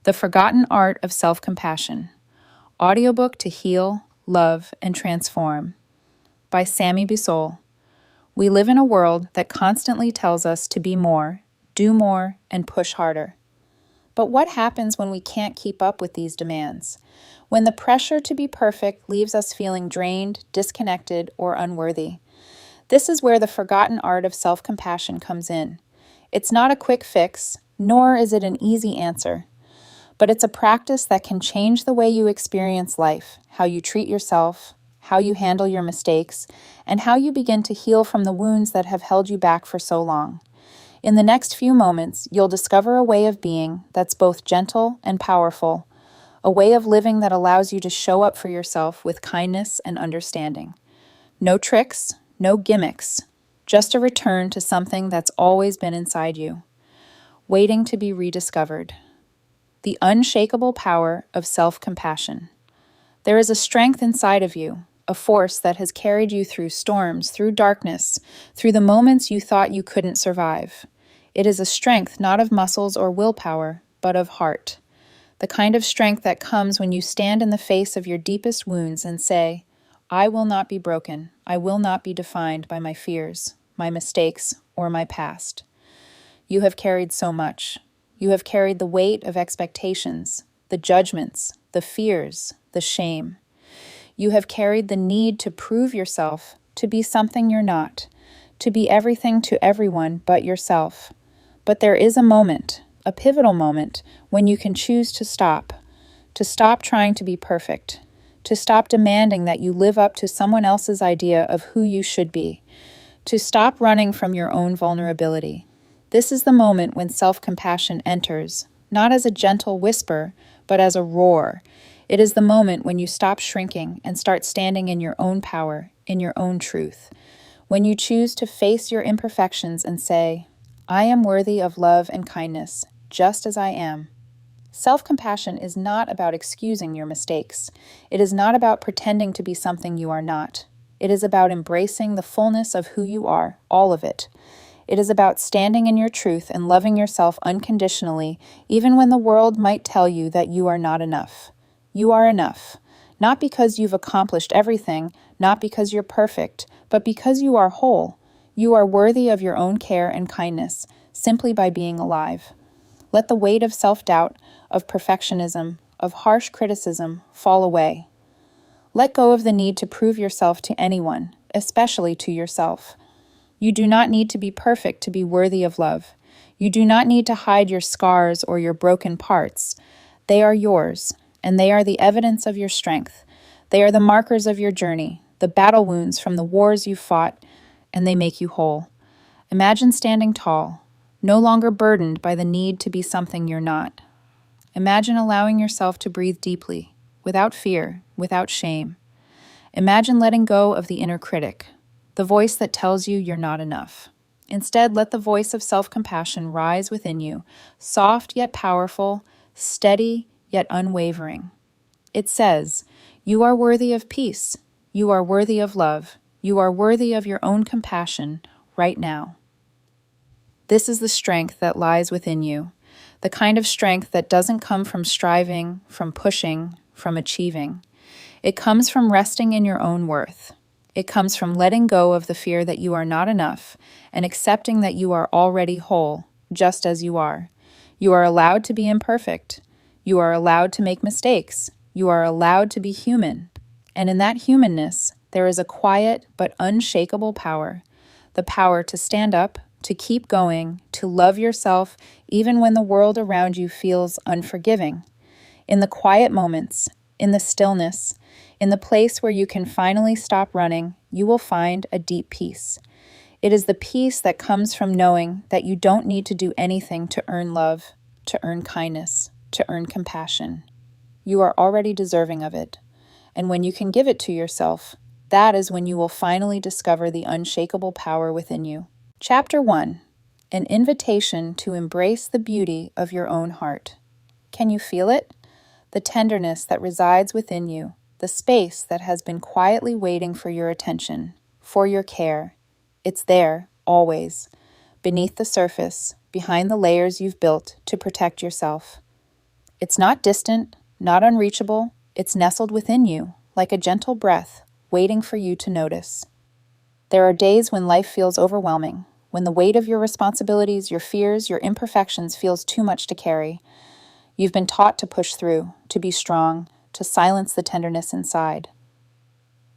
The Forgotten Art of Self-Compassion. Audiobook to heal, love, and transform. By Sami Bsoul. We live in a world that constantly tells us to be more, do more, and push harder. But what happens when we can't keep up with these demands? When the pressure to be perfect leaves us feeling drained, disconnected, or unworthy? This is where the forgotten art of self-compassion comes in. It's not a quick fix, nor is it an easy answer. But it's a practice that can change the way you experience life, how you treat yourself, how you handle your mistakes, and how you begin to heal from the wounds that have held you back for so long. In the next few moments, you'll discover a way of being that's both gentle and powerful, a way of living that allows you to show up for yourself with kindness and understanding. No tricks, no gimmicks, just a return to something that's always been inside you, waiting to be rediscovered. The unshakable power of self-compassion. There is a strength inside of you, a force that has carried you through storms, through darkness, through the moments you thought you couldn't survive. It is a strength not of muscles or willpower, but of heart. The kind of strength that comes when you stand in the face of your deepest wounds and say, I will not be broken. I will not be defined by my fears, my mistakes, or my past. You have carried so much. You have carried the weight of expectations, the judgments, the fears, the shame. You have carried the need to prove yourself, to be something you're not, to be everything to everyone but yourself. But there is a moment, a pivotal moment, when you can choose to stop trying to be perfect, to stop demanding that you live up to someone else's idea of who you should be, to stop running from your own vulnerability. This is the moment when self-compassion enters, not as a gentle whisper, but as a roar. It is the moment when you stop shrinking and start standing in your own power, in your own truth. When you choose to face your imperfections and say, I am worthy of love and kindness, just as I am. Self-compassion is not about excusing your mistakes. It is not about pretending to be something you are not. It is about embracing the fullness of who you are, all of it. It is about standing in your truth and loving yourself unconditionally, even when the world might tell you that you are not enough. You are enough, not because you've accomplished everything, not because you're perfect, but because you are whole. You are worthy of your own care and kindness, simply by being alive. Let the weight of self-doubt, of perfectionism, of harsh criticism fall away. Let go of the need to prove yourself to anyone, especially to yourself. You do not need to be perfect to be worthy of love. You do not need to hide your scars or your broken parts. They are yours, and they are the evidence of your strength. They are the markers of your journey, the battle wounds from the wars you fought, and they make you whole. Imagine standing tall, no longer burdened by the need to be something you're not. Imagine allowing yourself to breathe deeply, without fear, without shame. Imagine letting go of the inner critic, the voice that tells you you're not enough. Instead, let the voice of self-compassion rise within you, soft yet powerful, steady yet unwavering. It says, you are worthy of peace. You are worthy of love. You are worthy of your own compassion right now. This is the strength that lies within you, the kind of strength that doesn't come from striving, from pushing, from achieving. It comes from resting in your own worth. It comes from letting go of the fear that you are not enough and accepting that you are already whole, just as you are. You are allowed to be imperfect. You are allowed to make mistakes. You are allowed to be human. And in that humanness, there is a quiet but unshakable power, the power to stand up, to keep going, to love yourself even when the world around you feels unforgiving. In the quiet moments, in the stillness, in the place where you can finally stop running, you will find a deep peace. It is the peace that comes from knowing that you don't need to do anything to earn love, to earn kindness, to earn compassion. You are already deserving of it. And when you can give it to yourself, that is when you will finally discover the unshakable power within you. Chapter 1. An invitation to embrace the beauty of your own heart. Can you feel it? The tenderness that resides within you, the space that has been quietly waiting for your attention, for your care. It's there, always, beneath the surface, behind the layers you've built to protect yourself. It's not distant, not unreachable, it's nestled within you, like a gentle breath, waiting for you to notice. There are days when life feels overwhelming, when the weight of your responsibilities, your fears, your imperfections feels too much to carry. You've been taught to push through, to be strong, to silence the tenderness inside.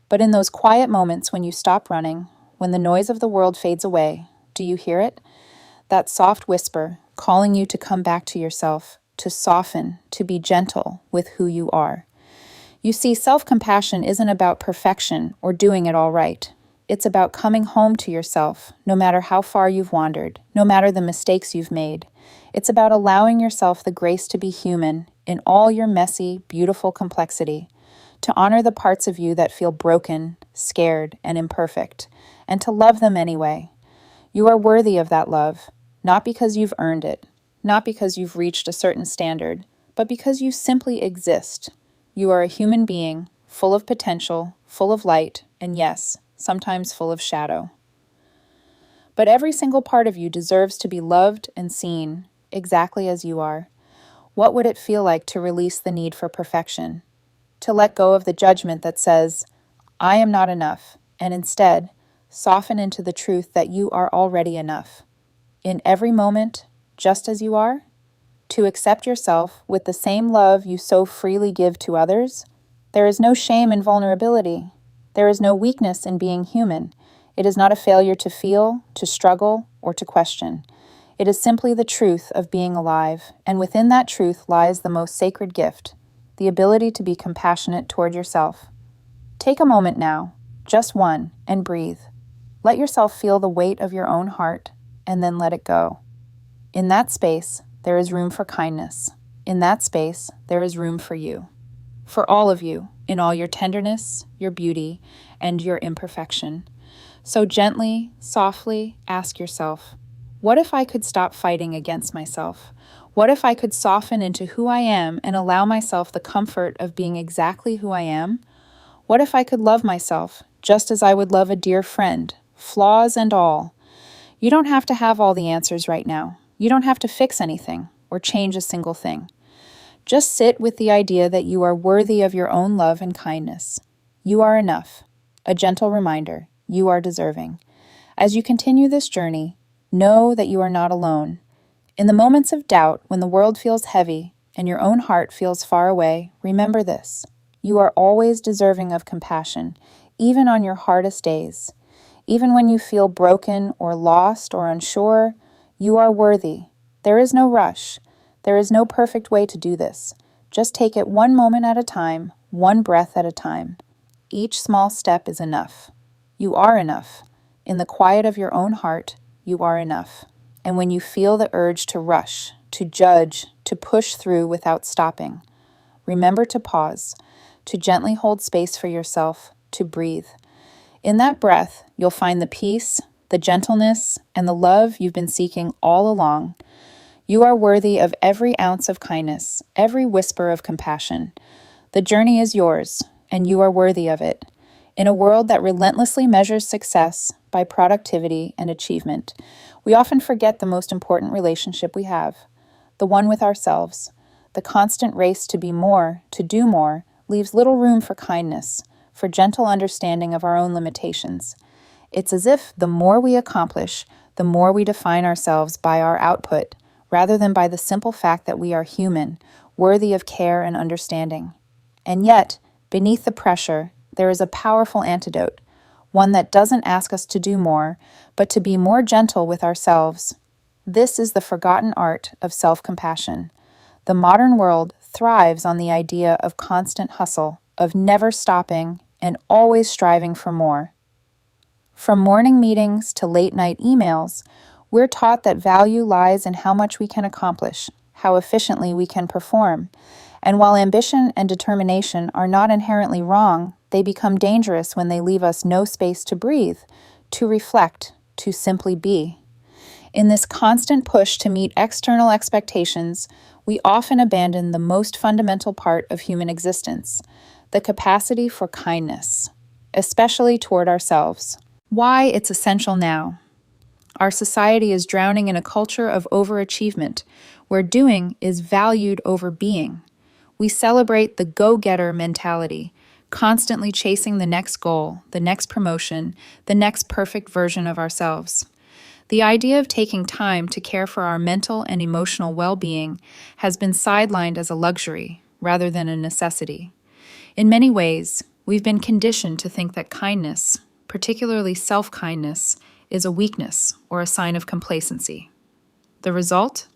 But in those quiet moments when you stop running, when the noise of the world fades away, do you hear it? That soft whisper calling you to come back to yourself, to soften, to be gentle with who you are. You see, self-compassion isn't about perfection or doing it all right. It's about coming home to yourself, no matter how far you've wandered, no matter the mistakes you've made. It's about allowing yourself the grace to be human in all your messy, beautiful complexity, to honor the parts of you that feel broken, scared, and imperfect, and to love them anyway. You are worthy of that love, not because you've earned it, not because you've reached a certain standard, but because you simply exist. You are a human being, full of potential, full of light, and yes, sometimes full of shadow. But every single part of you deserves to be loved and seen, exactly as you are. What would it feel like to release the need for perfection? To let go of the judgment that says, I am not enough, and instead, soften into the truth that you are already enough. In every moment, just as you are, to accept yourself with the same love you so freely give to others. There is no shame in vulnerability. There is no weakness in being human. It is not a failure to feel, to struggle, or to question. It is simply the truth of being alive, and within that truth lies the most sacred gift, the ability to be compassionate toward yourself. Take a moment now, just one, and breathe. Let yourself feel the weight of your own heart, and then let it go. In that space, there is room for kindness. In that space, there is room for you. For all of you, in all your tenderness, your beauty, and your imperfection. So gently, softly, ask yourself, what if I could stop fighting against myself? What if I could soften into who I am and allow myself the comfort of being exactly who I am? What if I could love myself just as I would love a dear friend, flaws and all? You don't have to have all the answers right now. You don't have to fix anything or change a single thing. Just sit with the idea that you are worthy of your own love and kindness. You are enough. A gentle reminder, you are deserving. As you continue this journey, know that you are not alone. In the moments of doubt, when the world feels heavy and your own heart feels far away, remember this. You are always deserving of compassion, even on your hardest days. Even when you feel broken or lost or unsure, you are worthy. There is no rush. There is no perfect way to do this. Just take it one moment at a time, one breath at a time. Each small step is enough. You are enough. In the quiet of your own heart, you are enough. And when you feel the urge to rush, to judge, to push through without stopping, remember to pause, to gently hold space for yourself, to breathe. In that breath, you'll find the peace, the gentleness, and the love you've been seeking all along. You are worthy of every ounce of kindness, every whisper of compassion. The journey is yours, and you are worthy of it. In a world that relentlessly measures success by productivity and achievement, we often forget the most important relationship we have, the one with ourselves. The constant race to be more, to do more, leaves little room for kindness, for gentle understanding of our own limitations. It's as if the more we accomplish, the more we define ourselves by our output, rather than by the simple fact that we are human, worthy of care and understanding. And yet, beneath the pressure, there is a powerful antidote, one that doesn't ask us to do more, but to be more gentle with ourselves. This is the forgotten art of self-compassion. The modern world thrives on the idea of constant hustle, of never stopping and always striving for more. From morning meetings to late-night emails, we're taught that value lies in how much we can accomplish, how efficiently we can perform. And while ambition and determination are not inherently wrong, they become dangerous when they leave us no space to breathe, to reflect, to simply be. In this constant push to meet external expectations, we often abandon the most fundamental part of human existence, the capacity for kindness, especially toward ourselves. Why it's essential now. Our society is drowning in a culture of overachievement, where doing is valued over being. We celebrate the go-getter mentality, constantly chasing the next goal, the next promotion, the next perfect version of ourselves. The idea of taking time to care for our mental and emotional well-being has been sidelined as a luxury rather than a necessity. In many ways, we've been conditioned to think that kindness, particularly self-kindness, is a weakness or a sign of complacency. The result?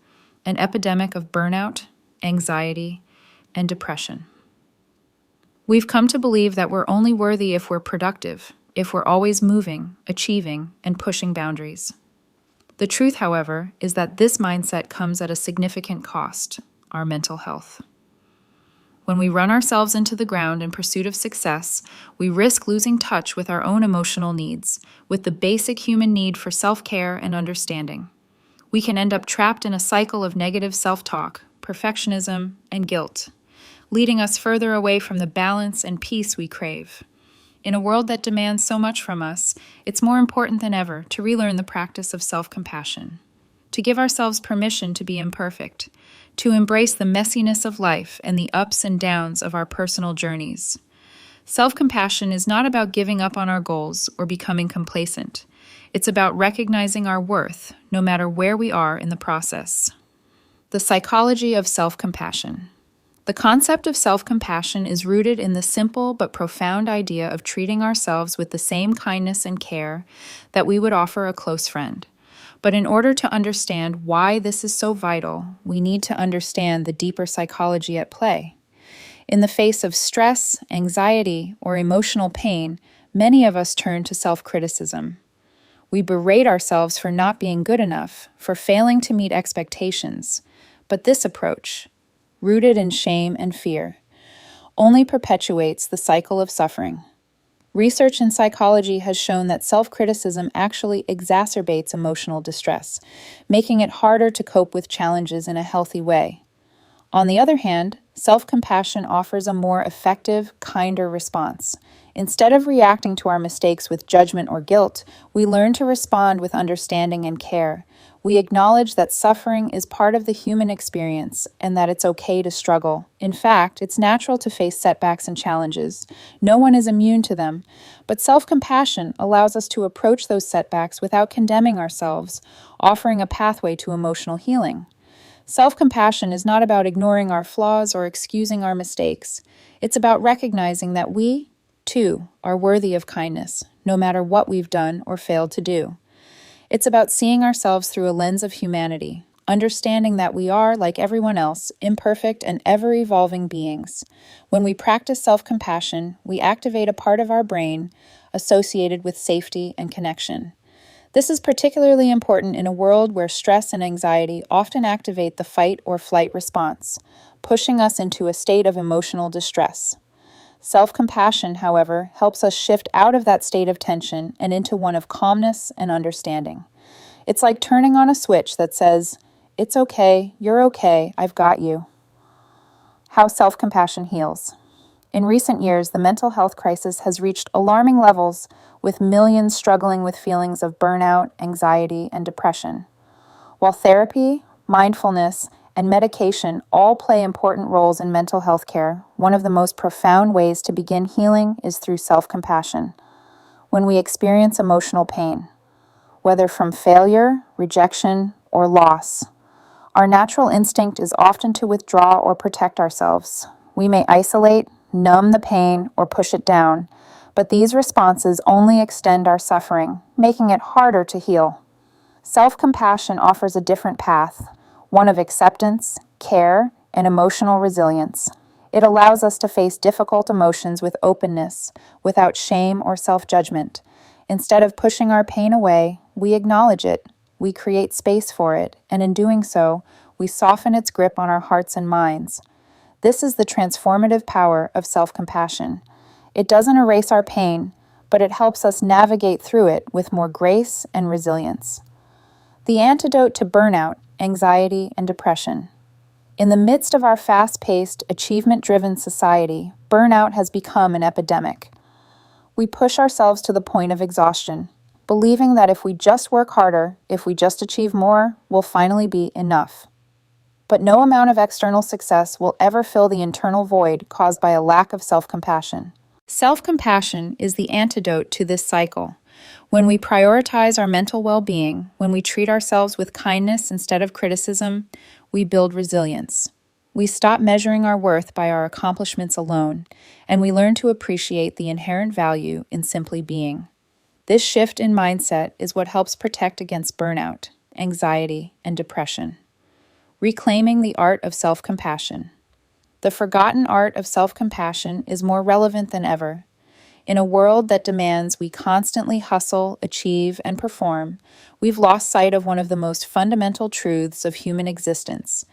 An epidemic of burnout, anxiety, and depression. We've come to believe that we're only worthy if we're productive, if we're always moving, achieving, and pushing boundaries. The truth, however, is that this mindset comes at a significant cost: our mental health. When we run ourselves into the ground in pursuit of success, we risk losing touch with our own emotional needs, with the basic human need for self-care and understanding. We can end up trapped in a cycle of negative self-talk, perfectionism, and guilt, leading us further away from the balance and peace we crave. In a world that demands so much from us, it's more important than ever to relearn the practice of self-compassion, to give ourselves permission to be imperfect, to embrace the messiness of life and the ups and downs of our personal journeys. Self-compassion is not about giving up on our goals or becoming complacent. It's about recognizing our worth, no matter where we are in the process. The psychology of self-compassion. The concept of self-compassion is rooted in the simple but profound idea of treating ourselves with the same kindness and care that we would offer a close friend. But in order to understand why this is so vital, we need to understand the deeper psychology at play. In the face of stress, anxiety, or emotional pain, many of us turn to self-criticism. We berate ourselves for not being good enough, for failing to meet expectations. But this approach, rooted in shame and fear, only perpetuates the cycle of suffering. Research in psychology has shown that self-criticism actually exacerbates emotional distress, making it harder to cope with challenges in a healthy way. On the other hand, self-compassion offers a more effective, kinder response. Instead of reacting to our mistakes with judgment or guilt, we learn to respond with understanding and care. We acknowledge that suffering is part of the human experience and that it's okay to struggle. In fact, it's natural to face setbacks and challenges. No one is immune to them. But self-compassion allows us to approach those setbacks without condemning ourselves, offering a pathway to emotional healing. Self-compassion is not about ignoring our flaws or excusing our mistakes. It's about recognizing that we, too, are worthy of kindness, no matter what we've done or failed to do. It's about seeing ourselves through a lens of humanity, understanding that we are, like everyone else, imperfect and ever-evolving beings. When we practice self-compassion, we activate a part of our brain associated with safety and connection. This is particularly important in a world where stress and anxiety often activate the fight or flight response, pushing us into a state of emotional distress. Self-compassion, however, helps us shift out of that state of tension and into one of calmness and understanding. It's like turning on a switch that says, "It's okay, you're okay, I've got you." How self-compassion heals. In recent years, the mental health crisis has reached alarming levels, with millions struggling with feelings of burnout, anxiety, and depression. While therapy, mindfulness, and medication all play important roles in mental health care, one of the most profound ways to begin healing is through self-compassion. When we experience emotional pain, whether from failure, rejection, or loss, our natural instinct is often to withdraw or protect ourselves. We may isolate, numb the pain, or push it down, but these responses only extend our suffering, making it harder to heal. Self-compassion offers a different path, one of acceptance, care, and emotional resilience. It allows us to face difficult emotions with openness, without shame or self-judgment. Instead of pushing our pain away, we acknowledge it, we create space for it, and in doing so, we soften its grip on our hearts and minds. This is the transformative power of self-compassion. It doesn't erase our pain, but it helps us navigate through it with more grace and resilience. The antidote to burnout, anxiety, and depression. In the midst of our fast-paced, achievement-driven society, burnout has become an epidemic. We push ourselves to the point of exhaustion. believing that if we just work harder, if we just achieve more, we'll finally be enough. But no amount of external success will ever fill the internal void caused by a lack of self-compassion. Self-compassion is the antidote to this cycle. When we prioritize our mental well-being, when we treat ourselves with kindness instead of criticism, we build resilience. We stop measuring our worth by our accomplishments alone, and we learn to appreciate the inherent value in simply being. This shift in mindset is what helps protect against burnout, anxiety, and depression. Reclaiming the art of self-compassion. The forgotten art of self-compassion is more relevant than ever. In a world that demands we constantly hustle, achieve, and perform, we've lost sight of one of the most fundamental truths of human existence,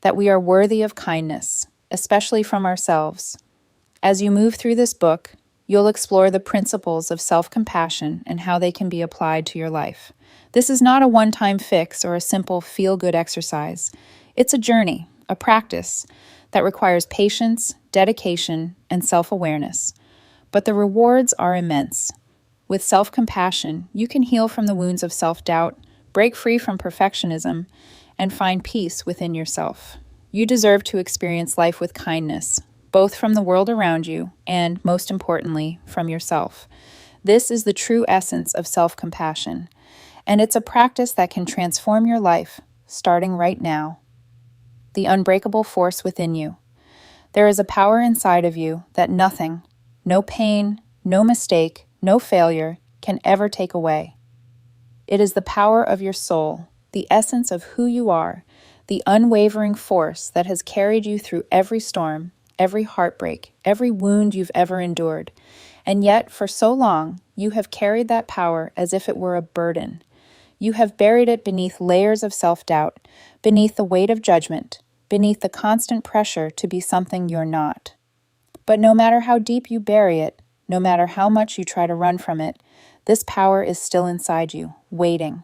that we are worthy of kindness, especially from ourselves. As you move through this book, you'll explore the principles of self-compassion and how they can be applied to your life. This is not a one-time fix or a simple feel-good exercise. It's a journey, a practice that requires patience, dedication, and self-awareness. But the rewards are immense. With self-compassion, you can heal from the wounds of self-doubt, break free from perfectionism, and find peace within yourself. You deserve to experience life with kindness, both from the world around you and, most importantly, from yourself. This is the true essence of self-compassion, and it's a practice that can transform your life, starting right now. The unbreakable force within you. There is a power inside of you that nothing, no pain, no mistake, no failure can ever take away. It is the power of your soul, the essence of who you are, the unwavering force that has carried you through every storm, every heartbreak, every wound you've ever endured. And yet, for so long, you have carried that power as if it were a burden. You have buried it beneath layers of self-doubt, beneath the weight of judgment, beneath the constant pressure to be something you're not. But no matter how deep you bury it, no matter how much you try to run from it, this power is still inside you, waiting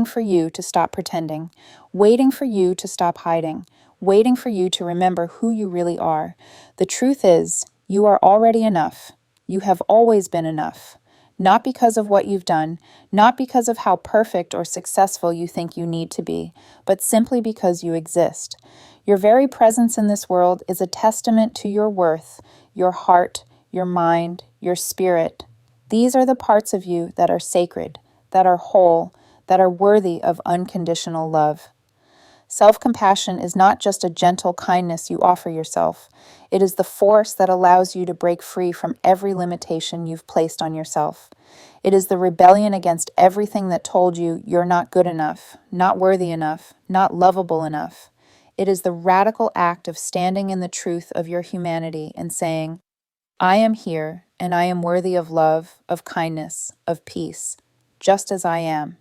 for you to stop pretending, waiting for you to stop hiding, waiting for you to remember who you really are. The truth is, you are already enough. You have always been enough. Not because of what you've done, not because of how perfect or successful you think you need to be, but simply because you exist. Your very presence in this world is a testament to your worth, your heart, your mind, your spirit. These are the parts of you that are sacred, that are whole, that are worthy of unconditional love. Self-compassion is not just a gentle kindness you offer yourself. It is the force that allows you to break free from every limitation you've placed on yourself. It is the rebellion against everything that told you you're not good enough, not worthy enough, not lovable enough. It is the radical act of standing in the truth of your humanity and saying, I am here and I am worthy of love, of kindness, of peace, just as I am.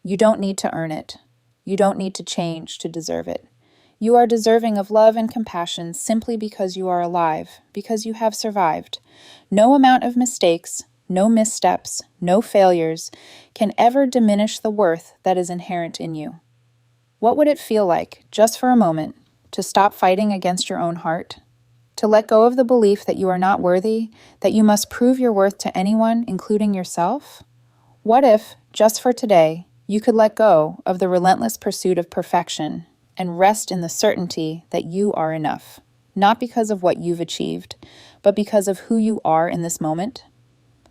You don't need to earn it. You don't need to change to deserve it. You are deserving of love and compassion simply because you are alive, because you have survived. No amount of mistakes, no missteps, no failures can ever diminish the worth that is inherent in you. What would it feel like, just for a moment, to stop fighting against your own heart? To let go of the belief that you are not worthy, that you must prove your worth to anyone, including yourself? What if, just for today, you could let go of the relentless pursuit of perfection and rest in the certainty that you are enough, not because of what you've achieved, but because of who you are in this moment?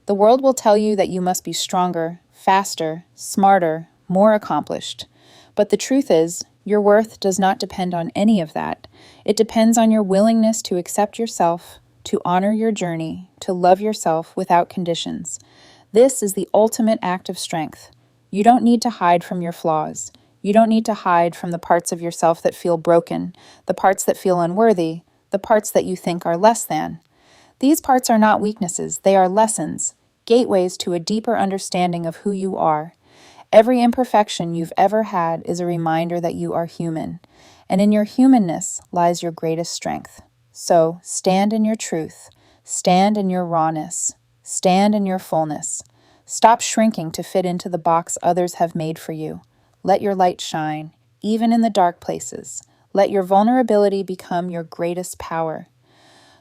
The world will tell you that you must be stronger, faster, smarter, more accomplished. But the truth is, your worth does not depend on any of that. It depends on your willingness to accept yourself, to honor your journey, to love yourself without conditions. This is the ultimate act of strength. You don't need to hide from your flaws. You don't need to hide from the parts of yourself that feel broken, the parts that feel unworthy, the parts that you think are less than. These parts are not weaknesses, they are lessons, gateways to a deeper understanding of who you are. Every imperfection you've ever had is a reminder that you are human, and in your humanness lies your greatest strength. So stand in your truth, stand in your rawness, stand in your fullness. Stop shrinking to fit into the box others have made for you. Let your light shine, even in the dark places. Let your vulnerability become your greatest power.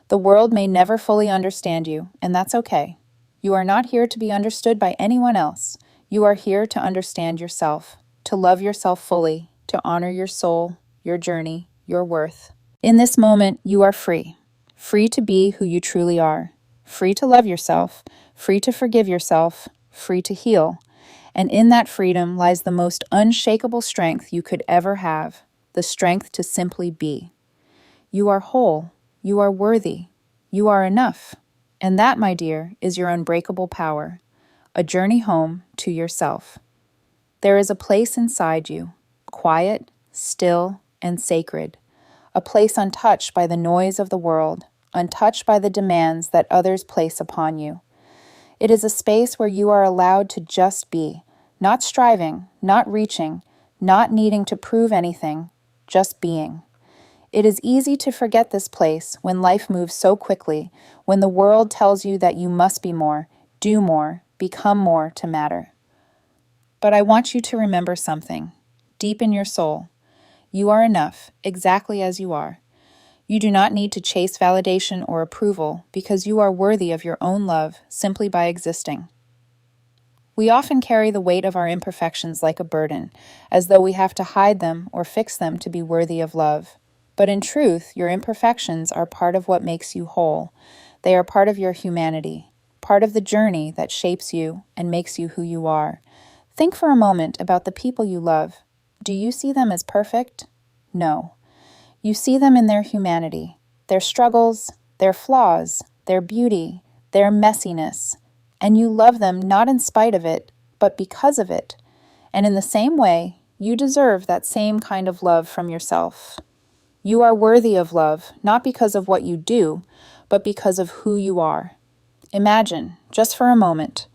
The world may never fully understand you, and that's okay. You are not here to be understood by anyone else. You are here to understand yourself, to love yourself fully, to honor your soul, your journey, your worth. In this moment, you are free. Free to be who you truly are. Free to love yourself, free to forgive yourself, free to heal. And in that freedom lies the most unshakable strength you could ever have, the strength to simply be. You are whole. You are worthy. You are enough. And that, my dear, is your unbreakable power, a journey home to yourself. There is a place inside you, quiet, still, and sacred, a place untouched by the noise of the world, untouched by the demands that others place upon you. It is a space where you are allowed to just be, not striving, not reaching, not needing to prove anything, just being. It is easy to forget this place when life moves so quickly, when the world tells you that you must be more, do more, become more to matter. But I want you to remember something, deep in your soul. You are enough, exactly as you are. You do not need to chase validation or approval because you are worthy of your own love simply by existing. We often carry the weight of our imperfections like a burden, as though we have to hide them or fix them to be worthy of love. But in truth, your imperfections are part of what makes you whole. They are part of your humanity, part of the journey that shapes you and makes you who you are. Think for a moment about the people you love. Do you see them as perfect? No. You see them in their humanity, their struggles, their flaws, their beauty, their messiness, and you love them not in spite of it, but because of it. And in the same way, you deserve that same kind of love from yourself. You are worthy of love, not because of what you do, but because of who you are. Imagine, just for a moment,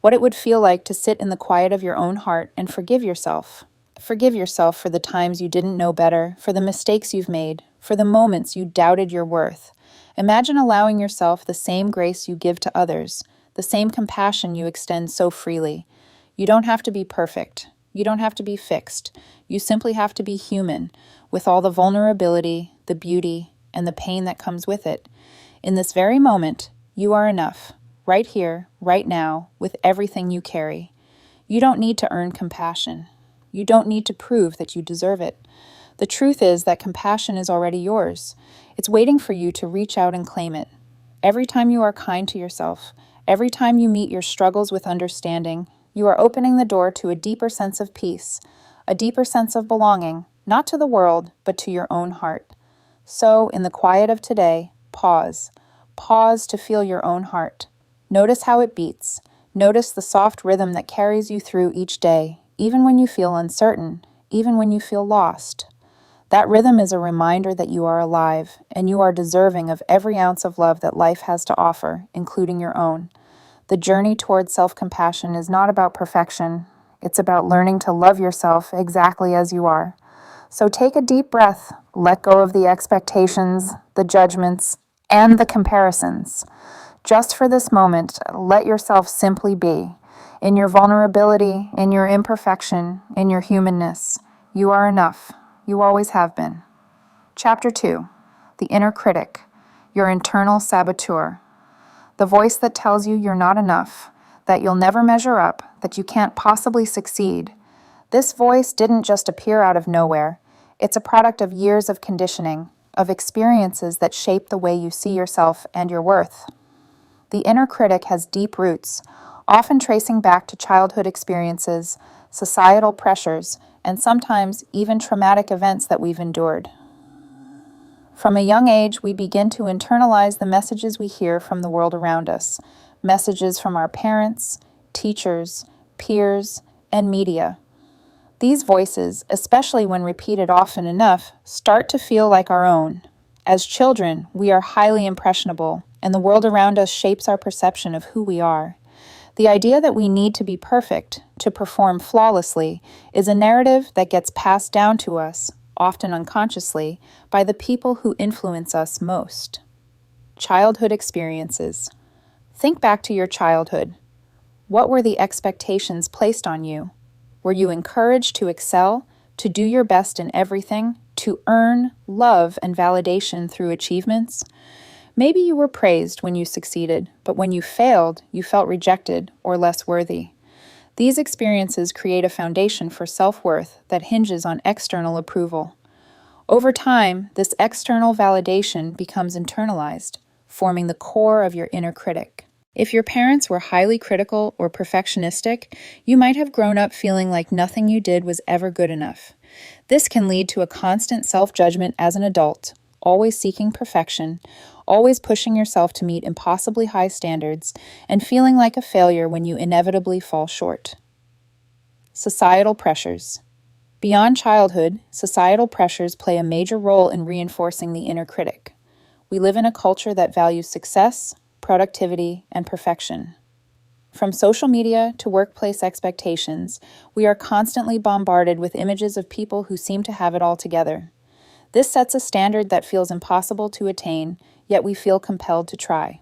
what it would feel like to sit in the quiet of your own heart and forgive yourself. Forgive yourself for the times you didn't know better, for the mistakes you've made, for the moments you doubted your worth. Imagine allowing yourself the same grace you give to others, the same compassion you extend so freely. You don't have to be perfect. You don't have to be fixed. You simply have to be human, with all the vulnerability, the beauty, and the pain that comes with it. In this very moment, you are enough, right here, right now, with everything you carry. You don't need to earn compassion. You don't need to prove that you deserve it. The truth is that compassion is already yours. It's waiting for you to reach out and claim it. Every time you are kind to yourself, every time you meet your struggles with understanding, you are opening the door to a deeper sense of peace, a deeper sense of belonging, not to the world, but to your own heart. So, in the quiet of today, pause. Pause to feel your own heart. Notice how it beats. Notice the soft rhythm that carries you through each day, even when you feel uncertain, even when you feel lost. That rhythm is a reminder that you are alive, and you are deserving of every ounce of love that life has to offer, including your own. The journey towards self-compassion is not about perfection. It's about learning to love yourself exactly as you are. So take a deep breath, let go of the expectations, the judgments, and the comparisons. Just for this moment, let yourself simply be. In your vulnerability, in your imperfection, in your humanness, you are enough. You always have been. Chapter 2. The Inner Critic, Your Internal Saboteur. The voice that tells you you're not enough, that you'll never measure up, that you can't possibly succeed. This voice didn't just appear out of nowhere. It's a product of years of conditioning, of experiences that shape the way you see yourself and your worth. The inner critic has deep roots, often tracing back to childhood experiences, societal pressures, and sometimes even traumatic events that we've endured. From a young age, we begin to internalize the messages we hear from the world around us, messages from our parents, teachers, peers, and media. These voices, especially when repeated often enough, start to feel like our own. As children, we are highly impressionable, and the world around us shapes our perception of who we are. The idea that we need to be perfect, to perform flawlessly, is a narrative that gets passed down to us, often unconsciously, by the people who influence us most. Childhood experiences. Think back to your childhood. What were the expectations placed on you? Were you encouraged to excel, to do your best in everything, to earn love and validation through achievements? Maybe you were praised when you succeeded, but when you failed, you felt rejected or less worthy. These experiences create a foundation for self-worth that hinges on external approval. Over time, this external validation becomes internalized, forming the core of your inner critic. If your parents were highly critical or perfectionistic, you might have grown up feeling like nothing you did was ever good enough. This can lead to a constant self-judgment as an adult, always seeking perfection, always pushing yourself to meet impossibly high standards, and feeling like a failure when you inevitably fall short. Societal pressures. Beyond childhood, societal pressures play a major role in reinforcing the inner critic. We live in a culture that values success, productivity, and perfection. From social media to workplace expectations, we are constantly bombarded with images of people who seem to have it all together. This sets a standard that feels impossible to attain, yet we feel compelled to try.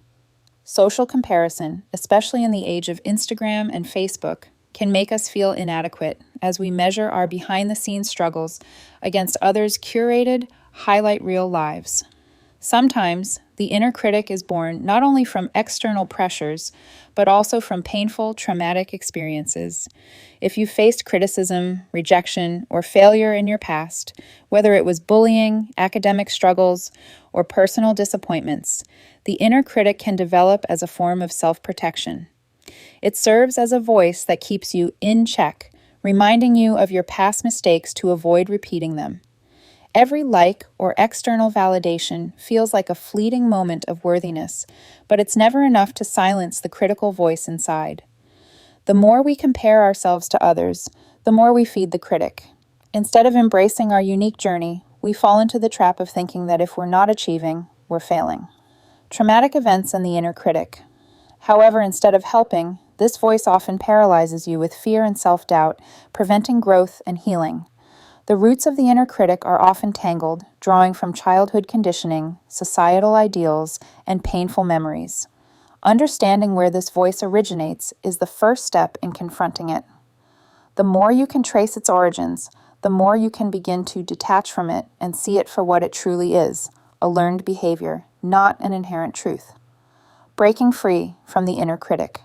Social comparison, especially in the age of Instagram and Facebook, can make us feel inadequate as we measure our behind-the-scenes struggles against others' curated, highlight reel lives. Sometimes, the inner critic is born not only from external pressures, but also from painful, traumatic experiences. If you faced criticism, rejection, or failure in your past, whether it was bullying, academic struggles, or personal disappointments, the inner critic can develop as a form of self-protection. It serves as a voice that keeps you in check, reminding you of your past mistakes to avoid repeating them. Every like or external validation feels like a fleeting moment of worthiness, but it's never enough to silence the critical voice inside. The more we compare ourselves to others, the more we feed the critic. Instead of embracing our unique journey, we fall into the trap of thinking that if we're not achieving, we're failing. Traumatic events and the inner critic. However, instead of helping, this voice often paralyzes you with fear and self-doubt, preventing growth and healing. The roots of the inner critic are often tangled, drawing from childhood conditioning, societal ideals, and painful memories. Understanding where this voice originates is the first step in confronting it. The more you can trace its origins, the more you can begin to detach from it and see it for what it truly is, a learned behavior, not an inherent truth. Breaking free from the inner critic.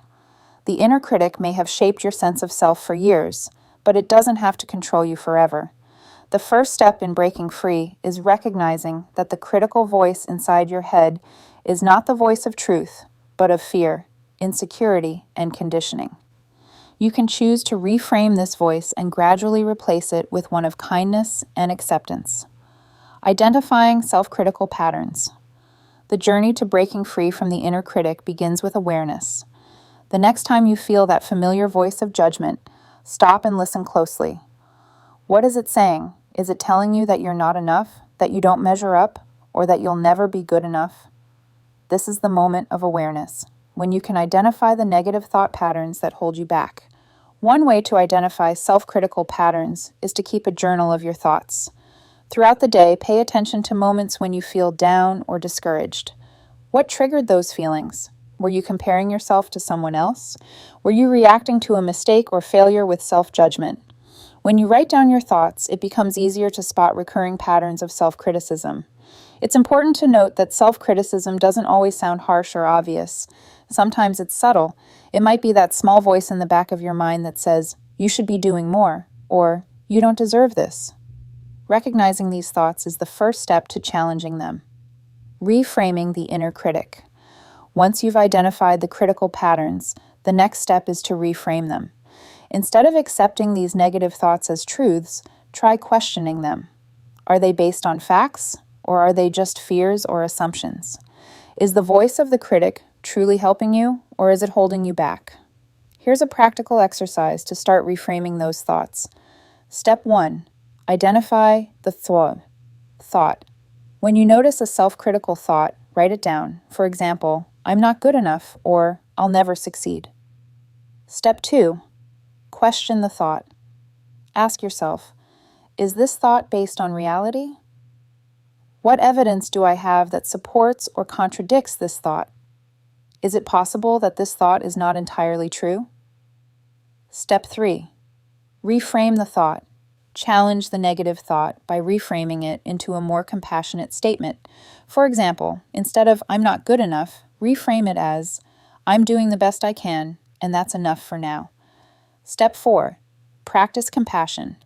The inner critic may have shaped your sense of self for years, but it doesn't have to control you forever. The first step in breaking free is recognizing that the critical voice inside your head is not the voice of truth, but of fear, insecurity, and conditioning. You can choose to reframe this voice and gradually replace it with one of kindness and acceptance. Identifying self-critical patterns. The journey to breaking free from the inner critic begins with awareness. The next time you feel that familiar voice of judgment, stop and listen closely. What is it saying? Is it telling you that you're not enough, that you don't measure up, or that you'll never be good enough? This is the moment of awareness, when you can identify the negative thought patterns that hold you back. One way to identify self-critical patterns is to keep a journal of your thoughts. Throughout the day, pay attention to moments when you feel down or discouraged. What triggered those feelings? Were you comparing yourself to someone else? Were you reacting to a mistake or failure with self-judgment? When you write down your thoughts, it becomes easier to spot recurring patterns of self-criticism. It's important to note that self-criticism doesn't always sound harsh or obvious. Sometimes it's subtle. It might be that small voice in the back of your mind that says, "You should be doing more," or "You don't deserve this." Recognizing these thoughts is the first step to challenging them. Reframing the inner critic. Once you've identified the critical patterns, the next step is to reframe them. Instead of accepting these negative thoughts as truths, try questioning them. Are they based on facts, or are they just fears or assumptions? Is the voice of the critic truly helping you, or is it holding you back? Here's a practical exercise to start reframing those thoughts. Step 1. Identify the thought. When you notice a self-critical thought, write it down. For example, "I'm not good enough," or "I'll never succeed." Step 2. Question the thought. Ask yourself, is this thought based on reality? What evidence do I have that supports or contradicts this thought? Is it possible that this thought is not entirely true? Step 3. Reframe the thought. Challenge the negative thought by reframing it into a more compassionate statement. For example, instead of "I'm not good enough," reframe it as "I'm doing the best I can, and that's enough for now." Step 4. Practice compassion.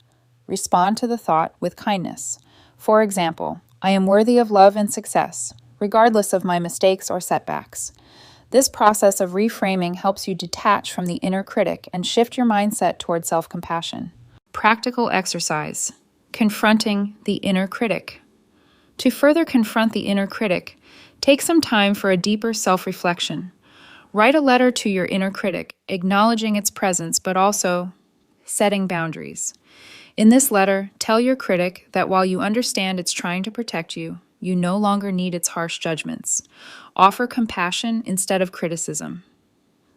Respond to the thought with kindness. For example, "I am worthy of love and success, regardless of my mistakes or setbacks." This process of reframing helps you detach from the inner critic and shift your mindset toward self-compassion. Practical exercise. Confronting the inner critic. To further confront the inner critic, take some time for a deeper self-reflection. Write a letter to your inner critic, acknowledging its presence but also setting boundaries. In this letter, tell your critic that while you understand it's trying to protect you, you no longer need its harsh judgments. Offer compassion instead of criticism.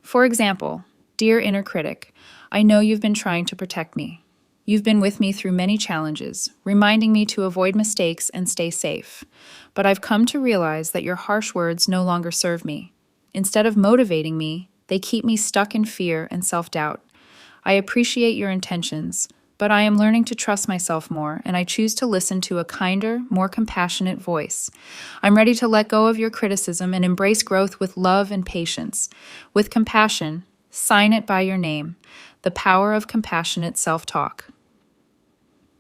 For example, "Dear inner critic, I know you've been trying to protect me. You've been with me through many challenges, reminding me to avoid mistakes and stay safe. But I've come to realize that your harsh words no longer serve me. Instead of motivating me, they keep me stuck in fear and self-doubt. I appreciate your intentions, but I am learning to trust myself more, and I choose to listen to a kinder, more compassionate voice. I'm ready to let go of your criticism and embrace growth with love and patience. With compassion, sign it by your name, the power of compassionate self-talk."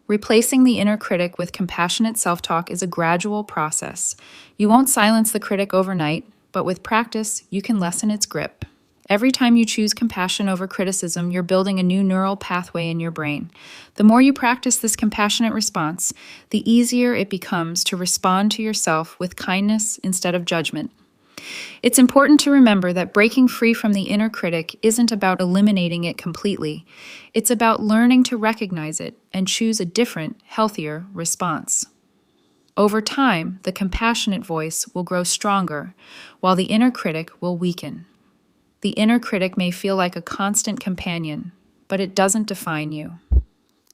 Replacing the inner critic with compassionate self-talk is a gradual process. You won't silence the critic overnight, but with practice, you can lessen its grip. Every time you choose compassion over criticism, you're building a new neural pathway in your brain. The more you practice this compassionate response, the easier it becomes to respond to yourself with kindness instead of judgment. It's important to remember that breaking free from the inner critic isn't about eliminating it completely. It's about learning to recognize it and choose a different, healthier response. Over time, the compassionate voice will grow stronger, while the inner critic will weaken. The inner critic may feel like a constant companion, but it doesn't define you.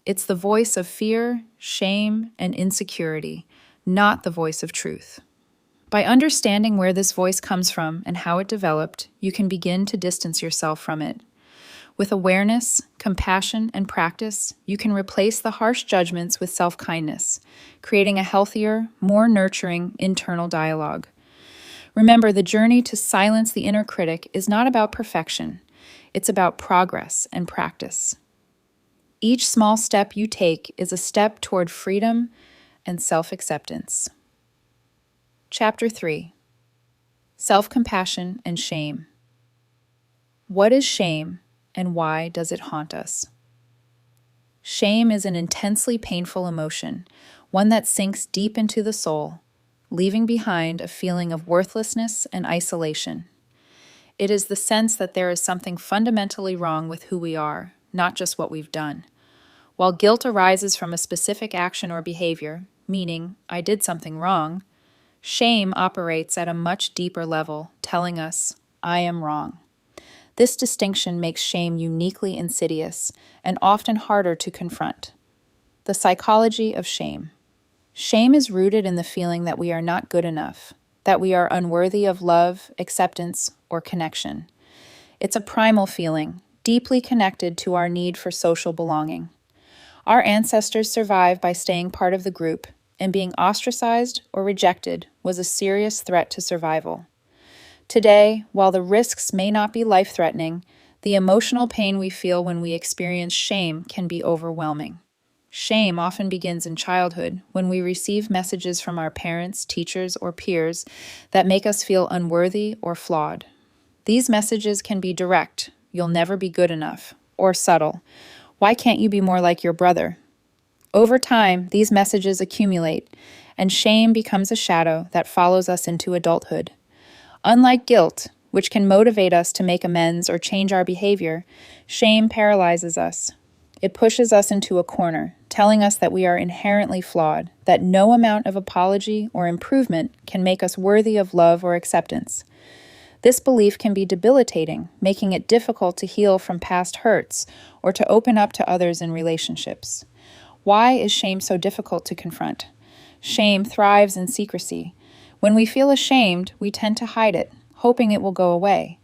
It's the voice of fear, shame, and insecurity, not the voice of truth. By understanding where this voice comes from and how it developed, you can begin to distance yourself from it. With awareness, compassion, and practice, you can replace the harsh judgments with self-kindness, creating a healthier, more nurturing internal dialogue. Remember, the journey to silence the inner critic is not about perfection. It's about progress and practice. Each small step you take is a step toward freedom and self-acceptance. Chapter 3. Self-compassion and shame. What is shame, and why does it haunt us? Shame is an intensely painful emotion, one that sinks deep into the soul, leaving behind a feeling of worthlessness and isolation. It is the sense that there is something fundamentally wrong with who we are, not just what we've done. While guilt arises from a specific action or behavior, meaning, "I did something wrong," shame operates at a much deeper level, telling us, "I am wrong." This distinction makes shame uniquely insidious and often harder to confront. The psychology of shame. Shame is rooted in the feeling that we are not good enough, that we are unworthy of love, acceptance, or connection. It's a primal feeling, deeply connected to our need for social belonging. Our ancestors survived by staying part of the group, and being ostracized or rejected was a serious threat to survival. Today, while the risks may not be life-threatening, the emotional pain we feel when we experience shame can be overwhelming. Shame often begins in childhood when we receive messages from our parents, teachers, or peers that make us feel unworthy or flawed. These messages can be direct, "You'll never be good enough," or subtle, "Why can't you be more like your brother?" Over time, these messages accumulate, and shame becomes a shadow that follows us into adulthood. Unlike guilt, which can motivate us to make amends or change our behavior, shame paralyzes us. It pushes us into a corner, telling us that we are inherently flawed, that no amount of apology or improvement can make us worthy of love or acceptance. This belief can be debilitating, making it difficult to heal from past hurts or to open up to others in relationships. Why is shame so difficult to confront? Shame thrives in secrecy. When we feel ashamed, we tend to hide it, hoping it will go away.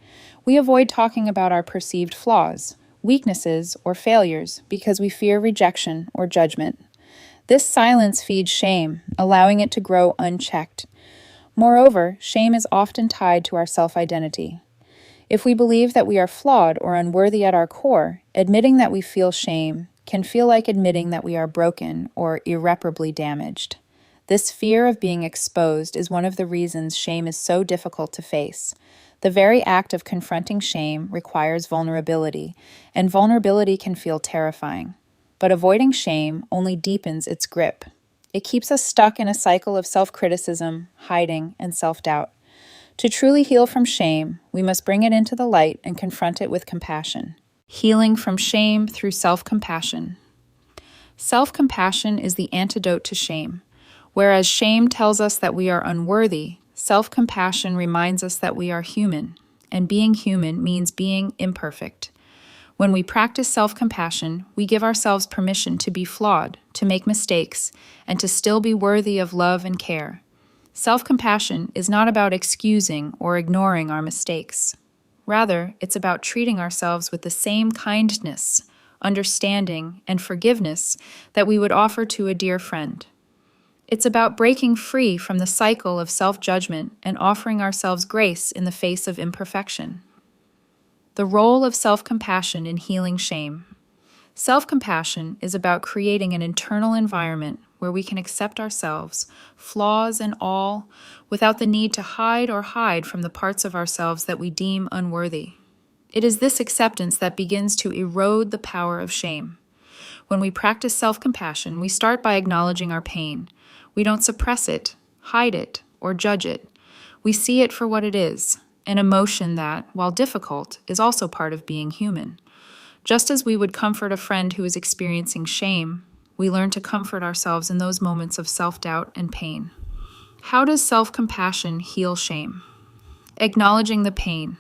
We avoid talking about our perceived flaws. weaknesses, or failures because we fear rejection or judgment. This silence feeds shame, allowing it to grow unchecked. Moreover, shame is often tied to our self-identity. If we believe that we are flawed or unworthy at our core, admitting that we feel shame can feel like admitting that we are broken or irreparably damaged. This fear of being exposed is one of the reasons shame is so difficult to face. The very act of confronting shame requires vulnerability, and vulnerability can feel terrifying. But avoiding shame only deepens its grip. It keeps us stuck in a cycle of self-criticism, hiding, and self-doubt. To truly heal from shame, we must bring it into the light and confront it with compassion. Healing from shame through self-compassion. Self-compassion is the antidote to shame. Whereas shame tells us that we are unworthy, self-compassion reminds us that we are human, and being human means being imperfect. When we practice self-compassion, we give ourselves permission to be flawed, to make mistakes, and to still be worthy of love and care. Self-compassion is not about excusing or ignoring our mistakes. Rather, it's about treating ourselves with the same kindness, understanding, and forgiveness that we would offer to a dear friend. It's about breaking free from the cycle of self-judgment and offering ourselves grace in the face of imperfection. The role of self-compassion in healing shame. Self-compassion is about creating an internal environment where we can accept ourselves, flaws and all, without the need to hide from the parts of ourselves that we deem unworthy. It is this acceptance that begins to erode the power of shame. When we practice self-compassion, we start by acknowledging our pain. We don't suppress it, hide it, or judge it. We see it for what it is, an emotion that, while difficult, is also part of being human. Just as we would comfort a friend who is experiencing shame, we learn to comfort ourselves in those moments of self-doubt and pain. How does self-compassion heal shame? Acknowledging the pain.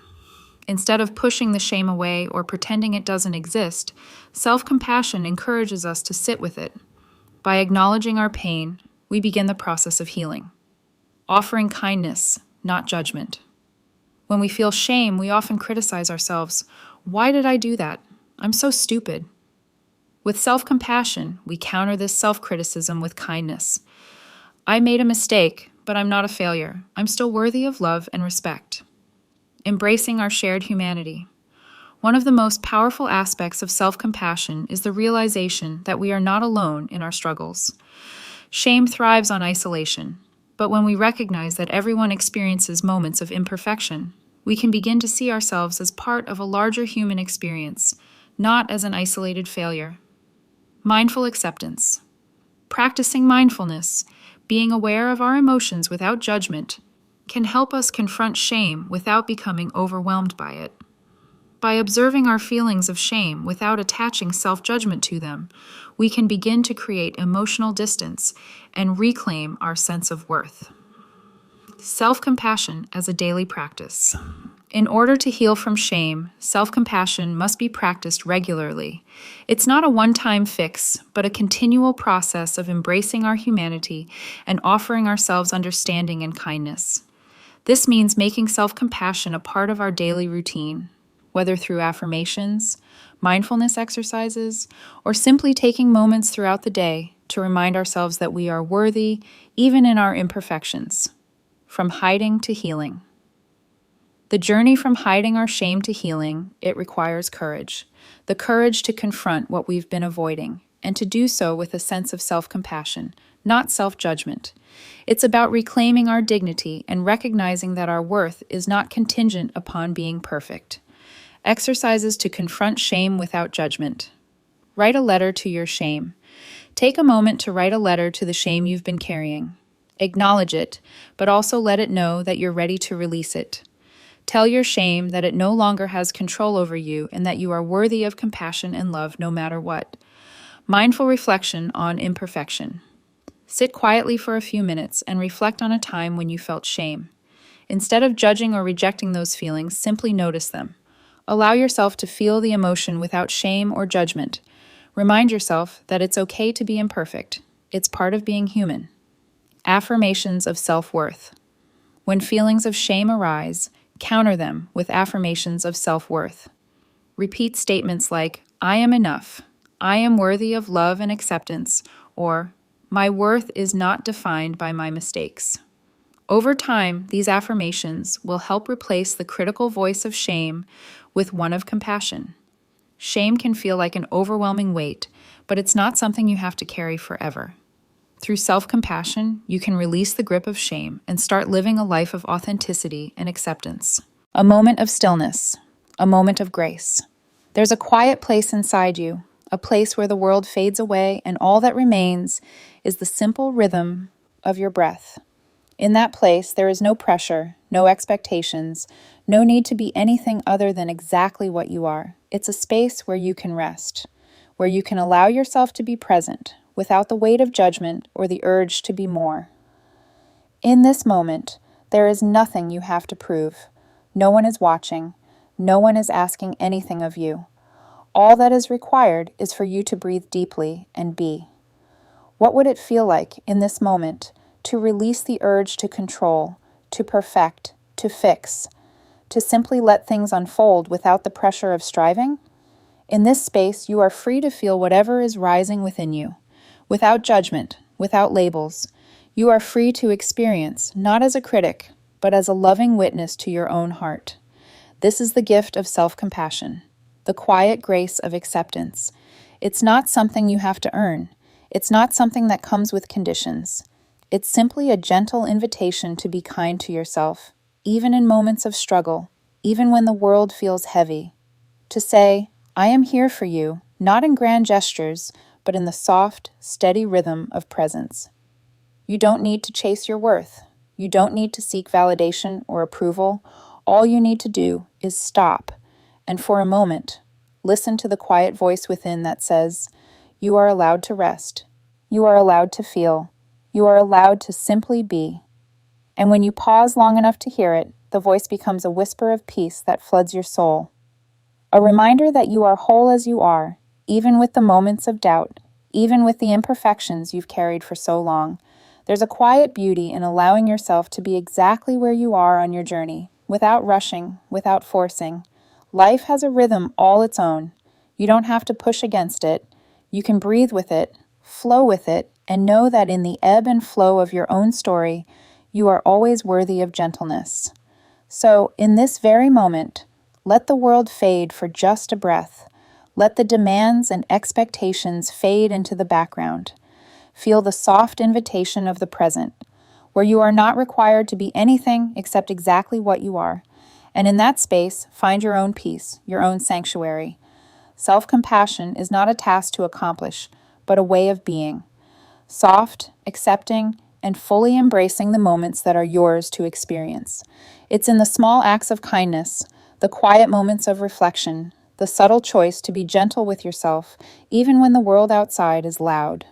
Instead of pushing the shame away or pretending it doesn't exist, self-compassion encourages us to sit with it. By acknowledging our pain, we begin the process of healing. Offering kindness, not judgment. When we feel shame, we often criticize ourselves. Why did I do that? I'm so stupid. With self-compassion, we counter this self-criticism with kindness. I made a mistake, but I'm not a failure. I'm still worthy of love and respect. Embracing our shared humanity. One of the most powerful aspects of self-compassion is the realization that we are not alone in our struggles. Shame thrives on isolation, but when we recognize that everyone experiences moments of imperfection, we can begin to see ourselves as part of a larger human experience, not as an isolated failure. Mindful acceptance. Practicing mindfulness, being aware of our emotions without judgment, can help us confront shame without becoming overwhelmed by it. By observing our feelings of shame without attaching self-judgment to them, we can begin to create emotional distance and reclaim our sense of worth. Self-compassion as a daily practice. In order to heal from shame, self-compassion must be practiced regularly. It's not a one-time fix, but a continual process of embracing our humanity and offering ourselves understanding and kindness. This means making self-compassion a part of our daily routine, whether through affirmations, mindfulness exercises, or simply taking moments throughout the day to remind ourselves that we are worthy even in our imperfections. From hiding to healing. The journey from hiding our shame to healing, it requires courage. The courage to confront what we've been avoiding, and to do so with a sense of self-compassion, not self-judgment. It's about reclaiming our dignity and recognizing that our worth is not contingent upon being perfect. Exercises to confront shame without judgment. Write a letter to your shame. Take a moment to write a letter to the shame you've been carrying. Acknowledge it, but also let it know that you're ready to release it. Tell your shame that it no longer has control over you and that you are worthy of compassion and love no matter what. Mindful reflection on imperfection. Sit quietly for a few minutes and reflect on a time when you felt shame. Instead of judging or rejecting those feelings, simply notice them. Allow yourself to feel the emotion without shame or judgment. Remind yourself that it's okay to be imperfect. It's part of being human. Affirmations of self-worth. When feelings of shame arise, counter them with affirmations of self-worth. Repeat statements like, I am enough, I am worthy of love and acceptance, or my worth is not defined by my mistakes. Over time, these affirmations will help replace the critical voice of shame with one of compassion. Shame can feel like an overwhelming weight, but it's not something you have to carry forever. Through self-compassion, you can release the grip of shame and start living a life of authenticity and acceptance. A moment of stillness, a moment of grace. There's a quiet place inside you, a place where the world fades away and all that remains is the simple rhythm of your breath. In that place, there is no pressure, no expectations, no need to be anything other than exactly what you are. It's a space where you can rest, where you can allow yourself to be present, without the weight of judgment or the urge to be more. In this moment, there is nothing you have to prove. No one is watching. No one is asking anything of you. All that is required is for you to breathe deeply and be. What would it feel like in this moment to release the urge to control, to perfect, to fix, to simply let things unfold without the pressure of striving? In this space, you are free to feel whatever is rising within you. Without judgment, without labels, you are free to experience, not as a critic, but as a loving witness to your own heart. This is the gift of self-compassion, the quiet grace of acceptance. It's not something you have to earn. It's not something that comes with conditions. It's simply a gentle invitation to be kind to yourself, even in moments of struggle, even when the world feels heavy. To say, I am here for you, not in grand gestures, but in the soft, steady rhythm of presence. You don't need to chase your worth. You don't need to seek validation or approval. All you need to do is stop, and for a moment, listen to the quiet voice within that says, you are allowed to rest. You are allowed to feel. You are allowed to simply be. And when you pause long enough to hear it, the voice becomes a whisper of peace that floods your soul. A reminder that you are whole as you are, even with the moments of doubt, even with the imperfections you've carried for so long. There's a quiet beauty in allowing yourself to be exactly where you are on your journey, without rushing, without forcing. Life has a rhythm all its own. You don't have to push against it. You can breathe with it, flow with it, and know that in the ebb and flow of your own story, you are always worthy of gentleness. So, in this very moment, let the world fade for just a breath. Let the demands and expectations fade into the background. Feel the soft invitation of the present, where you are not required to be anything except exactly what you are. And in that space, find your own peace, your own sanctuary. Self-compassion is not a task to accomplish, but a way of being. Soft, accepting, and fully embracing the moments that are yours to experience. It's in the small acts of kindness, the quiet moments of reflection, the subtle choice to be gentle with yourself, even when the world outside is loud.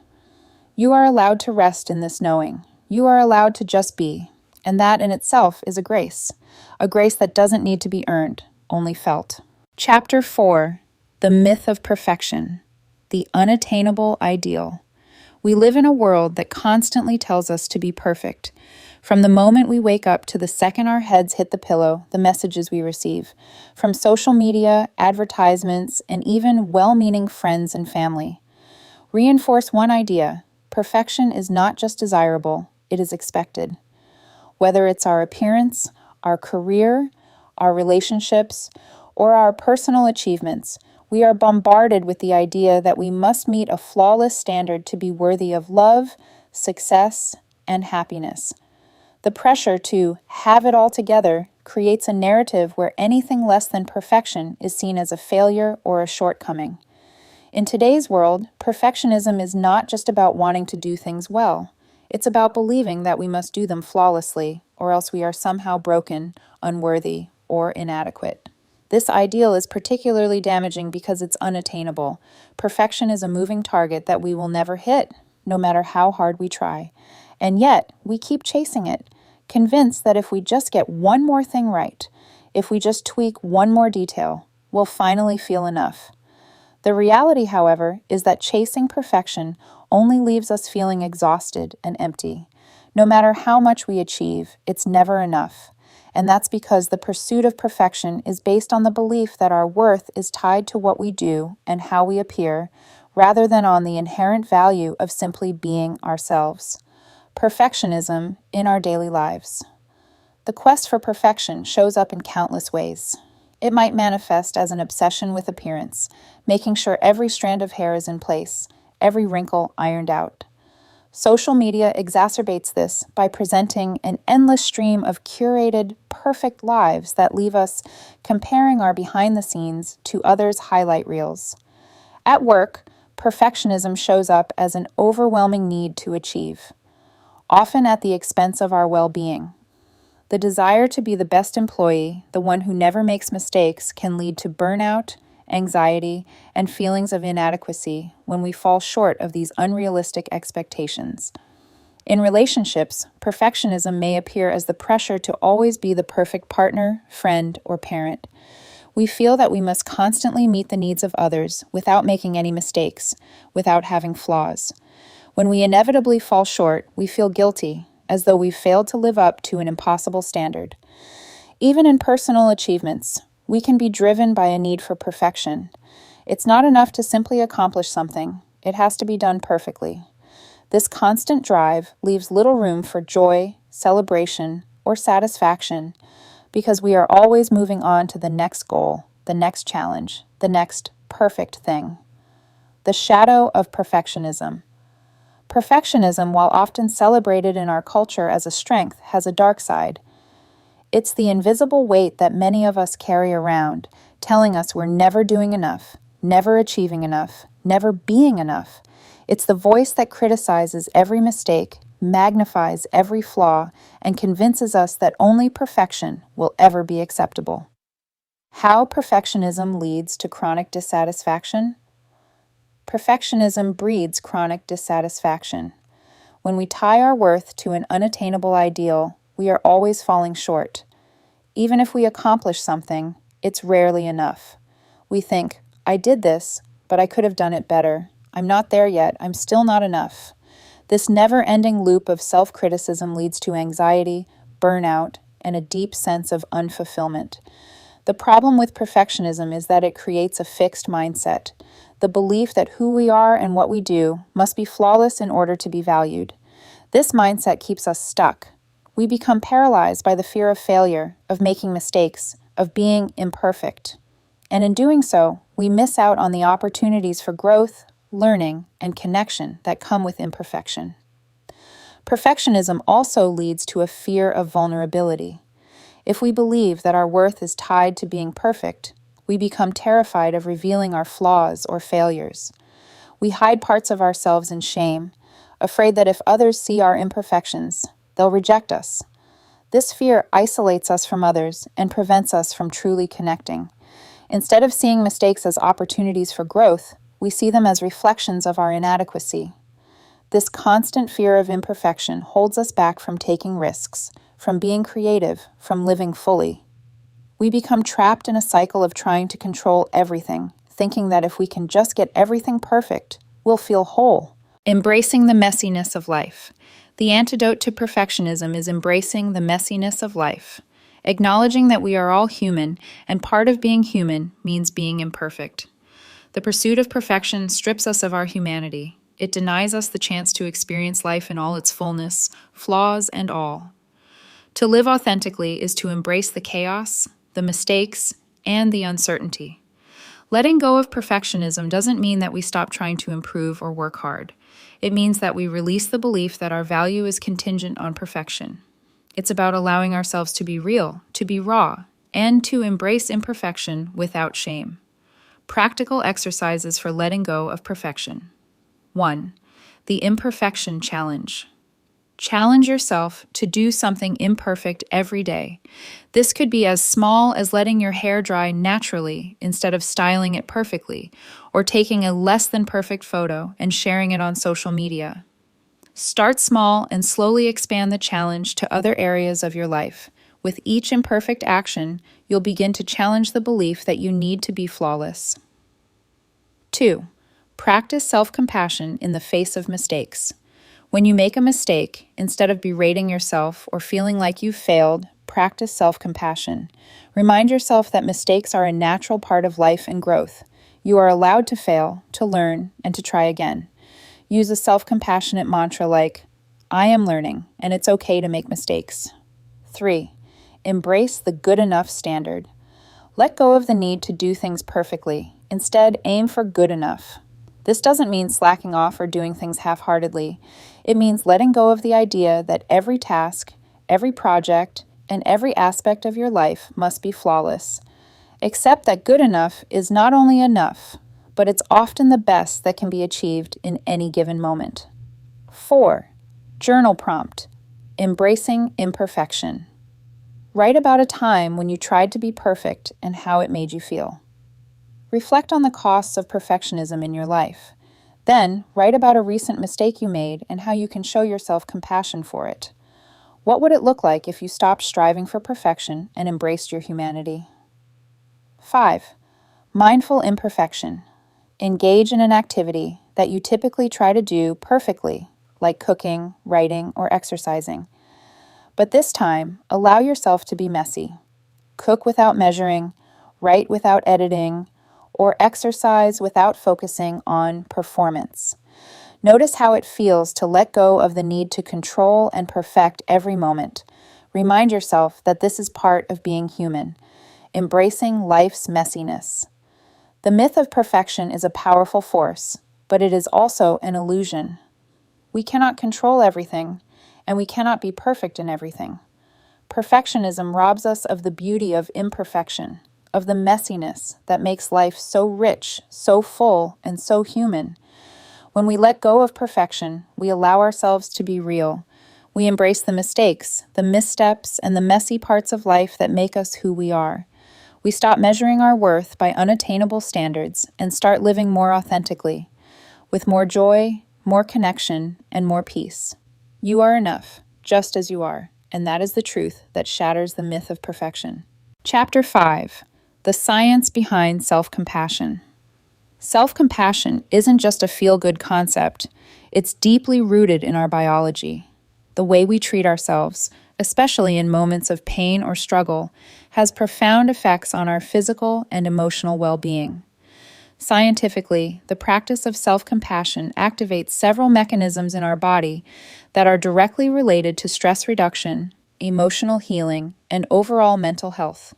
You are allowed to rest in this knowing. You are allowed to just be, and that in itself is a grace that doesn't need to be earned, only felt. Chapter 4, The Myth of Perfection, the Unattainable Ideal. We live in a world that constantly tells us to be perfect. From the moment we wake up to the second our heads hit the pillow, the messages we receive. From social media, advertisements, and even well-meaning friends and family. Reinforce one idea: perfection is not just desirable, it is expected. Whether it's our appearance, our career, our relationships, or our personal achievements, we are bombarded with the idea that we must meet a flawless standard to be worthy of love, success, and happiness. The pressure to have it all together creates a narrative where anything less than perfection is seen as a failure or a shortcoming. In today's world, perfectionism is not just about wanting to do things well. It's about believing that we must do them flawlessly, or else we are somehow broken, unworthy, or inadequate. This ideal is particularly damaging because it's unattainable. Perfection is a moving target that we will never hit, no matter how hard we try. And yet, we keep chasing it, convinced that if we just get one more thing right, if we just tweak one more detail, we'll finally feel enough. The reality, however, is that chasing perfection only leaves us feeling exhausted and empty. No matter how much we achieve, it's never enough. And that's because the pursuit of perfection is based on the belief that our worth is tied to what we do and how we appear, rather than on the inherent value of simply being ourselves. Perfectionism in our daily lives. The quest for perfection shows up in countless ways. It might manifest as an obsession with appearance, making sure every strand of hair is in place, every wrinkle ironed out. Social media exacerbates this by presenting an endless stream of curated, perfect lives that leave us comparing our behind the scenes to others' highlight reels. At work, perfectionism shows up as an overwhelming need to achieve, often at the expense of our well-being. The desire to be the best employee, the one who never makes mistakes, can lead to burnout, anxiety, and feelings of inadequacy when we fall short of these unrealistic expectations. In relationships, perfectionism may appear as the pressure to always be the perfect partner, friend, or parent. We feel that we must constantly meet the needs of others without making any mistakes, without having flaws. When we inevitably fall short, we feel guilty, as though we've failed to live up to an impossible standard. Even in personal achievements, we can be driven by a need for perfection. It's not enough to simply accomplish something. It has to be done perfectly. This constant drive leaves little room for joy, celebration, or satisfaction because we are always moving on to the next goal, the next challenge, the next perfect thing. The shadow of perfectionism. Perfectionism, while often celebrated in our culture as a strength, has a dark side. It's the invisible weight that many of us carry around, telling us we're never doing enough, never achieving enough, never being enough. It's the voice that criticizes every mistake, magnifies every flaw, and convinces us that only perfection will ever be acceptable. How perfectionism leads to chronic dissatisfaction? Perfectionism breeds chronic dissatisfaction. When we tie our worth to an unattainable ideal, we are always falling short. Even if we accomplish something, it's rarely enough. We think, I did this, but I could have done it better. I'm not there yet. I'm still not enough. This never-ending loop of self-criticism leads to anxiety, burnout, and a deep sense of unfulfillment. The problem with perfectionism is that it creates a fixed mindset, the belief that who we are and what we do must be flawless in order to be valued. This mindset keeps us stuck. We become paralyzed by the fear of failure, of making mistakes, of being imperfect. And in doing so, we miss out on the opportunities for growth, learning, and connection that come with imperfection. Perfectionism also leads to a fear of vulnerability. If we believe that our worth is tied to being perfect, we become terrified of revealing our flaws or failures. We hide parts of ourselves in shame, afraid that if others see our imperfections, they'll reject us. This fear isolates us from others and prevents us from truly connecting. Instead of seeing mistakes as opportunities for growth, we see them as reflections of our inadequacy. This constant fear of imperfection holds us back from taking risks, from being creative, from living fully. We become trapped in a cycle of trying to control everything, thinking that if we can just get everything perfect, we'll feel whole. Embracing the messiness of life. The antidote to perfectionism is embracing the messiness of life, acknowledging that we are all human, and part of being human means being imperfect. The pursuit of perfection strips us of our humanity. It denies us the chance to experience life in all its fullness, flaws and all. To live authentically is to embrace the chaos, the mistakes, and the uncertainty. Letting go of perfectionism doesn't mean that we stop trying to improve or work hard. It means that we release the belief that our value is contingent on perfection. It's about allowing ourselves to be real, to be raw, and to embrace imperfection without shame. Practical exercises for letting go of perfection. 1. The Imperfection Challenge. Challenge yourself to do something imperfect every day. This could be as small as letting your hair dry naturally instead of styling it perfectly, or taking a less than perfect photo and sharing it on social media. Start small and slowly expand the challenge to other areas of your life. With each imperfect action, you'll begin to challenge the belief that you need to be flawless. 2. Practice self-compassion in the face of mistakes. When you make a mistake, instead of berating yourself or feeling like you've failed, practice self-compassion. Remind yourself that mistakes are a natural part of life and growth. You are allowed to fail, to learn, and to try again. Use a self-compassionate mantra like, I am learning, and it's okay to make mistakes. 3. Embrace the good enough standard. Let go of the need to do things perfectly. Instead, aim for good enough. This doesn't mean slacking off or doing things half-heartedly. It means letting go of the idea that every task, every project, and every aspect of your life must be flawless. Accept that good enough is not only enough, but it's often the best that can be achieved in any given moment. 4. Journal prompt. Embracing imperfection. Write about a time when you tried to be perfect and how it made you feel. Reflect on the costs of perfectionism in your life. Then, write about a recent mistake you made and how you can show yourself compassion for it. What would it look like if you stopped striving for perfection and embraced your humanity? 5. Mindful imperfection. Engage in an activity that you typically try to do perfectly, like cooking, writing, or exercising. But this time, allow yourself to be messy. Cook without measuring, write without editing, or exercise without focusing on performance. Notice how it feels to let go of the need to control and perfect every moment. Remind yourself that this is part of being human, embracing life's messiness. The myth of perfection is a powerful force, but it is also an illusion. We cannot control everything, and we cannot be perfect in everything. Perfectionism robs us of the beauty of imperfection, of the messiness that makes life so rich, so full, and so human. When we let go of perfection, we allow ourselves to be real. We embrace the mistakes, the missteps, and the messy parts of life that make us who we are. We stop measuring our worth by unattainable standards and start living more authentically, with more joy, more connection, and more peace. You are enough, just as you are, and that is the truth that shatters the myth of perfection. Chapter 5. The Science Behind Self-Compassion. Self-compassion isn't just a feel-good concept. It's deeply rooted in our biology. The way we treat ourselves, especially in moments of pain or struggle, has profound effects on our physical and emotional well-being. Scientifically, the practice of self-compassion activates several mechanisms in our body that are directly related to stress reduction, emotional healing, and overall mental health.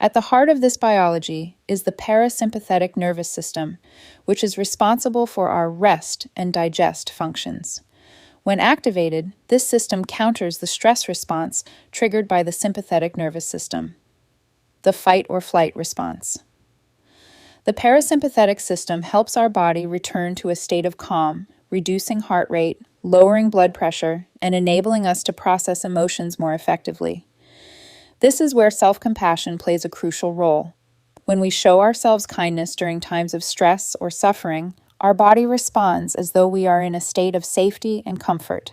At the heart of this biology is the parasympathetic nervous system, which is responsible for our rest and digest functions. When activated, this system counters the stress response triggered by the sympathetic nervous system, the fight or flight response. The parasympathetic system helps our body return to a state of calm, reducing heart rate, lowering blood pressure, and enabling us to process emotions more effectively. This is where self-compassion plays a crucial role. When we show ourselves kindness during times of stress or suffering, our body responds as though we are in a state of safety and comfort.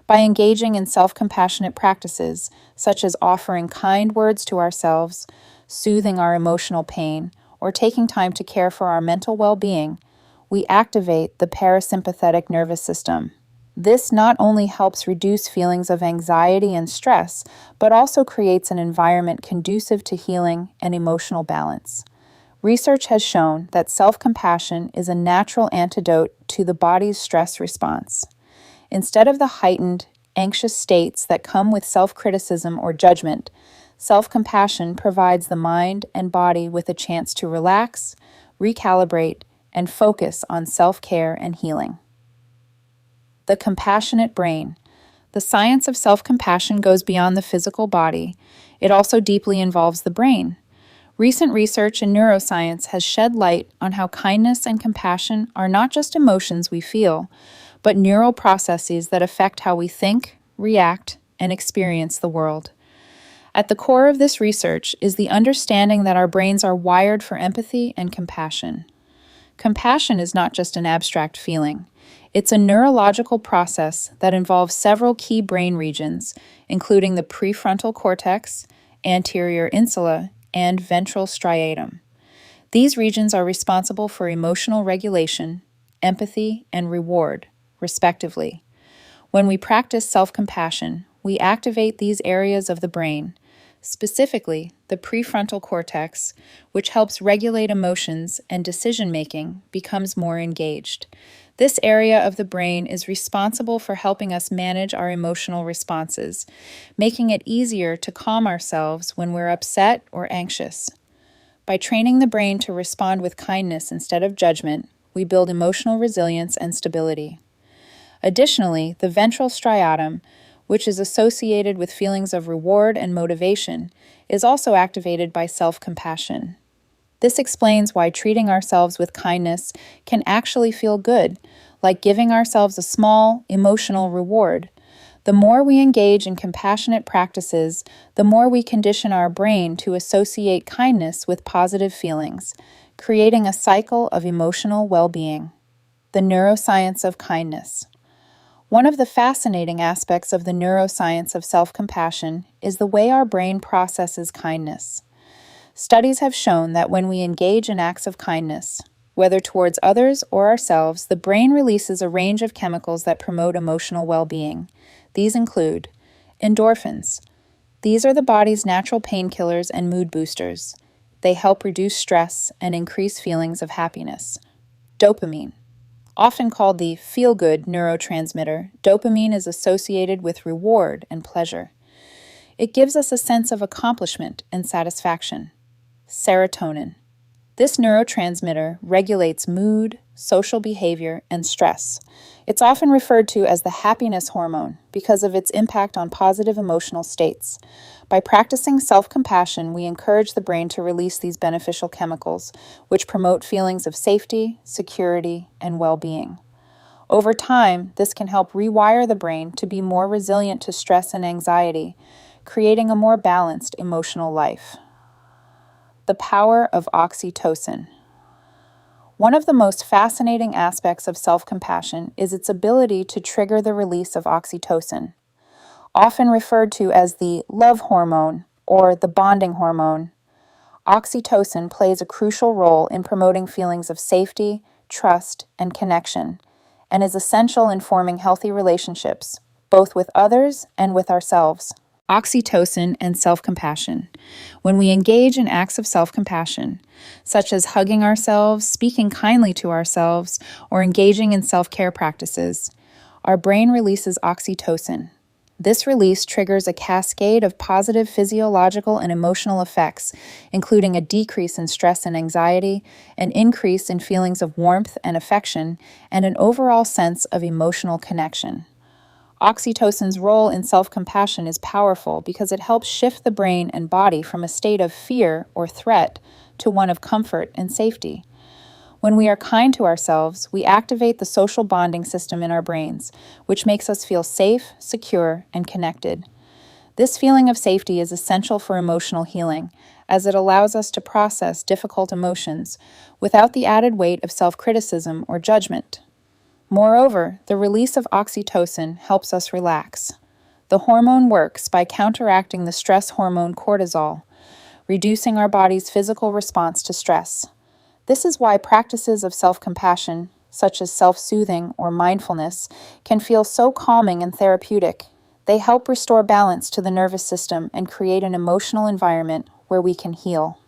By engaging in self-compassionate practices, such as offering kind words to ourselves, soothing our emotional pain, or taking time to care for our mental well-being, we activate the parasympathetic nervous system. This not only helps reduce feelings of anxiety and stress, but also creates an environment conducive to healing and emotional balance. Research has shown that self-compassion is a natural antidote to the body's stress response. Instead of the heightened, anxious states that come with self-criticism or judgment, self-compassion provides the mind and body with a chance to relax, recalibrate, and focus on self-care and healing. The compassionate brain. The science of self-compassion goes beyond the physical body. It also deeply involves the brain. Recent research in neuroscience has shed light on how kindness and compassion are not just emotions we feel, but neural processes that affect how we think, react, and experience the world. At the core of this research is the understanding that our brains are wired for empathy and compassion. Compassion is not just an abstract feeling. It's a neurological process that involves several key brain regions, including the prefrontal cortex, anterior insula, and ventral striatum. These regions are responsible for emotional regulation, empathy, and reward, respectively. When we practice self-compassion, we activate these areas of the brain, specifically the prefrontal cortex, which helps regulate emotions and decision-making, becomes more engaged. This area of the brain is responsible for helping us manage our emotional responses, making it easier to calm ourselves when we're upset or anxious. By training the brain to respond with kindness instead of judgment, we build emotional resilience and stability. Additionally, the ventral striatum, which is associated with feelings of reward and motivation, is also activated by self-compassion. This explains why treating ourselves with kindness can actually feel good, like giving ourselves a small, emotional reward. The more we engage in compassionate practices, the more we condition our brain to associate kindness with positive feelings, creating a cycle of emotional well-being. The neuroscience of kindness. One of the fascinating aspects of the neuroscience of self-compassion is the way our brain processes kindness. Studies have shown that when we engage in acts of kindness, whether towards others or ourselves, the brain releases a range of chemicals that promote emotional well-being. These include endorphins. These are the body's natural painkillers and mood boosters. They help reduce stress and increase feelings of happiness. Dopamine. Often called the feel-good neurotransmitter, dopamine is associated with reward and pleasure. It gives us a sense of accomplishment and satisfaction. Serotonin. This neurotransmitter regulates mood, social behavior, and stress. It's often referred to as the happiness hormone because of its impact on positive emotional states. By practicing self-compassion, we encourage the brain to release these beneficial chemicals, which promote feelings of safety, security, and well-being. Over time, this can help rewire the brain to be more resilient to stress and anxiety, creating a more balanced emotional life. The power of oxytocin. One of the most fascinating aspects of self-compassion is its ability to trigger the release of oxytocin, often referred to as the love hormone or the bonding hormone. Oxytocin plays a crucial role in promoting feelings of safety, trust, and connection, and is essential in forming healthy relationships, both with others and with ourselves. Oxytocin and self-compassion. When we engage in acts of self-compassion, such as hugging ourselves, speaking kindly to ourselves, or engaging in self-care practices, our brain releases oxytocin. This release triggers a cascade of positive physiological and emotional effects, including a decrease in stress and anxiety, an increase in feelings of warmth and affection, and an overall sense of emotional connection. Oxytocin's role in self-compassion is powerful because it helps shift the brain and body from a state of fear or threat to one of comfort and safety. When we are kind to ourselves, we activate the social bonding system in our brains, which makes us feel safe, secure, and connected. This feeling of safety is essential for emotional healing, as it allows us to process difficult emotions without the added weight of self-criticism or judgment. Moreover, the release of oxytocin helps us relax. The hormone works by counteracting the stress hormone cortisol, reducing our body's physical response to stress. This is why practices of self-compassion, such as self-soothing or mindfulness, can feel so calming and therapeutic. They help restore balance to the nervous system and create an emotional environment where we can heal.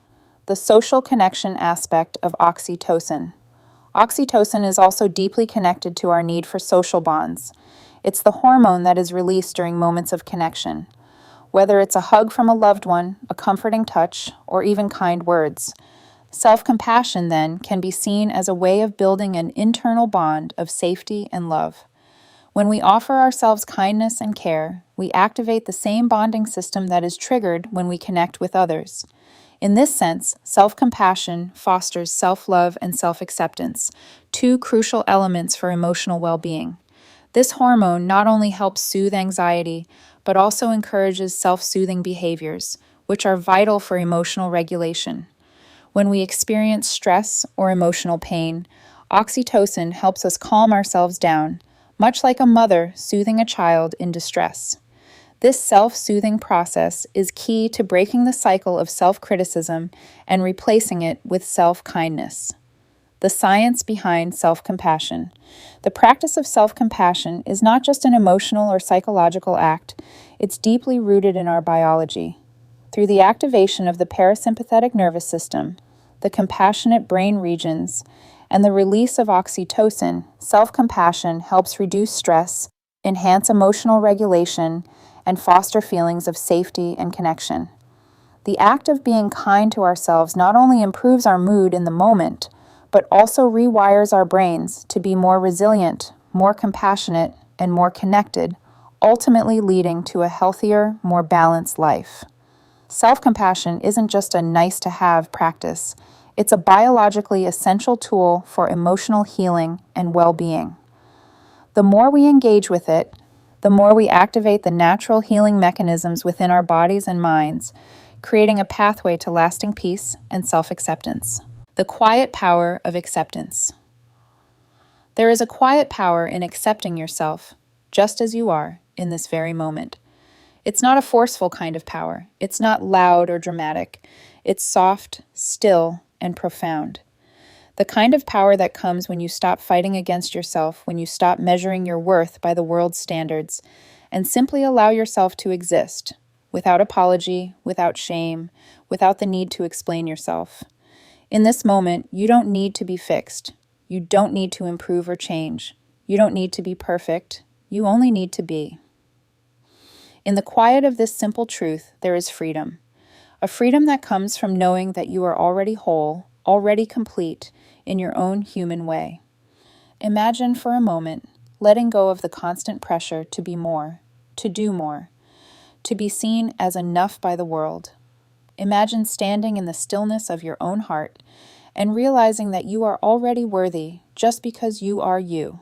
The social connection aspect of oxytocin. Oxytocin is also deeply connected to our need for social bonds. It's the hormone that is released during moments of connection, whether it's a hug from a loved one, a comforting touch, or even kind words. Self-compassion, then, can be seen as a way of building an internal bond of safety and love. When we offer ourselves kindness and care, we activate the same bonding system that is triggered when we connect with others. In this sense, self-compassion fosters self-love and self-acceptance, two crucial elements for emotional well-being. This hormone not only helps soothe anxiety, but also encourages self-soothing behaviors, which are vital for emotional regulation. When we experience stress or emotional pain, oxytocin helps us calm ourselves down, much like a mother soothing a child in distress. This self-soothing process is key to breaking the cycle of self-criticism and replacing it with self-kindness. The science behind self-compassion. The practice of self-compassion is not just an emotional or psychological act. It's deeply rooted in our biology. Through the activation of the parasympathetic nervous system, the compassionate brain regions, and the release of oxytocin, self-compassion helps reduce stress, enhance emotional regulation, and foster feelings of safety and connection. The act of being kind to ourselves not only improves our mood in the moment, but also rewires our brains to be more resilient, more compassionate, and more connected, ultimately leading to a healthier, more balanced life. Self-compassion isn't just a nice-to-have practice. It's a biologically essential tool for emotional healing and well-being. The more we engage with it, the more we activate the natural healing mechanisms within our bodies and minds, creating a pathway to lasting peace and self-acceptance. The quiet power of acceptance. There is a quiet power in accepting yourself, just as you are, in this very moment. It's not a forceful kind of power. It's not loud or dramatic. It's soft, still, and profound. The kind of power that comes when you stop fighting against yourself, when you stop measuring your worth by the world's standards, and simply allow yourself to exist, without apology, without shame, without the need to explain yourself. In this moment, you don't need to be fixed. You don't need to improve or change. You don't need to be perfect. You only need to be. In the quiet of this simple truth, there is freedom. A freedom that comes from knowing that you are already whole, already complete, in your own human way. Imagine for a moment letting go of the constant pressure to be more, to do more, to be seen as enough by the world. Imagine standing in the stillness of your own heart and realizing that you are already worthy just because you are you.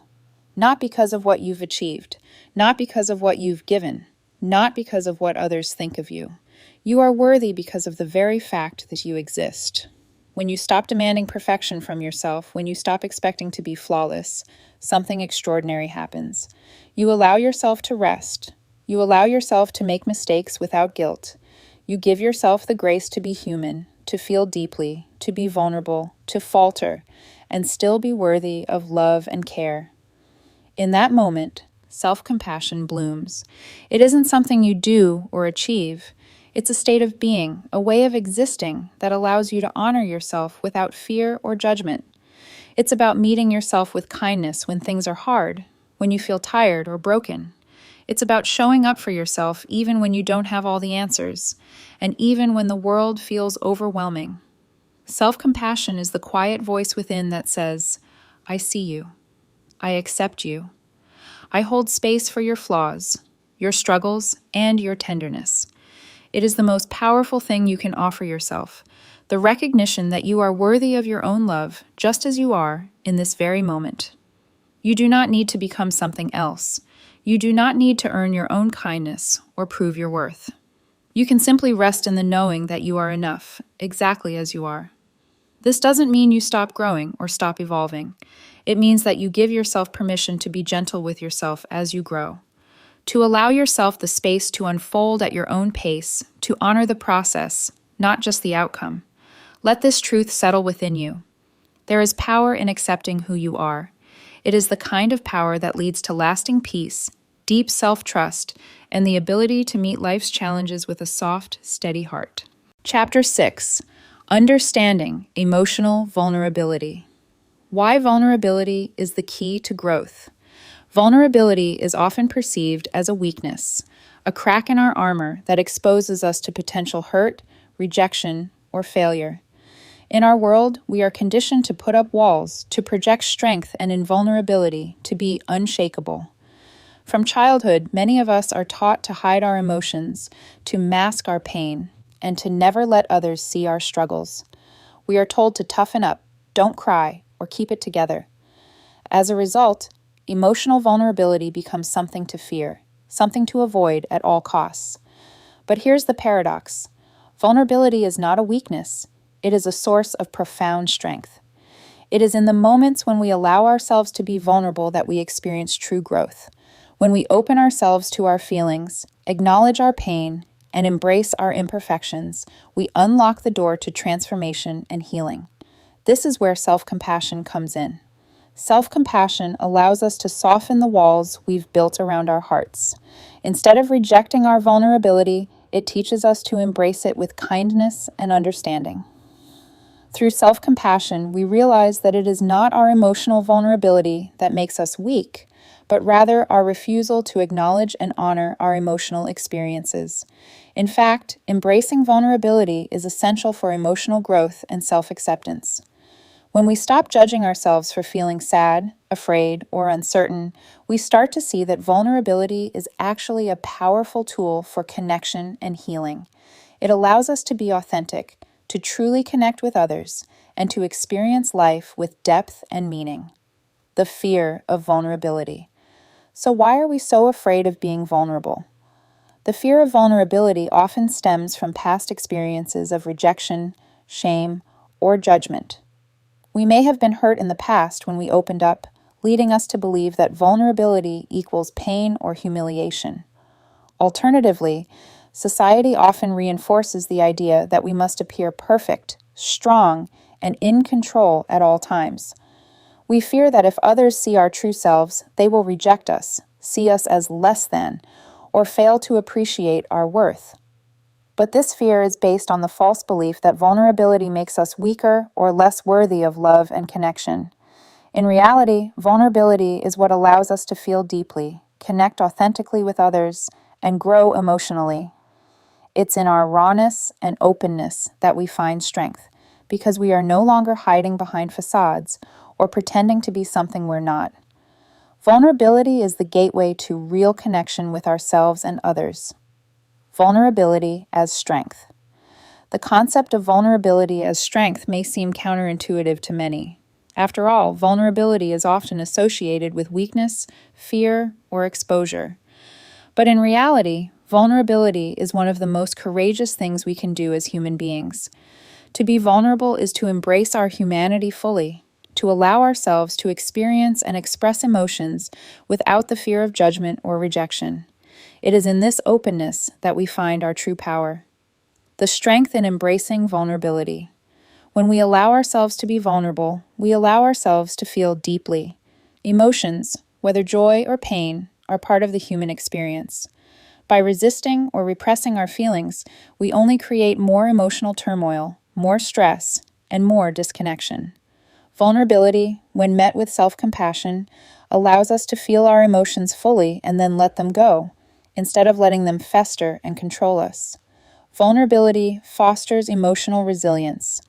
Not because of what you've achieved, not because of what you've given, not because of what others think of you. You are worthy because of the very fact that you exist. When you stop demanding perfection from yourself, when you stop expecting to be flawless, something extraordinary happens. You allow yourself to rest. You allow yourself to make mistakes without guilt. You give yourself the grace to be human, to feel deeply, to be vulnerable, to falter, and still be worthy of love and care. In that moment, self-compassion blooms. It isn't something you do or achieve. It's a state of being, a way of existing that allows you to honor yourself without fear or judgment. It's about meeting yourself with kindness when things are hard, when you feel tired or broken. It's about showing up for yourself even when you don't have all the answers, and even when the world feels overwhelming. Self-compassion is the quiet voice within that says, I see you. I accept you. I hold space for your flaws, your struggles, and your tenderness. It is the most powerful thing you can offer yourself, the recognition that you are worthy of your own love, just as you are, in this very moment. You do not need to become something else. You do not need to earn your own kindness or prove your worth. You can simply rest in the knowing that you are enough, exactly as you are. This doesn't mean you stop growing or stop evolving. It means that you give yourself permission to be gentle with yourself as you grow, to allow yourself the space to unfold at your own pace, to honor the process, not just the outcome. Let this truth settle within you. There is power in accepting who you are. It is the kind of power that leads to lasting peace, deep self-trust, and the ability to meet life's challenges with a soft, steady heart. Chapter 6. Understanding emotional vulnerability. Why vulnerability is the key to growth. Vulnerability is often perceived as a weakness, a crack in our armor that exposes us to potential hurt, rejection, or failure. In our world, we are conditioned to put up walls, to project strength and invulnerability, to be unshakable. From childhood, many of us are taught to hide our emotions, to mask our pain, and to never let others see our struggles. We are told to toughen up, don't cry, or keep it together. As a result, emotional vulnerability becomes something to fear, something to avoid at all costs. But here's the paradox. Vulnerability is not a weakness. It is a source of profound strength. It is in the moments when we allow ourselves to be vulnerable that we experience true growth. When we open ourselves to our feelings, acknowledge our pain, and embrace our imperfections, we unlock the door to transformation and healing. This is where self-compassion comes in. Self-compassion allows us to soften the walls we've built around our hearts. Instead of rejecting our vulnerability, it teaches us to embrace it with kindness and understanding. Through self-compassion, we realize that it is not our emotional vulnerability that makes us weak, but rather our refusal to acknowledge and honor our emotional experiences. In fact, embracing vulnerability is essential for emotional growth and self-acceptance. When we stop judging ourselves for feeling sad, afraid, or uncertain, we start to see that vulnerability is actually a powerful tool for connection and healing. It allows us to be authentic, to truly connect with others, and to experience life with depth and meaning. The fear of vulnerability. So why are we so afraid of being vulnerable? The fear of vulnerability often stems from past experiences of rejection, shame, or judgment. We may have been hurt in the past when we opened up, leading us to believe that vulnerability equals pain or humiliation. Alternatively, society often reinforces the idea that we must appear perfect, strong, and in control at all times. We fear that if others see our true selves, they will reject us, see us as less than, or fail to appreciate our worth. But this fear is based on the false belief that vulnerability makes us weaker or less worthy of love and connection. In reality, vulnerability is what allows us to feel deeply, connect authentically with others, and grow emotionally. It's in our rawness and openness that we find strength, because we are no longer hiding behind facades or pretending to be something we're not. Vulnerability is the gateway to real connection with ourselves and others. Vulnerability as strength. The concept of vulnerability as strength may seem counterintuitive to many. After all, vulnerability is often associated with weakness, fear, or exposure. But in reality, vulnerability is one of the most courageous things we can do as human beings. To be vulnerable is to embrace our humanity fully, to allow ourselves to experience and express emotions without the fear of judgment or rejection. It is in this openness that we find our true power. The strength in embracing vulnerability. When we allow ourselves to be vulnerable, we allow ourselves to feel deeply. Emotions, whether joy or pain, are part of the human experience. By resisting or repressing our feelings, we only create more emotional turmoil, more stress, and more disconnection. Vulnerability, when met with self-compassion, allows us to feel our emotions fully and then let them go, instead of letting them fester and control us. Vulnerability fosters emotional resilience.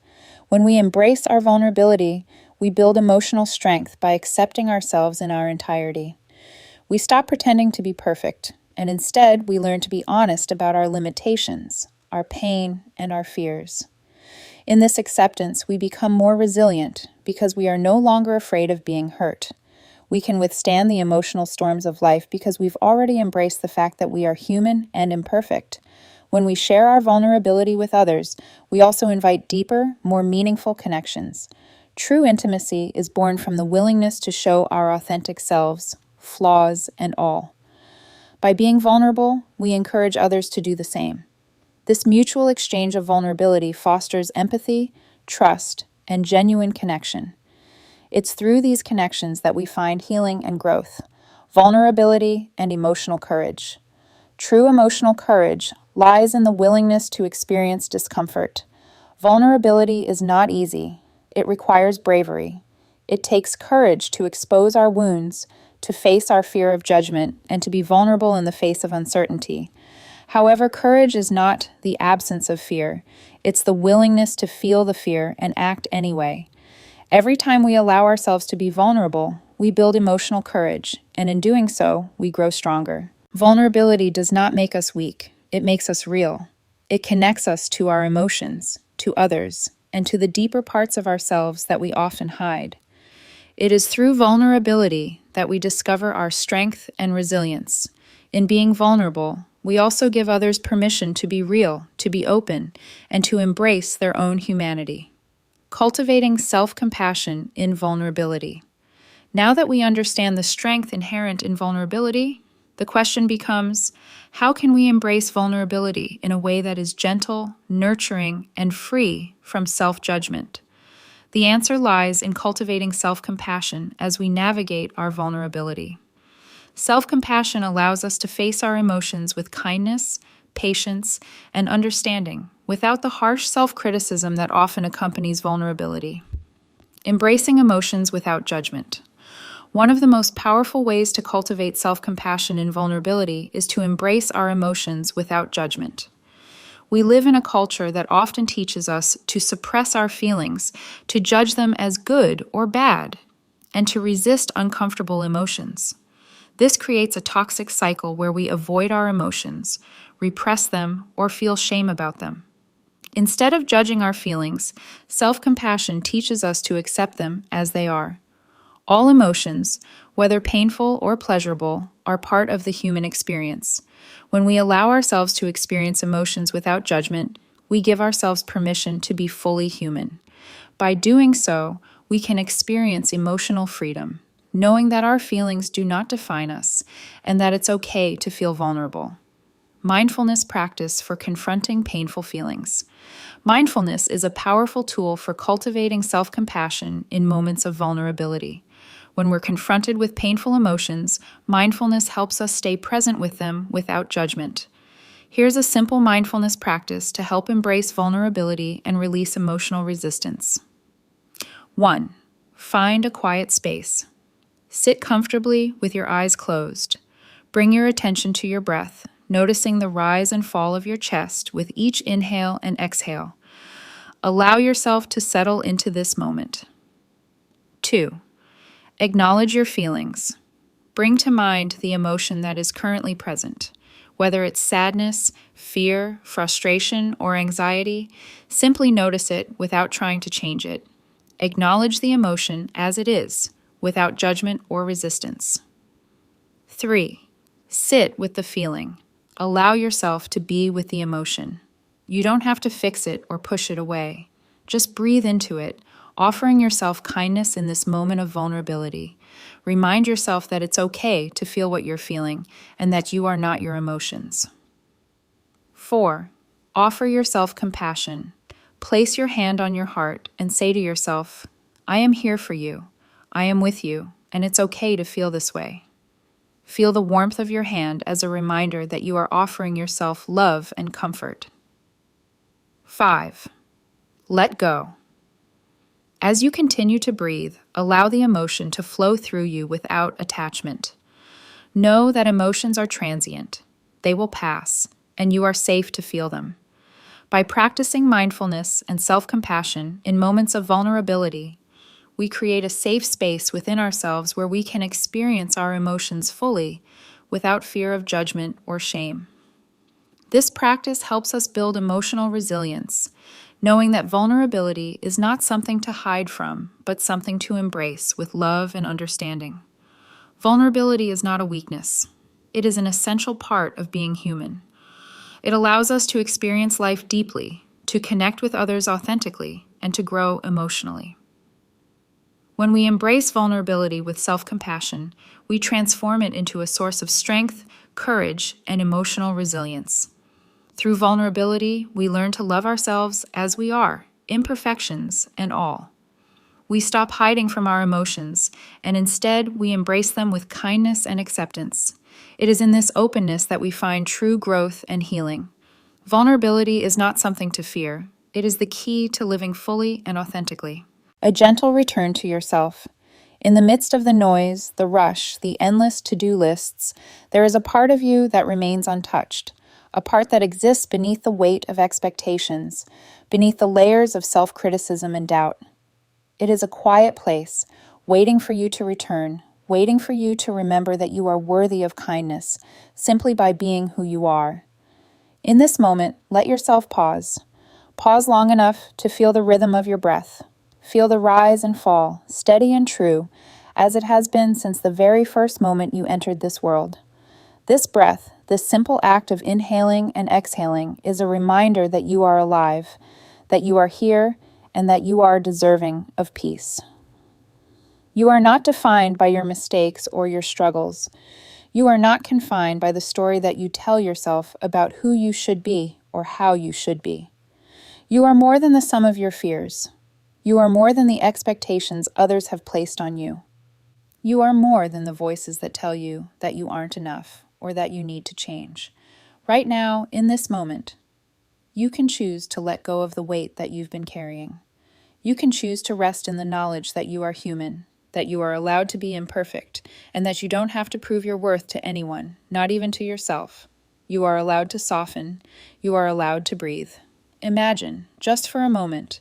When we embrace our vulnerability, we build emotional strength by accepting ourselves in our entirety. We stop pretending to be perfect, and instead we learn to be honest about our limitations, our pain, and our fears. In this acceptance, we become more resilient because we are no longer afraid of being hurt. We can withstand the emotional storms of life because we've already embraced the fact that we are human and imperfect. When we share our vulnerability with others, we also invite deeper, more meaningful connections. True intimacy is born from the willingness to show our authentic selves, flaws and all. By being vulnerable, we encourage others to do the same. This mutual exchange of vulnerability fosters empathy, trust, and genuine connection. It's through these connections that we find healing and growth, vulnerability, and emotional courage. True emotional courage lies in the willingness to experience discomfort. Vulnerability is not easy. It requires bravery. It takes courage to expose our wounds, to face our fear of judgment, and to be vulnerable in the face of uncertainty. However, courage is not the absence of fear. It's the willingness to feel the fear and act anyway. Every time we allow ourselves to be vulnerable, we build emotional courage, and in doing so, we grow stronger. Vulnerability does not make us weak. It makes us real. It connects us to our emotions, to others, and to the deeper parts of ourselves that we often hide. It is through vulnerability that we discover our strength and resilience. In being vulnerable, we also give others permission to be real, to be open, and to embrace their own humanity. Cultivating self-compassion in vulnerability. Now that we understand the strength inherent in vulnerability, the question becomes, how can we embrace vulnerability in a way that is gentle, nurturing, and free from self-judgment? The answer lies in cultivating self-compassion as we navigate our vulnerability. Self-compassion allows us to face our emotions with kindness, patience, and understanding without the harsh self-criticism that often accompanies vulnerability. Embracing emotions without judgment. One of the most powerful ways to cultivate self-compassion in vulnerability is to embrace our emotions without judgment. We live in a culture that often teaches us to suppress our feelings, to judge them as good or bad, and to resist uncomfortable emotions. This creates a toxic cycle where we avoid our emotions, repress them, or feel shame about them. Instead of judging our feelings, self-compassion teaches us to accept them as they are. All emotions, whether painful or pleasurable, are part of the human experience. When we allow ourselves to experience emotions without judgment, we give ourselves permission to be fully human. By doing so, we can experience emotional freedom, knowing that our feelings do not define us and that it's okay to feel vulnerable. Mindfulness practice for confronting painful feelings. Mindfulness is a powerful tool for cultivating self-compassion in moments of vulnerability. When we're confronted with painful emotions, mindfulness helps us stay present with them without judgment. Here's a simple mindfulness practice to help embrace vulnerability and release emotional resistance. 1. Find a quiet space. Sit comfortably with your eyes closed. Bring your attention to your breath, noticing the rise and fall of your chest with each inhale and exhale. Allow yourself to settle into this moment. 2. Acknowledge your feelings. Bring to mind the emotion that is currently present. Whether it's sadness, fear, frustration, or anxiety, simply notice it without trying to change it. Acknowledge the emotion as it is, without judgment or resistance. 3. Sit with the feeling. Allow yourself to be with the emotion. You don't have to fix it or push it away. Just breathe into it, offering yourself kindness in this moment of vulnerability. Remind yourself that it's okay to feel what you're feeling and that you are not your emotions. 4. Offer yourself compassion. Place your hand on your heart and say to yourself, I am here for you. I am with you, and it's okay to feel this way. Feel the warmth of your hand as a reminder that you are offering yourself love and comfort. 5. Let go. As you continue to breathe, allow the emotion to flow through you without attachment. Know that emotions are transient. They will pass, and you are safe to feel them. By practicing mindfulness and self-compassion in moments of vulnerability, we create a safe space within ourselves where we can experience our emotions fully without fear of judgment or shame. This practice helps us build emotional resilience, knowing that vulnerability is not something to hide from, but something to embrace with love and understanding. Vulnerability is not a weakness. It is an essential part of being human. It allows us to experience life deeply, to connect with others authentically, and to grow emotionally. When we embrace vulnerability with self-compassion, we transform it into a source of strength, courage, and emotional resilience. Through vulnerability, we learn to love ourselves as we are, imperfections and all. We stop hiding from our emotions, and instead we embrace them with kindness and acceptance. It is in this openness that we find true growth and healing. Vulnerability is not something to fear. It is the key to living fully and authentically. A gentle return to yourself. In the midst of the noise, the rush, the endless to-do lists, there is a part of you that remains untouched, a part that exists beneath the weight of expectations, beneath the layers of self-criticism and doubt. It is a quiet place, waiting for you to return, waiting for you to remember that you are worthy of kindness, simply by being who you are. In this moment, let yourself pause. Pause long enough to feel the rhythm of your breath. Feel the rise and fall, steady and true, as it has been since the very first moment you entered this world. This breath, this simple act of inhaling and exhaling, is a reminder that you are alive, that you are here, and that you are deserving of peace. You are not defined by your mistakes or your struggles. You are not confined by the story that you tell yourself about who you should be or how you should be. You are more than the sum of your fears. You are more than the expectations others have placed on you. You are more than the voices that tell you that you aren't enough or that you need to change. Right now, in this moment, you can choose to let go of the weight that you've been carrying. You can choose to rest in the knowledge that you are human, that you are allowed to be imperfect, and that you don't have to prove your worth to anyone, not even to yourself. You are allowed to soften. You are allowed to breathe. Imagine, just for a moment,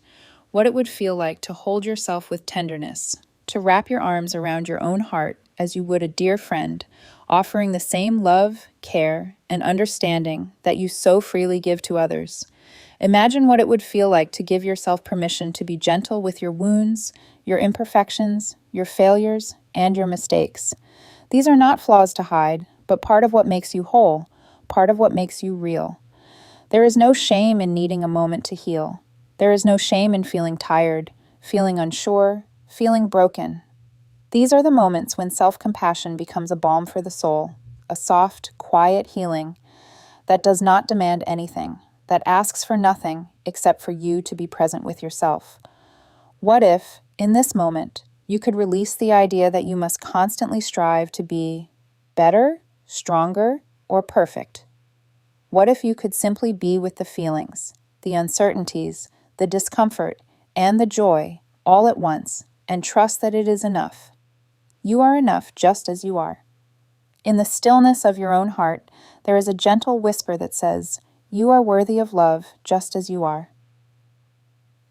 what it would feel like to hold yourself with tenderness, to wrap your arms around your own heart as you would a dear friend, offering the same love, care, and understanding that you so freely give to others. Imagine what it would feel like to give yourself permission to be gentle with your wounds, your imperfections, your failures, and your mistakes. These are not flaws to hide, but part of what makes you whole, part of what makes you real. There is no shame in needing a moment to heal. There is no shame in feeling tired, feeling unsure, feeling broken. These are the moments when self-compassion becomes a balm for the soul, a soft, quiet healing that does not demand anything, that asks for nothing except for you to be present with yourself. What if, in this moment, you could release the idea that you must constantly strive to be better, stronger, or perfect? What if you could simply be with the feelings, the uncertainties, the discomfort, and the joy all at once, and trust that it is enough? You are enough just as you are. In the stillness of your own heart, there is a gentle whisper that says, you are worthy of love just as you are.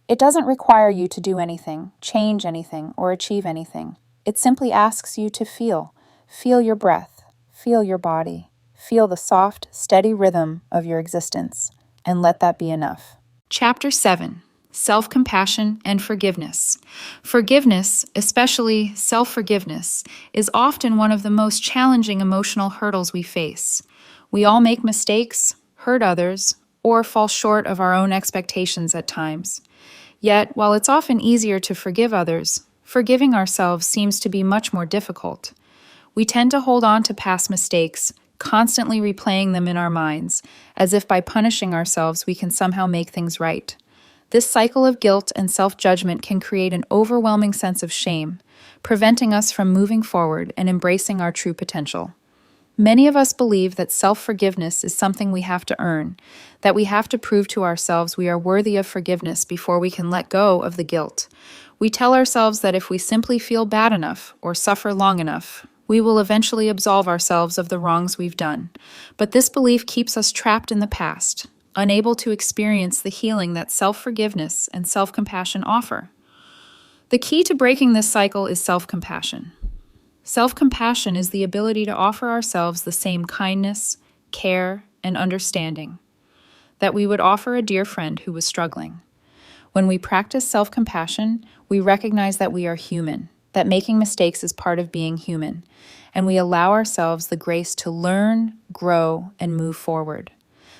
It doesn't require you to do anything, change anything, or achieve anything. It simply asks you to feel. Feel your breath. Feel your body. Feel the soft, steady rhythm of your existence. And let that be enough. Chapter 7. Self-compassion and forgiveness. Forgiveness, especially self-forgiveness, is often one of the most challenging emotional hurdles we face. We all make mistakes, hurt others, or fall short of our own expectations at times. Yet, while it's often easier to forgive others, forgiving ourselves seems to be much more difficult. We tend to hold on to past mistakes, constantly replaying them in our minds, as if by punishing ourselves we can somehow make things right. This cycle of guilt and self-judgment can create an overwhelming sense of shame, preventing us from moving forward and embracing our true potential. Many of us believe that self-forgiveness is something we have to earn, that we have to prove to ourselves we are worthy of forgiveness before we can let go of the guilt. We tell ourselves that if we simply feel bad enough or suffer long enough, we will eventually absolve ourselves of the wrongs we've done. But this belief keeps us trapped in the past, unable to experience the healing that self-forgiveness and self-compassion offer. The key to breaking this cycle is self-compassion. Self-compassion is the ability to offer ourselves the same kindness, care, and understanding that we would offer a dear friend who was struggling. When we practice self-compassion, we recognize that we are human, that making mistakes is part of being human, and we allow ourselves the grace to learn, grow, and move forward.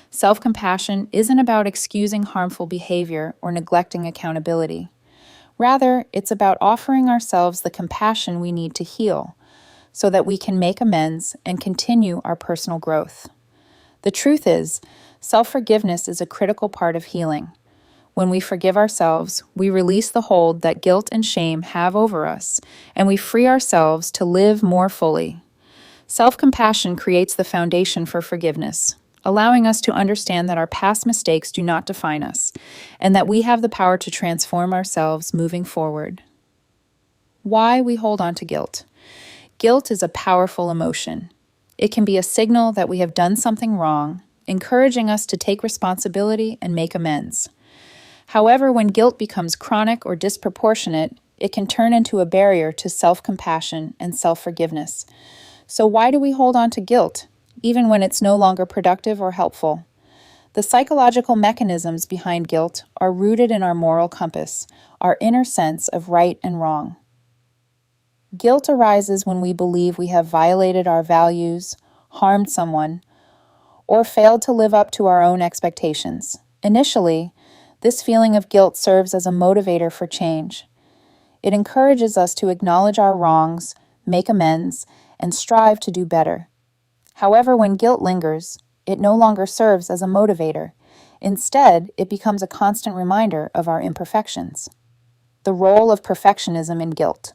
Self-compassion isn't about excusing harmful behavior or neglecting accountability. Rather, it's about offering ourselves the compassion we need to heal so that we can make amends and continue our personal growth. The truth is, self-forgiveness is a critical part of healing. When we forgive ourselves, we release the hold that guilt and shame have over us, and we free ourselves to live more fully. Self-compassion creates the foundation for forgiveness, allowing us to understand that our past mistakes do not define us, and that we have the power to transform ourselves moving forward. Why we hold on to guilt. Guilt is a powerful emotion. It can be a signal that we have done something wrong, encouraging us to take responsibility and make amends. However, when guilt becomes chronic or disproportionate, it can turn into a barrier to self-compassion and self-forgiveness. So why do we hold on to guilt, even when it's no longer productive or helpful? The psychological mechanisms behind guilt are rooted in our moral compass, our inner sense of right and wrong. Guilt arises when we believe we have violated our values, harmed someone, or failed to live up to our own expectations. Initially, this feeling of guilt serves as a motivator for change. It encourages us to acknowledge our wrongs, make amends, and strive to do better. However, when guilt lingers, it no longer serves as a motivator. Instead, it becomes a constant reminder of our imperfections. the role of perfectionism in guilt.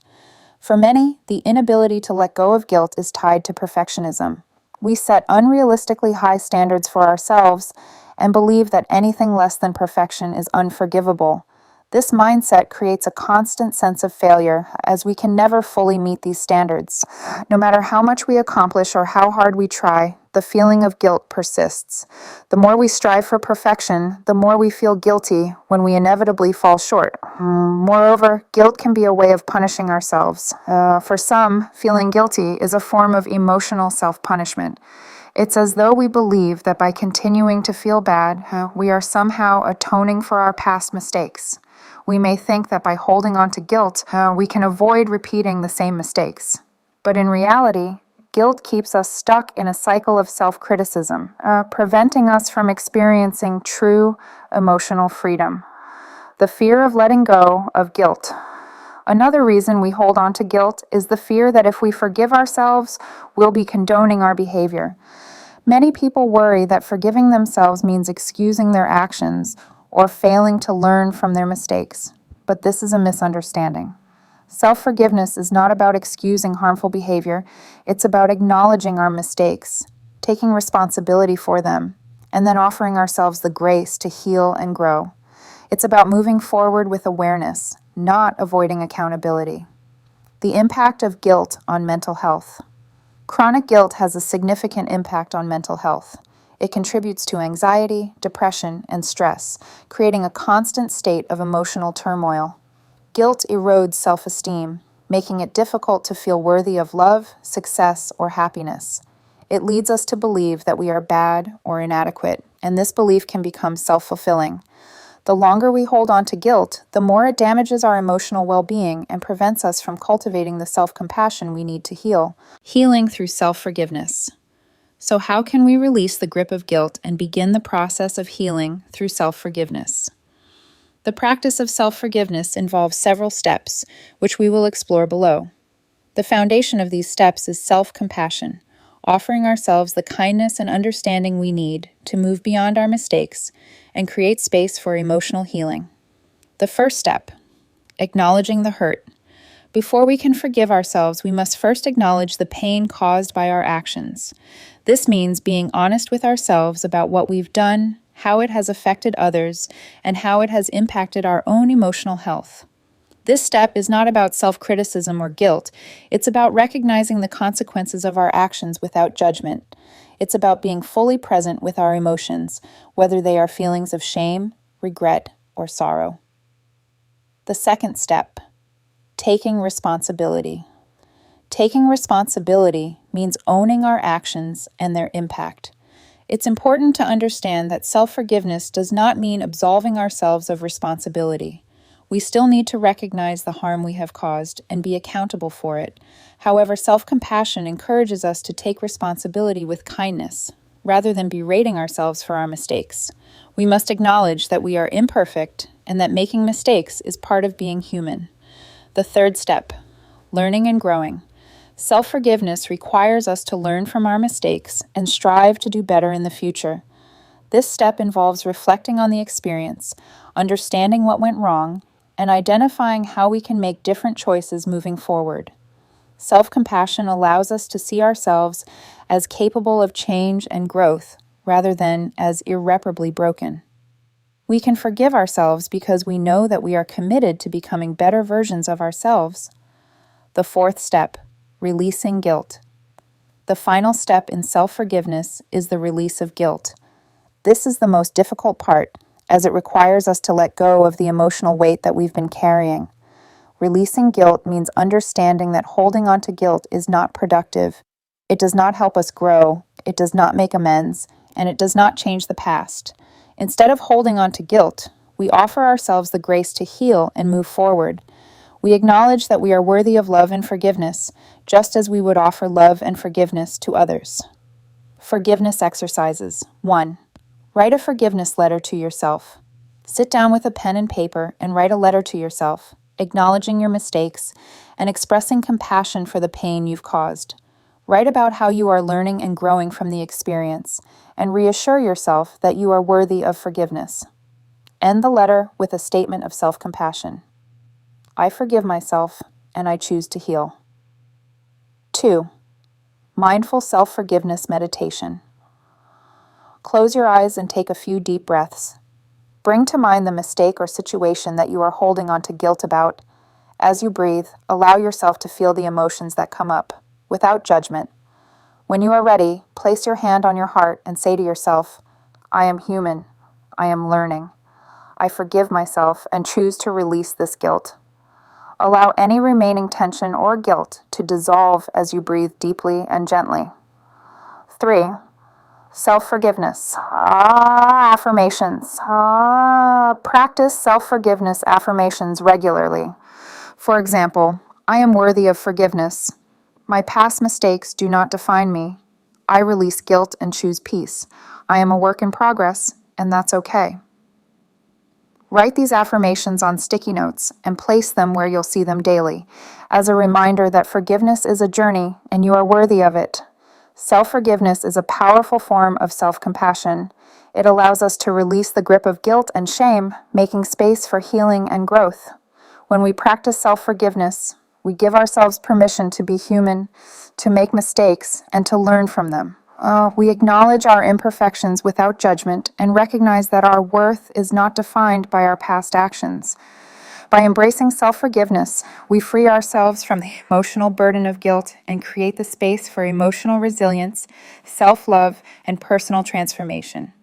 For many, the inability to let go of guilt is tied to perfectionism. We set unrealistically high standards for ourselves and believe that anything less than perfection is unforgivable. This mindset creates a constant sense of failure, as we can never fully meet these standards. No matter how much we accomplish or how hard we try, the feeling of guilt persists. The more we strive for perfection, the more we feel guilty when we inevitably fall short. Moreover, guilt can be a way of punishing ourselves. For some, feeling guilty is a form of emotional self-punishment. It's as though we believe that by continuing to feel bad, we are somehow atoning for our past mistakes. We may think that by holding on to guilt, we can avoid repeating the same mistakes. But in reality, guilt keeps us stuck in a cycle of self-criticism, preventing us from experiencing true emotional freedom. The fear of letting go of guilt. Another reason we hold on to guilt is the fear that if we forgive ourselves, we'll be condoning our behavior. Many people worry that forgiving themselves means excusing their actions or failing to learn from their mistakes. But this is a misunderstanding. Self-forgiveness is not about excusing harmful behavior. It's about acknowledging our mistakes, taking responsibility for them, and then offering ourselves the grace to heal and grow. It's about moving forward with awareness, not avoiding accountability. The impact of guilt on mental health. Chronic guilt has a significant impact on mental health. It contributes to anxiety, depression, and stress, creating a constant state of emotional turmoil. Guilt erodes self-esteem, making it difficult to feel worthy of love, success, or happiness. It leads us to believe that we are bad or inadequate, and this belief can become self-fulfilling. The longer we hold on to guilt, the more it damages our emotional well-being and prevents us from cultivating the self-compassion we need to heal. Healing through self-forgiveness. So how can we release the grip of guilt and begin the process of healing through self-forgiveness? The practice of self-forgiveness involves several steps, which we will explore below. The foundation of these steps is self-compassion, offering ourselves the kindness and understanding we need to move beyond our mistakes and create space for emotional healing. The first step, acknowledging the hurt. Before we can forgive ourselves, we must first acknowledge the pain caused by our actions. This means being honest with ourselves about what we've done, how it has affected others, and how it has impacted our own emotional health. This step is not about self-criticism or guilt. It's about recognizing the consequences of our actions without judgment. It's about being fully present with our emotions, whether they are feelings of shame, regret, or sorrow. The second step, taking responsibility. Taking responsibility means owning our actions and their impact. It's important to understand that self-forgiveness does not mean absolving ourselves of responsibility. We still need to recognize the harm we have caused and be accountable for it. However, self-compassion encourages us to take responsibility with kindness, rather than berating ourselves for our mistakes. We must acknowledge that we are imperfect and that making mistakes is part of being human. The third step, learning and growing. Self-forgiveness requires us to learn from our mistakes and strive to do better in the future. This step involves reflecting on the experience, understanding what went wrong, and identifying how we can make different choices moving forward. Self-compassion allows us to see ourselves as capable of change and growth, rather than as irreparably broken. We can forgive ourselves because we know that we are committed to becoming better versions of ourselves. The fourth step, releasing guilt. The final step in self-forgiveness is the release of guilt. This is the most difficult part, as it requires us to let go of the emotional weight that we've been carrying. Releasing guilt means understanding that holding on to guilt is not productive. It does not help us grow, it does not make amends, and it does not change the past. Instead of holding on to guilt, we offer ourselves the grace to heal and move forward. We acknowledge that we are worthy of love and forgiveness, just as we would offer love and forgiveness to others. Forgiveness exercises. 1. Write a forgiveness letter to yourself. Sit down with a pen and paper and write a letter to yourself, acknowledging your mistakes and expressing compassion for the pain you've caused. Write about how you are learning and growing from the experience, and reassure yourself that you are worthy of forgiveness. End the letter with a statement of self-compassion. I forgive myself, and I choose to heal. 2. Mindful self-forgiveness meditation. Close your eyes and take a few deep breaths. Bring to mind the mistake or situation that you are holding onto guilt about. As you breathe, allow yourself to feel the emotions that come up, without judgment. When you are ready, place your hand on your heart and say to yourself, I am human. I am learning. I forgive myself and choose to release this guilt. Allow any remaining tension or guilt to dissolve as you breathe deeply and gently. 3. Self-forgiveness. Affirmations. Practice self-forgiveness affirmations regularly. For example, I am worthy of forgiveness. My past mistakes do not define me. I release guilt and choose peace. I am a work in progress, and that's okay. Write these affirmations on sticky notes and place them where you'll see them daily, as a reminder that forgiveness is a journey and you are worthy of it. Self-forgiveness is a powerful form of self-compassion. It allows us to release the grip of guilt and shame, making space for healing and growth. When we practice self-forgiveness, we give ourselves permission to be human, to make mistakes, and to learn from them. We acknowledge our imperfections without judgment and recognize that our worth is not defined by our past actions. By embracing self-forgiveness, we free ourselves from the emotional burden of guilt and create the space for emotional resilience, self-love, and personal transformation.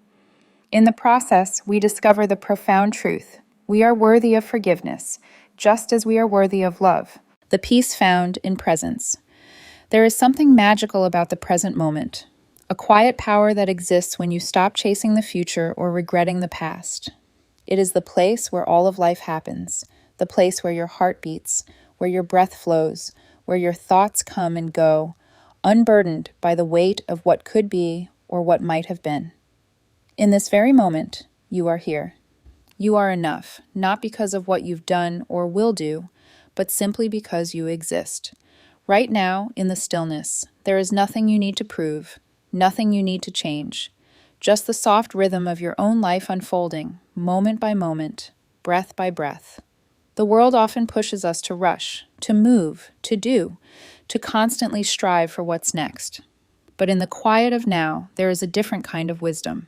In the process, we discover the profound truth. We are worthy of forgiveness, just as we are worthy of love. The peace found in presence. There is something magical about the present moment, a quiet power that exists when you stop chasing the future or regretting the past. It is the place where all of life happens, the place where your heart beats, where your breath flows, where your thoughts come and go, unburdened by the weight of what could be or what might have been. In this very moment, you are here. You are enough, not because of what you've done or will do, but simply because you exist. Right now, in the stillness, there is nothing you need to prove, nothing you need to change, just the soft rhythm of your own life unfolding, moment by moment, breath by breath. The world often pushes us to rush, to move, to do, to constantly strive for what's next. But in the quiet of now, there is a different kind of wisdom.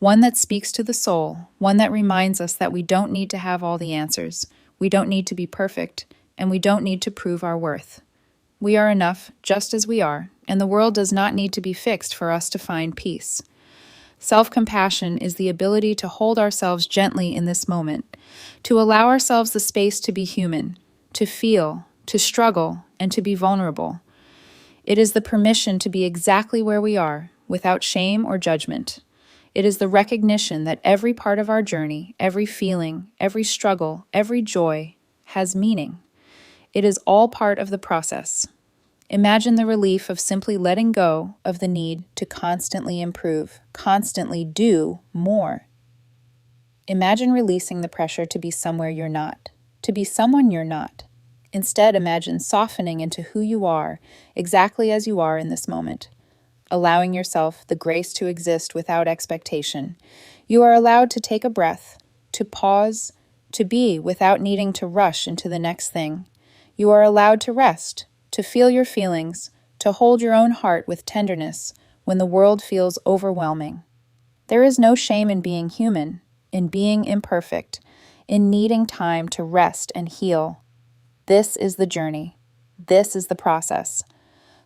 One that speaks to the soul, one that reminds us that we don't need to have all the answers, we don't need to be perfect, and we don't need to prove our worth. We are enough just as we are, and the world does not need to be fixed for us to find peace. Self-compassion is the ability to hold ourselves gently in this moment, to allow ourselves the space to be human, to feel, to struggle, and to be vulnerable. It is the permission to be exactly where we are, without shame or judgment. It is the recognition that every part of our journey, every feeling, every struggle, every joy, has meaning. It is all part of the process. Imagine the relief of simply letting go of the need to constantly improve, constantly do more. Imagine releasing the pressure to be somewhere you're not, to be someone you're not. Instead, imagine softening into who you are, exactly as you are in this moment, allowing yourself the grace to exist without expectation. You are allowed to take a breath, to pause, to be without needing to rush into the next thing. You are allowed to rest, to feel your feelings, to hold your own heart with tenderness when the world feels overwhelming. There is no shame in being human, in being imperfect, in needing time to rest and heal. This is the journey. This is the process.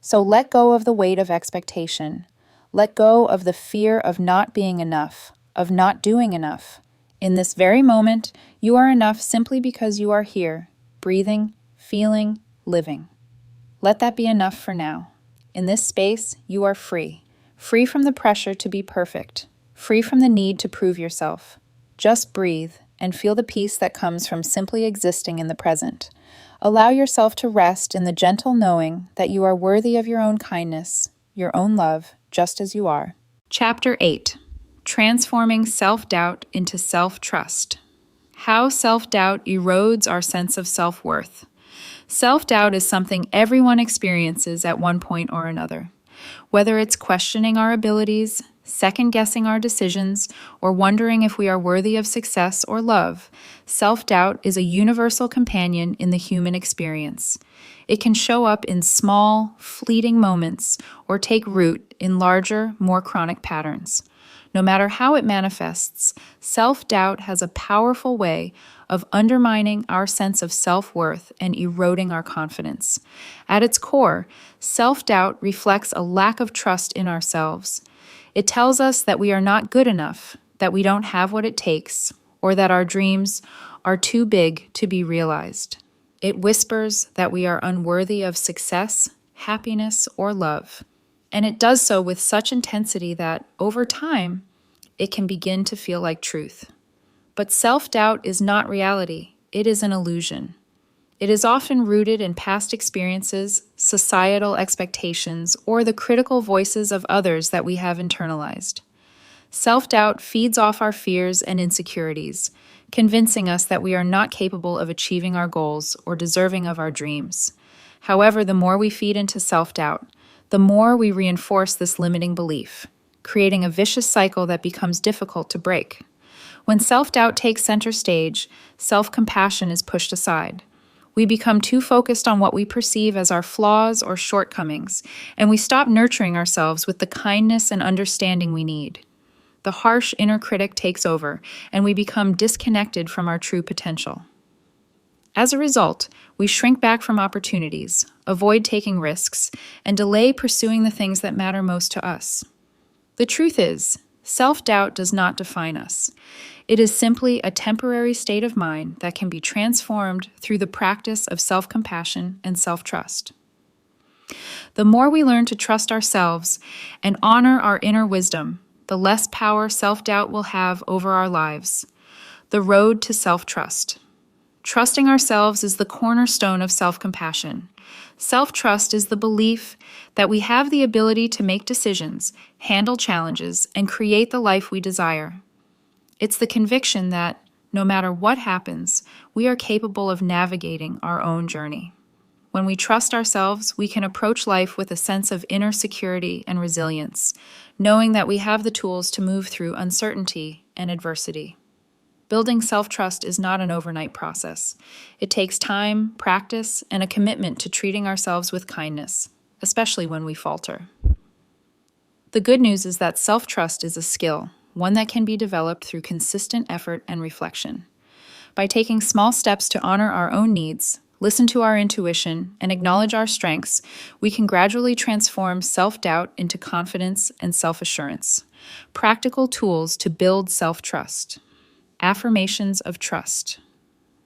So let go of the weight of expectation. Let go of the fear of not being enough, of not doing enough. In this very moment, you are enough simply because you are here, breathing, feeling, living. Let that be enough for now. In this space, you are free. Free from the pressure to be perfect. Free from the need to prove yourself. Just breathe and feel the peace that comes from simply existing in the present. Allow yourself to rest in the gentle knowing that you are worthy of your own kindness, your own love, just as you are. Chapter 8. Transforming Self-Doubt into Self-Trust. How self-doubt erodes our sense of self-worth. Self-doubt is something everyone experiences at one point or another. Whether it's questioning our abilities, second-guessing our decisions, or wondering if we are worthy of success or love, self-doubt is a universal companion in the human experience. It can show up in small, fleeting moments or take root in larger, more chronic patterns. No matter how it manifests, self-doubt has a powerful way of undermining our sense of self-worth and eroding our confidence. At its core, self-doubt reflects a lack of trust in ourselves. It tells us that we are not good enough, that we don't have what it takes, or that our dreams are too big to be realized. It whispers that we are unworthy of success, happiness, or love. And it does so with such intensity that, over time, it can begin to feel like truth. But self-doubt is not reality. It is an illusion. It is often rooted in past experiences, societal expectations, or the critical voices of others that we have internalized. Self-doubt feeds off our fears and insecurities, convincing us that we are not capable of achieving our goals or deserving of our dreams. However, the more we feed into self-doubt, the more we reinforce this limiting belief, creating a vicious cycle that becomes difficult to break. When self-doubt takes center stage, self-compassion is pushed aside. We become too focused on what we perceive as our flaws or shortcomings, and we stop nurturing ourselves with the kindness and understanding we need. The harsh inner critic takes over, and we become disconnected from our true potential. As a result, we shrink back from opportunities, avoid taking risks, and delay pursuing the things that matter most to us. The truth is, self-doubt does not define us. It is simply a temporary state of mind that can be transformed through the practice of self-compassion and self-trust. The more we learn to trust ourselves and honor our inner wisdom, the less power self-doubt will have over our lives. The road to self-trust. Trusting ourselves is the cornerstone of self-compassion. Self-trust is the belief that we have the ability to make decisions, handle challenges, and create the life we desire. It's the conviction that, no matter what happens, we are capable of navigating our own journey. When we trust ourselves, we can approach life with a sense of inner security and resilience, knowing that we have the tools to move through uncertainty and adversity. Building self-trust is not an overnight process. It takes time, practice, and a commitment to treating ourselves with kindness, especially when we falter. The good news is that self-trust is a skill, one that can be developed through consistent effort and reflection. By taking small steps to honor our own needs, listen to our intuition, and acknowledge our strengths, we can gradually transform self-doubt into confidence and self-assurance. Practical tools to build self-trust. Affirmations of trust.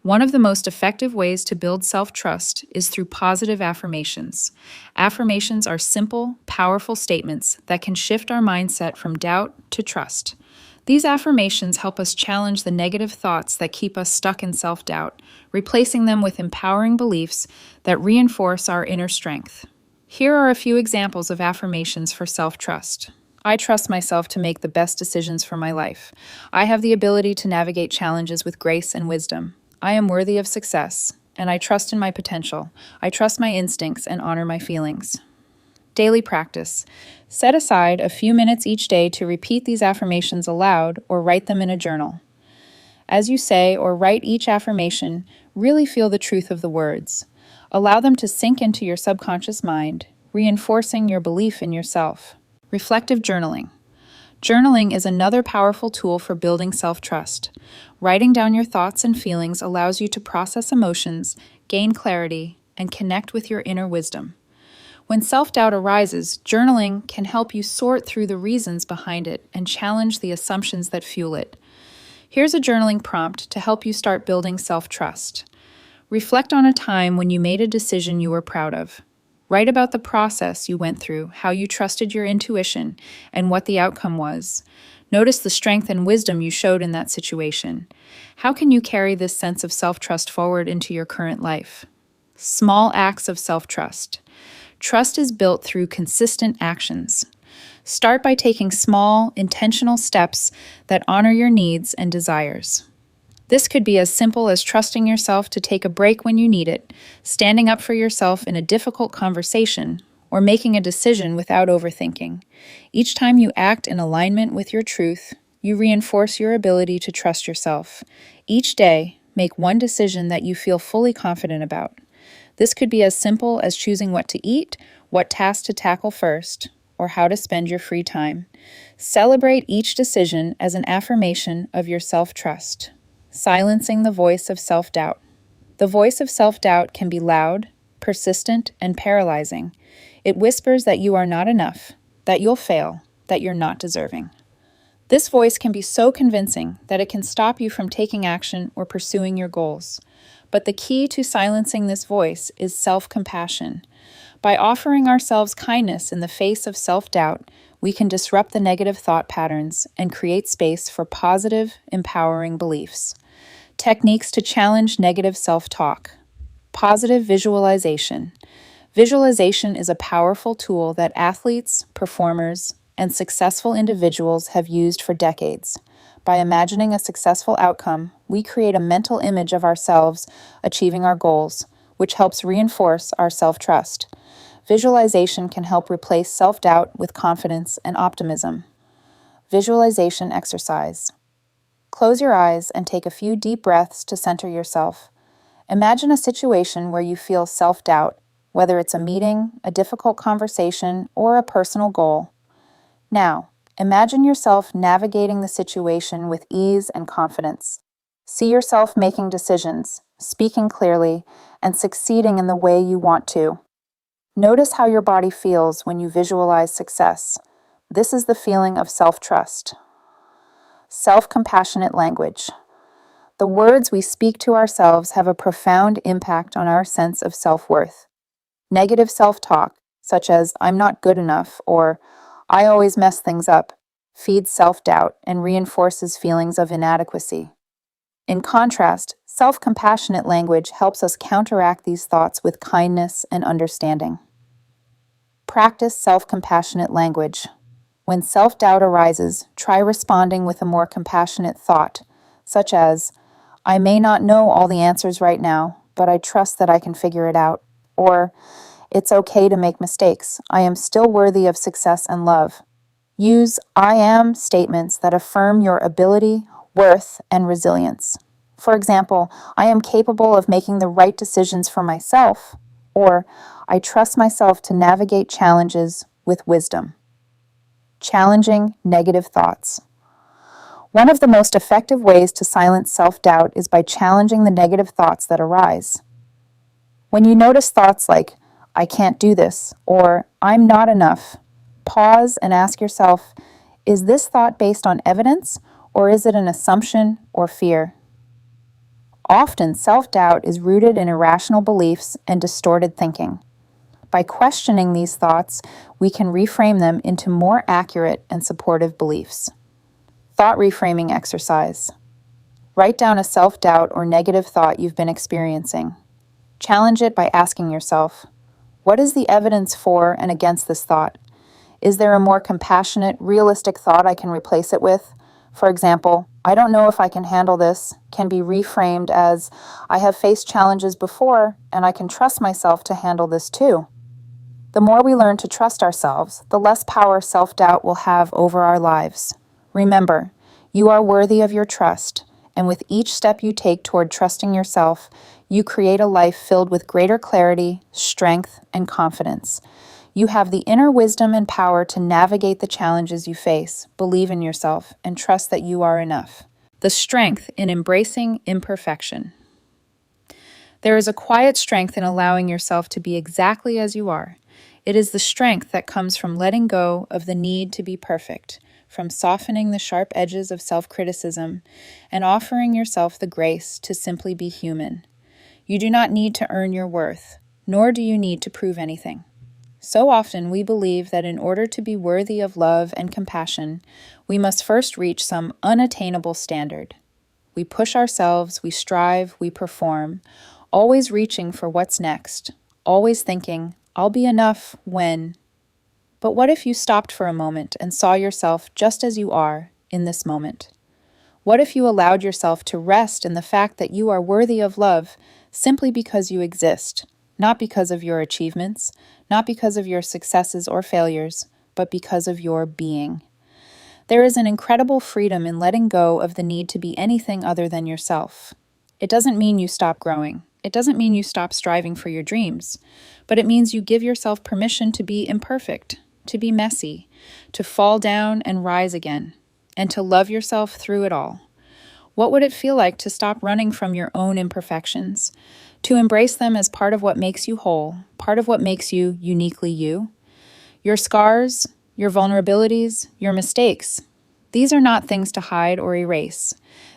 One of the most effective ways to build self-trust is through positive affirmations. Affirmations are simple, powerful statements that can shift our mindset from doubt to trust. These affirmations help us challenge the negative thoughts that keep us stuck in self-doubt, replacing them with empowering beliefs that reinforce our inner strength. Here are a few examples of affirmations for self-trust. I trust myself to make the best decisions for my life. I have the ability to navigate challenges with grace and wisdom. I am worthy of success, and I trust in my potential. I trust my instincts and honor my feelings. Daily practice. Set aside a few minutes each day to repeat these affirmations aloud or write them in a journal. As you say or write each affirmation, really feel the truth of the words. Allow them to sink into your subconscious mind, reinforcing your belief in yourself. Reflective journaling. Journaling is another powerful tool for building self-trust. Writing down your thoughts and feelings allows you to process emotions, gain clarity, and connect with your inner wisdom. When self-doubt arises, journaling can help you sort through the reasons behind it and challenge the assumptions that fuel it. Here's a journaling prompt to help you start building self-trust. Reflect on a time when you made a decision you were proud of. Write about the process you went through, how you trusted your intuition, and what the outcome was. Notice the strength and wisdom you showed in that situation. How can you carry this sense of self-trust forward into your current life? Small acts of self-trust. Trust is built through consistent actions. Start by taking small, intentional steps that honor your needs and desires. This could be as simple as trusting yourself to take a break when you need it, standing up for yourself in a difficult conversation, or making a decision without overthinking. Each time you act in alignment with your truth, you reinforce your ability to trust yourself. Each day, make one decision that you feel fully confident about. This could be as simple as choosing what to eat, what task to tackle first, or how to spend your free time. Celebrate each decision as an affirmation of your self-trust. Silencing the voice of self-doubt. The voice of self-doubt can be loud, persistent, and paralyzing. It whispers that you are not enough, that you'll fail, that you're not deserving. This voice can be so convincing that it can stop you from taking action or pursuing your goals. But the key to silencing this voice is self-compassion. By offering ourselves kindness in the face of self-doubt, we can disrupt the negative thought patterns and create space for positive, empowering beliefs. Techniques to challenge negative self-talk. Positive visualization. Visualization is a powerful tool that athletes, performers, and successful individuals have used for decades. By imagining a successful outcome, we create a mental image of ourselves achieving our goals, which helps reinforce our self-trust. Visualization can help replace self-doubt with confidence and optimism. Visualization exercise. Close your eyes and take a few deep breaths to center yourself. Imagine a situation where you feel self-doubt, whether it's a meeting, a difficult conversation, or a personal goal. Now, imagine yourself navigating the situation with ease and confidence. See yourself making decisions, speaking clearly, and succeeding in the way you want to. Notice how your body feels when you visualize success. This is the feeling of self-trust. Self-compassionate language. The words we speak to ourselves have a profound impact on our sense of self-worth. Negative self-talk, such as "I'm not good enough" or "I always mess things up," feeds self-doubt and reinforces feelings of inadequacy. In contrast, self-compassionate language helps us counteract these thoughts with kindness and understanding. Practice self-compassionate language. When self-doubt arises, try responding with a more compassionate thought, such as, "I may not know all the answers right now, but I trust that I can figure it out." Or, "It's okay to make mistakes. I am still worthy of success and love." Use "I am" statements that affirm your ability, worth, and resilience. For example, "I am capable of making the right decisions for myself," or "I trust myself to navigate challenges with wisdom." Challenging negative thoughts. One of the most effective ways to silence self-doubt is by challenging the negative thoughts that arise. When you notice thoughts like, "I can't do this," or "I'm not enough," pause and ask yourself, is this thought based on evidence, or is it an assumption or fear? Often, self-doubt is rooted in irrational beliefs and distorted thinking. By questioning these thoughts, we can reframe them into more accurate and supportive beliefs. Thought reframing exercise. Write down a self-doubt or negative thought you've been experiencing. Challenge it by asking yourself, what is the evidence for and against this thought? Is there a more compassionate, realistic thought I can replace it with? For example, "I don't know if I can handle this" can be reframed as, "I have faced challenges before, and I can trust myself to handle this too." The more we learn to trust ourselves, the less power self-doubt will have over our lives. Remember, you are worthy of your trust, and with each step you take toward trusting yourself, you create a life filled with greater clarity, strength, and confidence. You have the inner wisdom and power to navigate the challenges you face, believe in yourself, and trust that you are enough. The strength in embracing imperfection. There is a quiet strength in allowing yourself to be exactly as you are. It is the strength that comes from letting go of the need to be perfect, from softening the sharp edges of self-criticism, and offering yourself the grace to simply be human. You do not need to earn your worth, nor do you need to prove anything. So often we believe that in order to be worthy of love and compassion, we must first reach some unattainable standard. We push ourselves, we strive, we perform, always reaching for what's next, always thinking, "I'll be enough when." But what if you stopped for a moment and saw yourself just as you are in this moment? What if you allowed yourself to rest in the fact that you are worthy of love simply because you exist? not because of your achievements, not because of your successes or failures, but because of your being. There is an incredible freedom in letting go of the need to be anything other than yourself. It doesn't mean you stop growing. It doesn't mean you stop striving for your dreams, but it means you give yourself permission to be imperfect, to be messy, to fall down and rise again, and to love yourself through it all. What would it feel like to stop running from your own imperfections, to embrace them as part of what makes you whole, part of what makes you uniquely you? Your scars, your vulnerabilities, your mistakes, these are not things to hide or erase.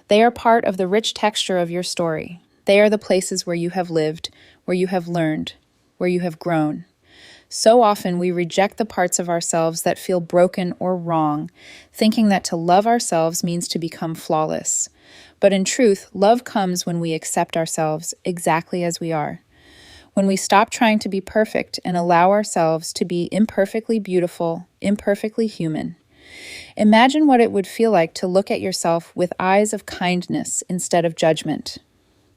They are part of the rich texture of your story. They are the places where you have lived, where you have learned, where you have grown. So often we reject the parts of ourselves that feel broken or wrong, thinking that to love ourselves means to become flawless. But in truth, love comes when we accept ourselves exactly as we are. When we stop trying to be perfect and allow ourselves to be imperfectly beautiful, imperfectly human. Imagine what it would feel like to look at yourself with eyes of kindness instead of judgment.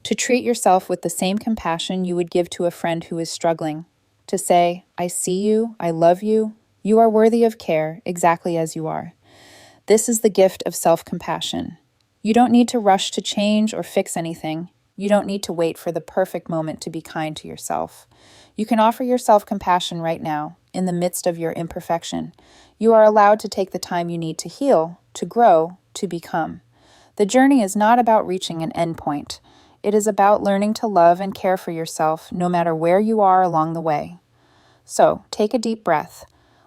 To treat yourself with the same compassion you would give to a friend who is struggling. To say, I see you, I love you, you are worthy of care exactly as you are. This is the gift of self-compassion. You don't need to rush to change or fix anything. You don't need to wait for the perfect moment to be kind to yourself. You can offer yourself compassion right now, in the midst of your imperfection. You are allowed to take the time you need to heal, to grow, to become. The journey is not about reaching an endpoint. It is about learning to love and care for yourself no matter where you are along the way. So, take a deep breath.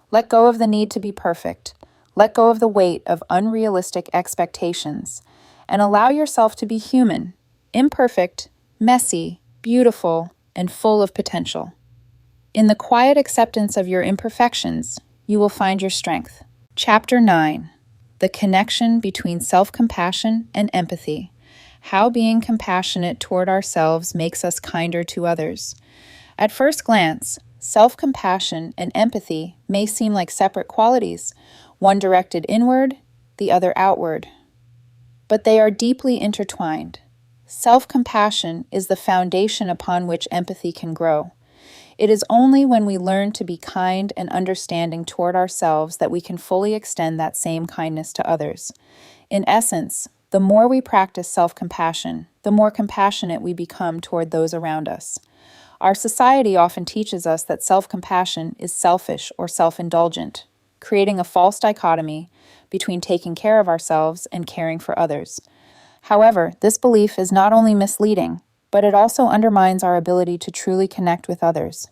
Let go of the need to be perfect. Let go of the weight of unrealistic expectations. And allow yourself to be human, imperfect, messy, beautiful, and full of potential. In the quiet acceptance of your imperfections, you will find your strength. Chapter 9. The connection between self-compassion and empathy. How being compassionate toward ourselves makes us kinder to others. At first glance, self-compassion and empathy may seem like separate qualities, one directed inward, the other outward. But they are deeply intertwined. Self-compassion is the foundation upon which empathy can grow. It is only when we learn to be kind and understanding toward ourselves that we can fully extend that same kindness to others. In essence, the more we practice self-compassion, the more compassionate we become toward those around us. Our society often teaches us that self-compassion is selfish or self-indulgent, creating a false dichotomy between taking care of ourselves and caring for others. However, this belief is not only misleading, but it also undermines our ability to truly connect with others.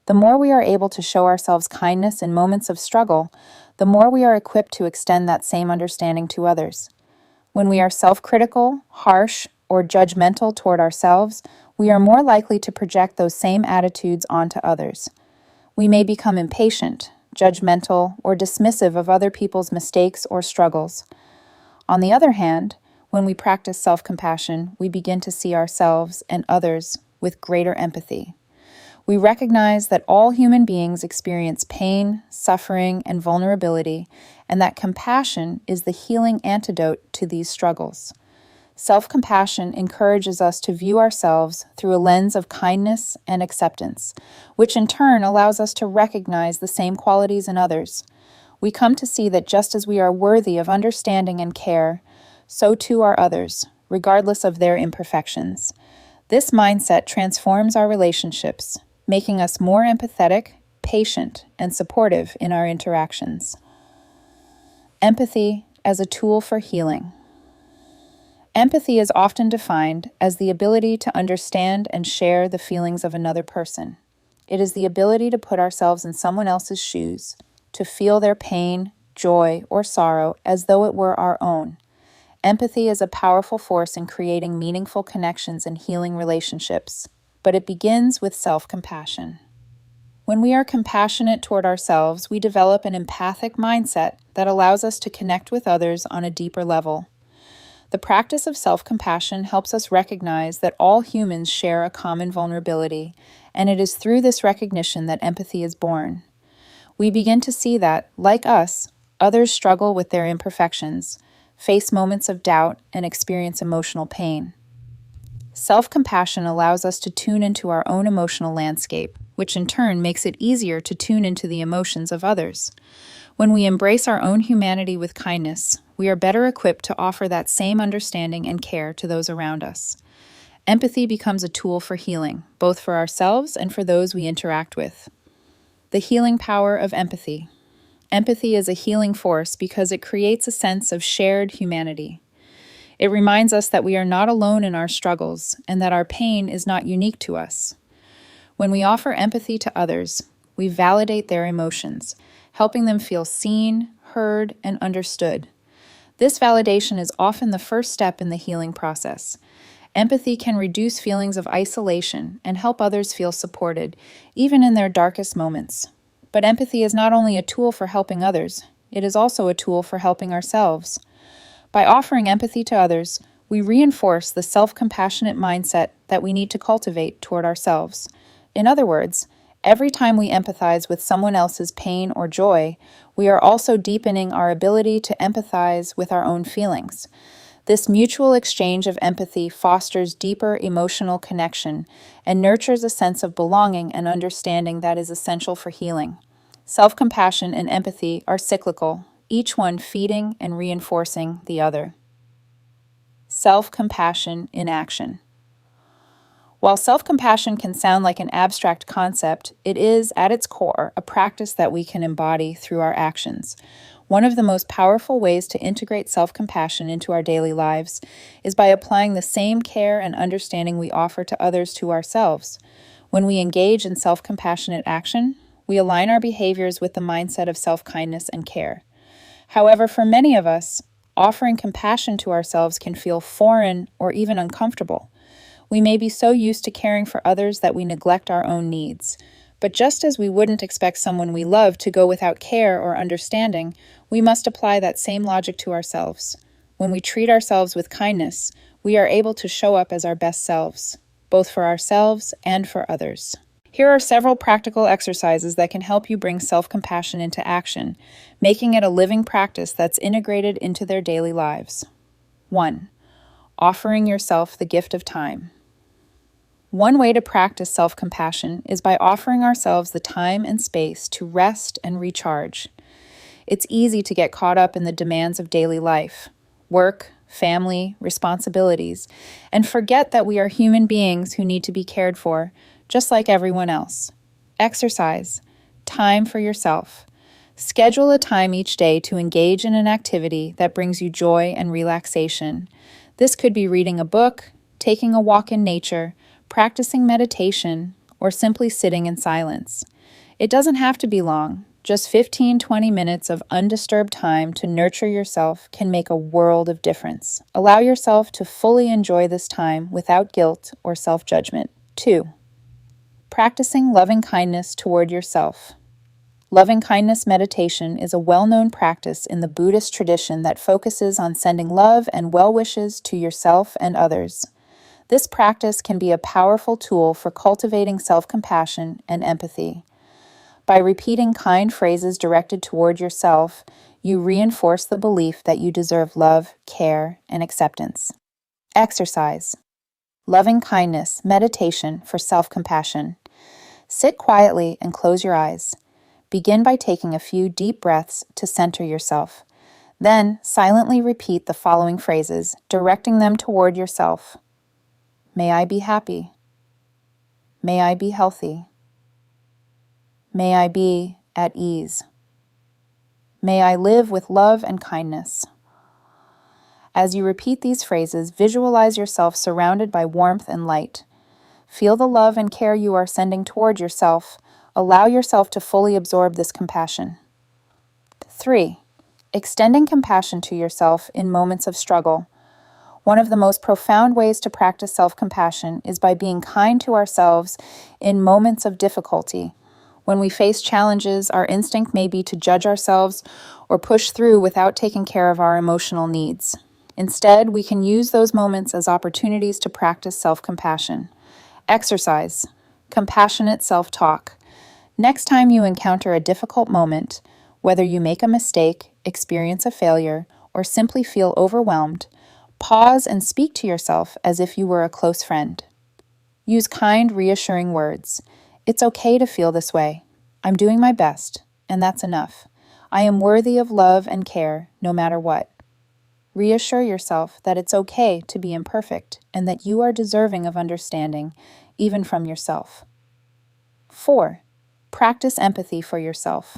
The more we are able to show ourselves kindness in moments of struggle, the more we are equipped to extend that same understanding to others. When we are self-critical, harsh, or judgmental toward ourselves, we are more likely to project those same attitudes onto others. We may become impatient, judgmental, or dismissive of other people's mistakes or struggles. On the other hand, when we practice self-compassion, we begin to see ourselves and others with greater empathy. We recognize that all human beings experience pain, suffering, and vulnerability, and that compassion is the healing antidote to these struggles. Self-compassion encourages us to view ourselves through a lens of kindness and acceptance, which in turn allows us to recognize the same qualities in others. We come to see that just as we are worthy of understanding and care, so too are others, regardless of their imperfections. This mindset transforms our relationships, making us more empathetic, patient, and supportive in our interactions. Empathy as a tool for healing. Empathy is often defined as the ability to understand and share the feelings of another person. It is the ability to put ourselves in someone else's shoes, to feel their pain, joy, or sorrow as though it were our own. Empathy is a powerful force in creating meaningful connections and healing relationships, but it begins with self-compassion. When we are compassionate toward ourselves, we develop an empathic mindset that allows us to connect with others on a deeper level. The practice of self-compassion helps us recognize that all humans share a common vulnerability, and it is through this recognition that empathy is born. We begin to see that, like us, others struggle with their imperfections, face moments of doubt, and experience emotional pain. Self-compassion allows us to tune into our own emotional landscape, which in turn makes it easier to tune into the emotions of others. When we embrace our own humanity with kindness, we are better equipped to offer that same understanding and care to those around us. Empathy becomes a tool for healing, both for ourselves and for those we interact with. The healing power of empathy. Empathy is a healing force because it creates a sense of shared humanity. It reminds us that we are not alone in our struggles and that our pain is not unique to us. When we offer empathy to others, we validate their emotions, helping them feel seen, heard, and understood. This validation is often the first step in the healing process. Empathy can reduce feelings of isolation and help others feel supported, even in their darkest moments. But empathy is not only a tool for helping others, it is also a tool for helping ourselves. By offering empathy to others, we reinforce the self-compassionate mindset that we need to cultivate toward ourselves. In other words, every time we empathize with someone else's pain or joy, we are also deepening our ability to empathize with our own feelings. This mutual exchange of empathy fosters deeper emotional connection and nurtures a sense of belonging and understanding that is essential for healing. Self-compassion and empathy are cyclical, each one feeding and reinforcing the other. Self-compassion in action. While self-compassion can sound like an abstract concept, it is, at its core, a practice that we can embody through our actions. One of the most powerful ways to integrate self-compassion into our daily lives is by applying the same care and understanding we offer to others to ourselves. When we engage in self-compassionate action, we align our behaviors with the mindset of self-kindness and care. However, for many of us, offering compassion to ourselves can feel foreign or even uncomfortable. We may be so used to caring for others that we neglect our own needs. But just as we wouldn't expect someone we love to go without care or understanding, we must apply that same logic to ourselves. When we treat ourselves with kindness, we are able to show up as our best selves, both for ourselves and for others. Here are several practical exercises that can help you bring self-compassion into action, making it a living practice that's integrated into their daily lives. 1. Offering yourself the gift of time. One way to practice self-compassion is by offering ourselves the time and space to rest and recharge. It's easy to get caught up in the demands of daily life, work, family, responsibilities, and forget that we are human beings who need to be cared for, just like everyone else. Exercise. Time for yourself. Schedule a time each day to engage in an activity that brings you joy and relaxation. This could be reading a book, taking a walk in nature, practicing meditation, or simply sitting in silence. It doesn't have to be long. Just 15-20 minutes of undisturbed time to nurture yourself can make a world of difference. Allow yourself to fully enjoy this time without guilt or self-judgment. 2. Practicing loving kindness toward yourself. Loving kindness meditation is a well-known practice in the Buddhist tradition that focuses on sending love and well wishes to yourself and others. This practice can be a powerful tool for cultivating self-compassion and empathy. By repeating kind phrases directed toward yourself, you reinforce the belief that you deserve love, care, and acceptance. Exercise. Loving kindness meditation for self-compassion. Sit quietly and close your eyes. Begin by taking a few deep breaths to center yourself. Then, silently repeat the following phrases, directing them toward yourself. May I be happy. May I be healthy. May I be at ease. May I live with love and kindness. As you repeat these phrases, visualize yourself surrounded by warmth and light. Feel the love and care you are sending toward yourself. Allow yourself to fully absorb this compassion. 3. Extending compassion to yourself in moments of struggle. One of the most profound ways to practice self-compassion is by being kind to ourselves in moments of difficulty. When we face challenges, our instinct may be to judge ourselves or push through without taking care of our emotional needs. Instead, we can use those moments as opportunities to practice self-compassion. Exercise. Compassionate self-talk. Next time you encounter a difficult moment, whether you make a mistake, experience a failure, or simply feel overwhelmed, Pause and speak to yourself as if you were a close friend. Use kind, reassuring words. It's okay to feel this way. I'm doing my best, and that's enough. I am worthy of love and care, no matter what. Reassure yourself that it's okay to be imperfect and that you are deserving of understanding, even from yourself. 4. Practice empathy for yourself.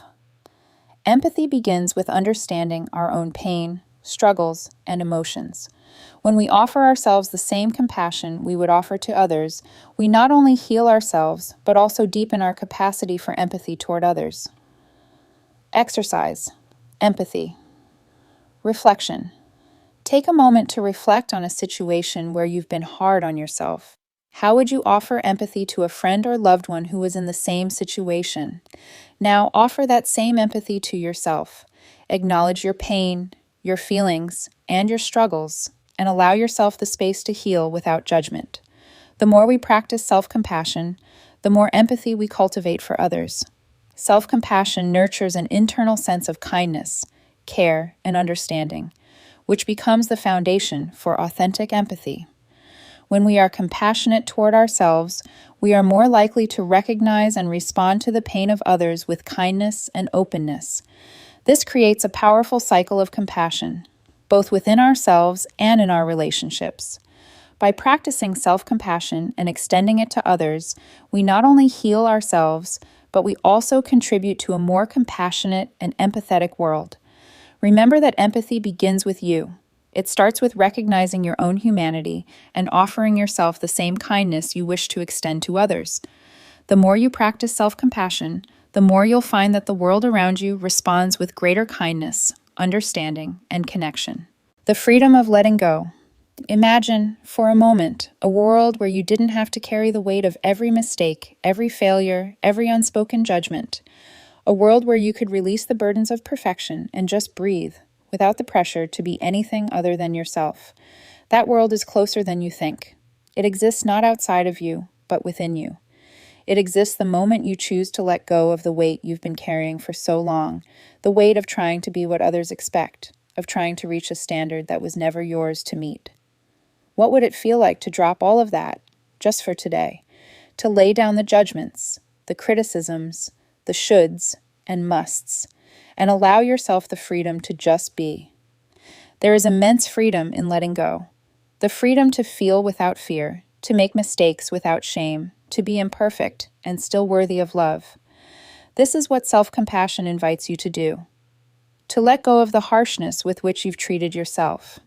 Empathy begins with understanding our own pain, struggles, and emotions. When we offer ourselves the same compassion we would offer to others, we not only heal ourselves, but also deepen our capacity for empathy toward others. Exercise. Empathy. Reflection. Take a moment to reflect on a situation where you've been hard on yourself. How would you offer empathy to a friend or loved one who was in the same situation? Now offer that same empathy to yourself. Acknowledge your pain, your feelings, and your struggles, and allow yourself the space to heal without judgment. The more we practice self-compassion, the more empathy we cultivate for others. Self-compassion nurtures an internal sense of kindness, care, and understanding, which becomes the foundation for authentic empathy. When we are compassionate toward ourselves, we are more likely to recognize and respond to the pain of others with kindness and openness. This creates a powerful cycle of compassion, both within ourselves and in our relationships. By practicing self-compassion and extending it to others, we not only heal ourselves, but we also contribute to a more compassionate and empathetic world. Remember that empathy begins with you. It starts with recognizing your own humanity and offering yourself the same kindness you wish to extend to others. The more you practice self-compassion, the more you'll find that the world around you responds with greater kindness, understanding, and connection. The freedom of letting go. Imagine, for a moment, a world where you didn't have to carry the weight of every mistake, every failure, every unspoken judgment. A world where you could release the burdens of perfection and just breathe, without the pressure to be anything other than yourself. That world is closer than you think. It exists not outside of you, but within you. It exists the moment you choose to let go of the weight you've been carrying for so long, the weight of trying to be what others expect, of trying to reach a standard that was never yours to meet. What would it feel like to drop all of that, just for today? To lay down the judgments, the criticisms, the shoulds and musts, and allow yourself the freedom to just be. There is immense freedom in letting go. The freedom to feel without fear, to make mistakes without shame, to be imperfect and still worthy of love. This is what self-compassion invites you to do. To let go of the harshness with which you've treated yourself.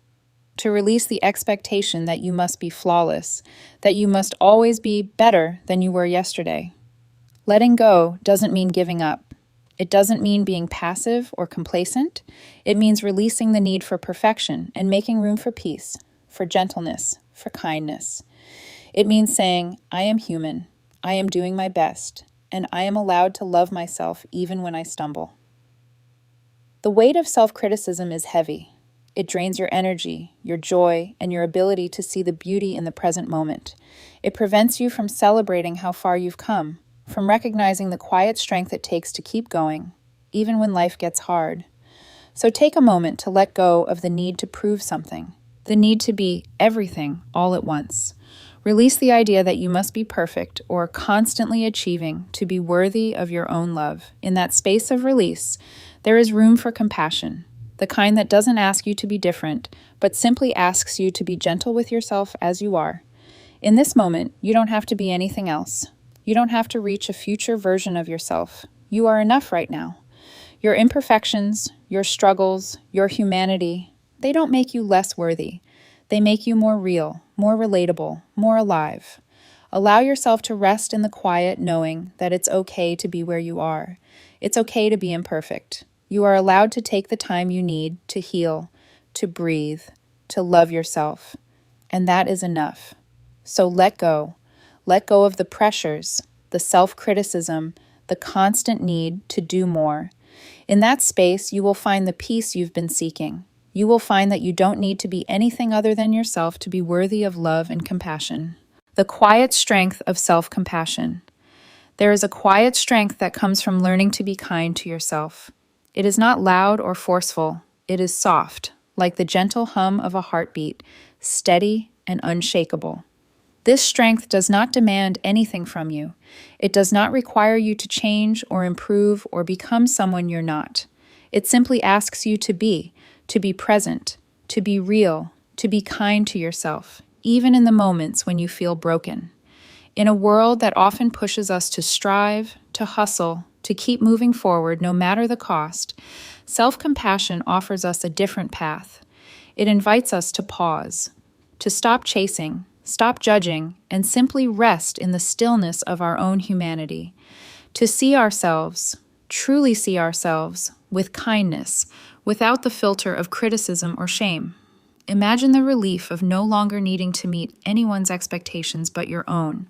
To release the expectation that you must be flawless, that you must always be better than you were yesterday. Letting go doesn't mean giving up. It doesn't mean being passive or complacent. It means releasing the need for perfection and making room for peace, for gentleness, for kindness. It means saying, I am human, I am doing my best, and I am allowed to love myself even when I stumble. The weight of self-criticism is heavy. It drains your energy, your joy, and your ability to see the beauty in the present moment. It prevents you from celebrating how far you've come, from recognizing the quiet strength it takes to keep going, even when life gets hard. So take a moment to let go of the need to prove something, the need to be everything all at once. Release the idea that you must be perfect or constantly achieving to be worthy of your own love. In that space of release, there is room for compassion, the kind that doesn't ask you to be different, but simply asks you to be gentle with yourself as you are. In this moment, you don't have to be anything else. You don't have to reach a future version of yourself. You are enough right now. Your imperfections, your struggles, your humanity, they don't make you less worthy. They make you more real, more relatable, more alive. Allow yourself to rest in the quiet knowing that it's okay to be where you are. It's okay to be imperfect. You are allowed to take the time you need to heal, to breathe, to love yourself. And that is enough. So let go. Let go of the pressures, the self-criticism, the constant need to do more. In that space, you will find the peace you've been seeking. You will find that you don't need to be anything other than yourself to be worthy of love and compassion. The quiet strength of self-compassion. There is a quiet strength that comes from learning to be kind to yourself. It is not loud or forceful. It is soft, like the gentle hum of a heartbeat, steady, and unshakable. This strength does not demand anything from you. It does not require you to change or improve or become someone you're not. It simply asks you to be present, to be real, to be kind to yourself, even in the moments when you feel broken. In a world that often pushes us to strive, to hustle, to keep moving forward no matter the cost, self-compassion offers us a different path. It invites us to pause, to stop chasing, stop judging, and simply rest in the stillness of our own humanity. To see ourselves, truly see ourselves, with kindness, without the filter of criticism or shame. Imagine the relief of no longer needing to meet anyone's expectations but your own.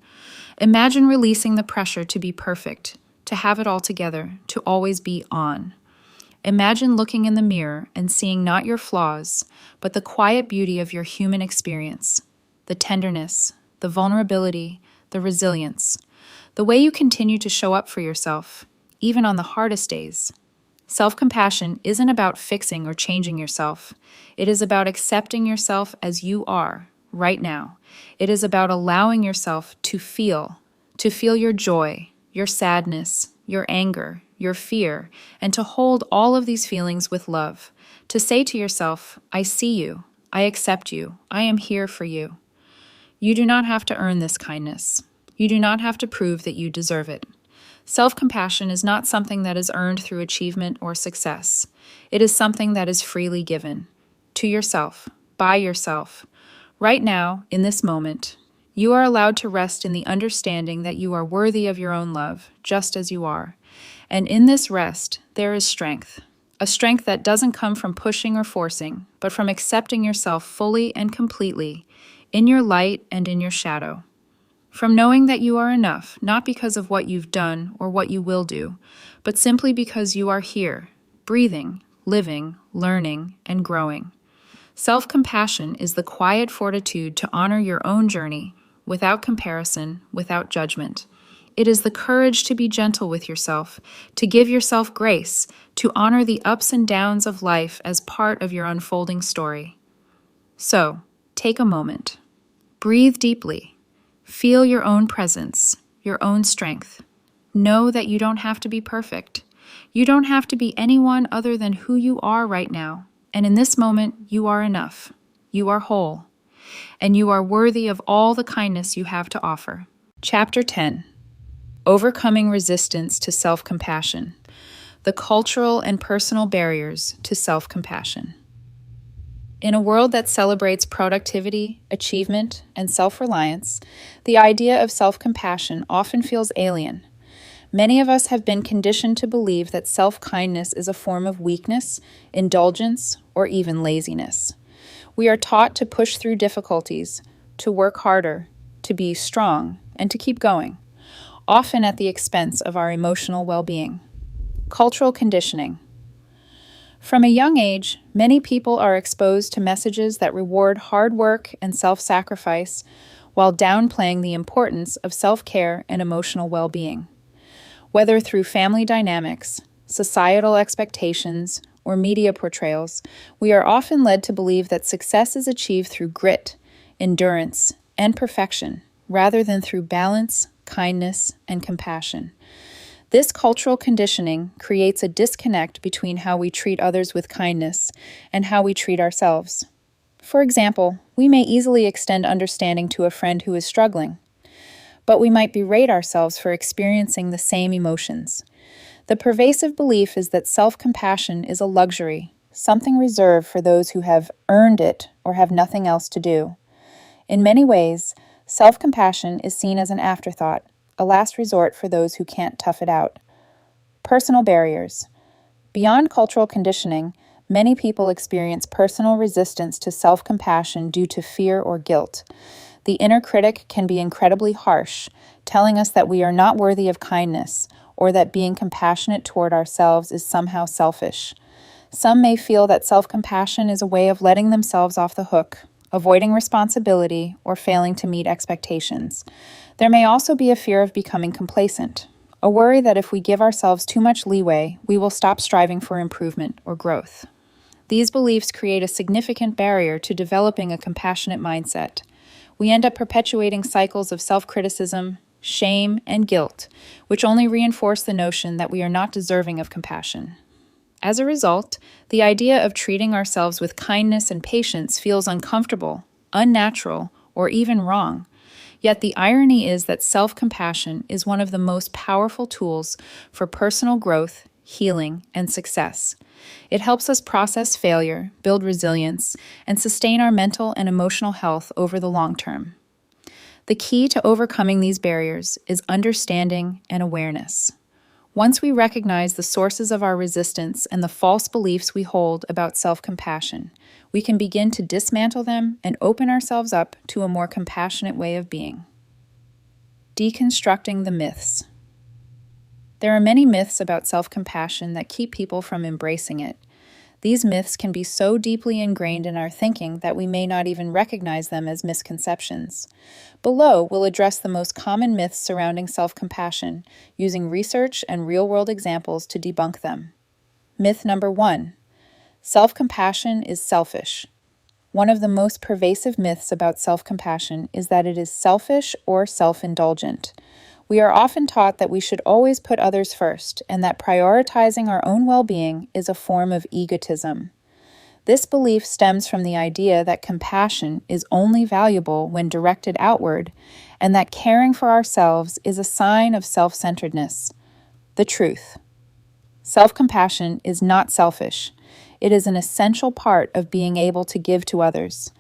Imagine releasing the pressure to be perfect, to have it all together, to always be on. Imagine looking in the mirror and seeing not your flaws, but the quiet beauty of your human experience, the tenderness, the vulnerability, the resilience, the way you continue to show up for yourself, even on the hardest days. Self-compassion isn't about fixing or changing yourself. It is about accepting yourself as you are, right now. It is about allowing yourself to feel your joy, your sadness, your anger, your fear, and to hold all of these feelings with love. To say to yourself, I see you, I accept you, I am here for you. You do not have to earn this kindness. You do not have to prove that you deserve it. Self-compassion is not something that is earned through achievement or success. It is something that is freely given. To yourself, by yourself. Right now, in this moment, you are allowed to rest in the understanding that you are worthy of your own love, just as you are. And in this rest, there is strength. A strength that doesn't come from pushing or forcing, but from accepting yourself fully and completely, in your light and in your shadow. From knowing that you are enough, not because of what you've done or what you will do, but simply because you are here, breathing, living, learning, and growing. Self-compassion is the quiet fortitude to honor your own journey, without comparison, without judgment. It is the courage to be gentle with yourself, to give yourself grace, to honor the ups and downs of life as part of your unfolding story. So, take a moment. Breathe deeply. Feel your own presence, your own strength. Know that you don't have to be perfect. You don't have to be anyone other than who you are right now. And in this moment, you are enough. You are whole. And you are worthy of all the kindness you have to offer. Chapter 10. Overcoming resistance to self-compassion. The cultural and personal barriers to self-compassion. In a world that celebrates productivity, achievement, and self-reliance, the idea of self-compassion often feels alien. Many of us have been conditioned to believe that self-kindness is a form of weakness, indulgence, or even laziness. We are taught to push through difficulties, to work harder, to be strong, and to keep going, often at the expense of our emotional well-being. Cultural conditioning. From a young age, many people are exposed to messages that reward hard work and self-sacrifice while downplaying the importance of self-care and emotional well-being. Whether through family dynamics, societal expectations, or media portrayals, we are often led to believe that success is achieved through grit, endurance, and perfection, rather than through balance, kindness, and compassion. This cultural conditioning creates a disconnect between how we treat others with kindness and how we treat ourselves. For example, we may easily extend understanding to a friend who is struggling, but we might berate ourselves for experiencing the same emotions. The pervasive belief is that self-compassion is a luxury, something reserved for those who have earned it or have nothing else to do. In many ways, self-compassion is seen as an afterthought, a last resort for those who can't tough it out. Personal barriers. Beyond cultural conditioning, many people experience personal resistance to self-compassion due to fear or guilt. The inner critic can be incredibly harsh, telling us that we are not worthy of kindness, or that being compassionate toward ourselves is somehow selfish. Some may feel that self-compassion is a way of letting themselves off the hook, avoiding responsibility, or failing to meet expectations. There may also be a fear of becoming complacent, a worry that if we give ourselves too much leeway, we will stop striving for improvement or growth. These beliefs create a significant barrier to developing a compassionate mindset. We end up perpetuating cycles of self-criticism, shame, and guilt, which only reinforce the notion that we are not deserving of compassion. As a result, the idea of treating ourselves with kindness and patience feels uncomfortable, unnatural, or even wrong. Yet the irony is that self-compassion is one of the most powerful tools for personal growth, healing, and success. It helps us process failure, build resilience, and sustain our mental and emotional health over the long term. The key to overcoming these barriers is understanding and awareness. Once we recognize the sources of our resistance and the false beliefs we hold about self-compassion, we can begin to dismantle them and open ourselves up to a more compassionate way of being. Deconstructing the myths. There are many myths about self-compassion that keep people from embracing it. These myths can be so deeply ingrained in our thinking that we may not even recognize them as misconceptions. Below, we'll address the most common myths surrounding self-compassion, using research and real-world examples to debunk them. Myth number 1. Self-compassion is selfish. One of the most pervasive myths about self-compassion is that it is selfish or self-indulgent. We are often taught that we should always put others first, and that prioritizing our own well-being is a form of egotism. This belief stems from the idea that compassion is only valuable when directed outward, and that caring for ourselves is a sign of self-centeredness. The truth. Self-compassion is not selfish. It is an essential part of being able to give to others.